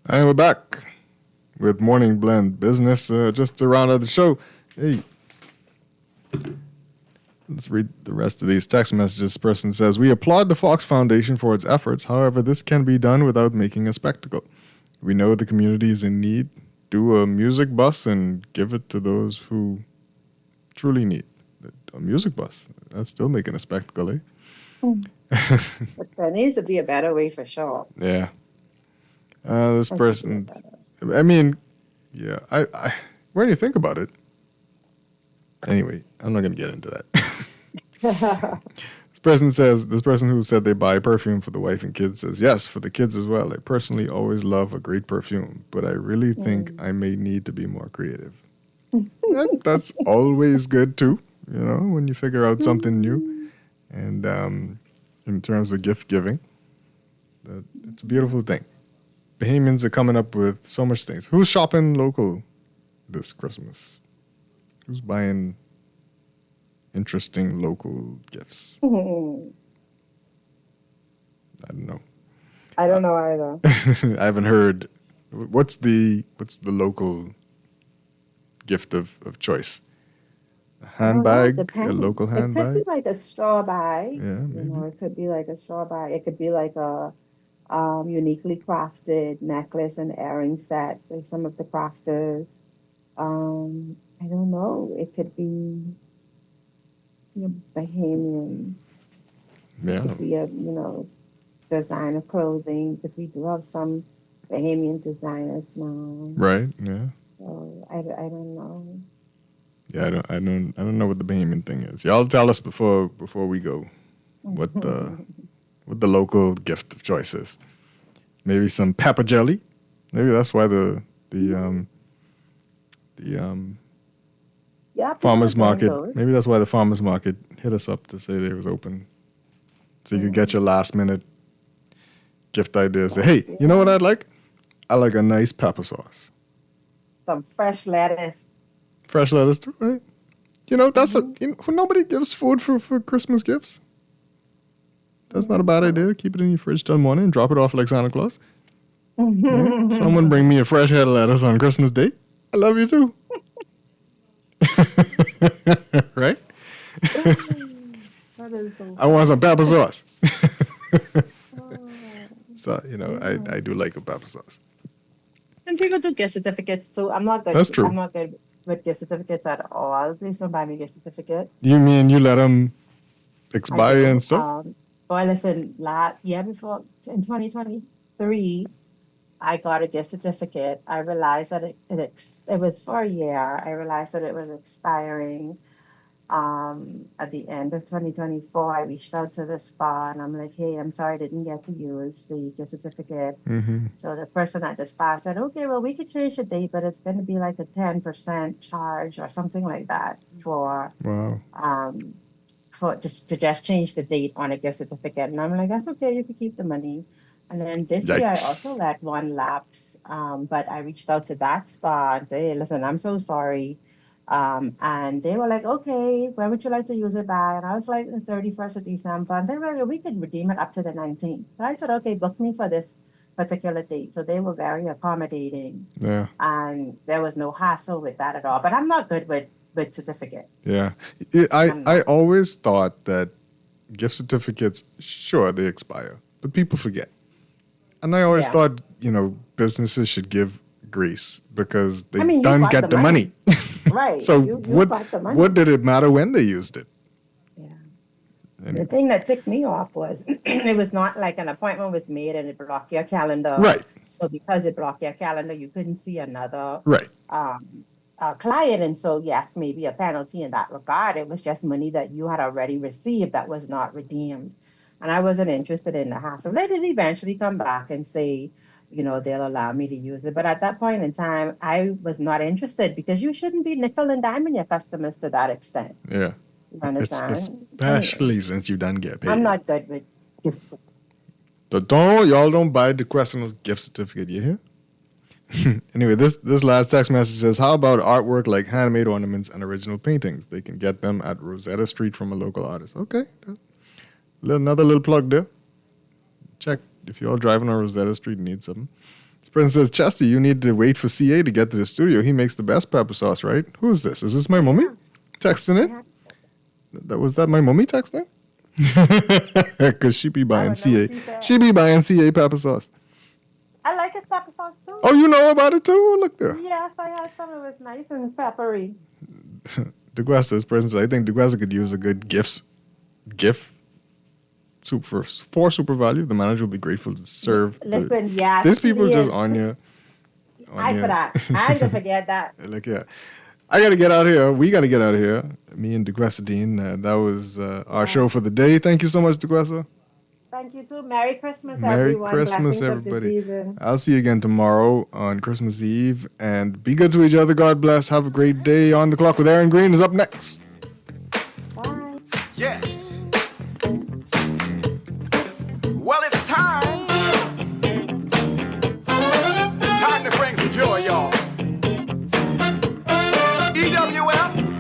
And we're back with Morning Blend Business. Just to round out the show, hey, let's read the rest of these text messages. This person says, we applaud the Fox Foundation for its efforts. However, this can be done without making a spectacle. We know the community is in need. Do a music bus and give it to those who truly need a music bus. That's still making a spectacle, eh?
But there needs to be a better way for sure.
Yeah. This person, I mean, yeah, I when you think about it, anyway, I'm not going to get into that. This person who said they buy perfume for the wife and kids says, yes, for the kids as well. I personally always love a great perfume, but I really think I may need to be more creative. That's always good too, you know, when you figure out something new. And in terms of gift giving, it's a beautiful thing. Bahamians are coming up with so much things. Who's shopping local this Christmas? Who's buying interesting local gifts? I don't know.
I don't know either.
I haven't heard. What's the local gift of choice? A handbag, a local handbag?
It could be like a straw bag.
Yeah, maybe.
You know, it could be like a straw bag. It could be like a uniquely crafted necklace and earring set by some of the crafters. I don't know. It could be Bahamian.
Yeah.
It could be a designer clothing, because we do have some Bahamian designers now.
Right. Yeah.
So I don't know.
Yeah, I don't know what the Bahamian thing is. Y'all tell us before we go what the local gift of choice is. Maybe some pepper jelly. Maybe that's why the farmers market. Maybe that's why the farmers market hit us up to say they was open, so you could get your last minute gift ideas. Say, hey, you know what I'd like? I like a nice pepper sauce.
Some fresh lettuce.
Fresh lettuce too, right? You know, that's nobody gives food for Christmas gifts. That's not a bad idea. Keep it in your fridge till morning and drop it off like Santa Claus. Yeah. Someone bring me a fresh head of lettuce on Christmas Day. I love you too. Right?
That is so
I want some pepper sauce. So, I do like a pepper sauce.
And people do gift certificates too. I'm not good.
That's true.
I'm not good with gift certificates at all. Please don't buy me gift certificates.
You mean you let them expire and stuff?
Well, listen, year before in 2023, I got a gift certificate. I realized that it was for a year. I realized that it was expiring. At the end of 2024, I reached out to the spa and I'm like, hey, I'm sorry I didn't get to use the gift certificate.
Mm-hmm.
So the person at the spa said, okay, well, we could change the date, but it's going to be like a 10% charge or something like that for to just change the date on a gift certificate. And I'm like, that's okay, you can keep the money. And then this year I also let one lapse, but I reached out to that spa and said, hey, listen, I'm so sorry. And they were like, okay, when would you like to use it by? And I was like, the 31st of December. And they were like, we could redeem it up to the 19th. So I said, okay, book me for this particular date. So they were very accommodating.
Yeah.
And there was no hassle with that at all. But I'm not good with certificates.
Yeah. I always thought that gift certificates, sure, they expire, but people forget. And I always thought, businesses should give grace because they don't get the money.
Right.
So
you got the money.
what did it matter when they used it?
Yeah. The thing that ticked me off was it was not like an appointment was made and it blocked your calendar.
Right.
So because it blocked your calendar, you couldn't see another
client.
And so, yes, maybe a penalty in that regard. It was just money that you had already received that was not redeemed. And I wasn't interested in the hassle. They did eventually come back and say, they'll allow me to use it. But at that point in time, I was not interested because you shouldn't be nickel and diming your customers to that extent.
Yeah.
You understand?
Especially since you done get paid.
I'm not good with gifts.
So y'all don't buy the questionable gift certificate, you hear? Anyway, this last text message says, how about artwork like handmade ornaments and original paintings? They can get them at Rosetta Street from a local artist. Okay. Another little plug there. Check if you're driving on Rosetta Street and need something. This person says, Chester, you need to wait for CA to get to the studio. He makes the best pepper sauce, right? Who is this? Is this my mummy texting it? Was that my mummy texting? Because she be buying CA. She be buying CA pepper sauce.
I like his pepper sauce too.
Oh, you know about it too? Oh, look there.
Yes, I had some. It was nice and peppery.
DeGuesta, this person says, I think DeGuesta could use a good gift for super value. The manager will be grateful to serve.
Listen, yes.
These people just on you.
I forgot. I didn't forget that.
Like, yeah. I got to get out of here. We got to get out of here. Me and DeGuesta Dean. That was our show for the day. Thank you so much, DeGuesta.
Thank you too. Merry Christmas,
Merry
everyone.
Christmas,
Blessings
everybody.
of the season.
I'll see you again tomorrow on Christmas Eve. And be good to each other. God bless. Have a great day. On the Clock with Aaron Green is up next.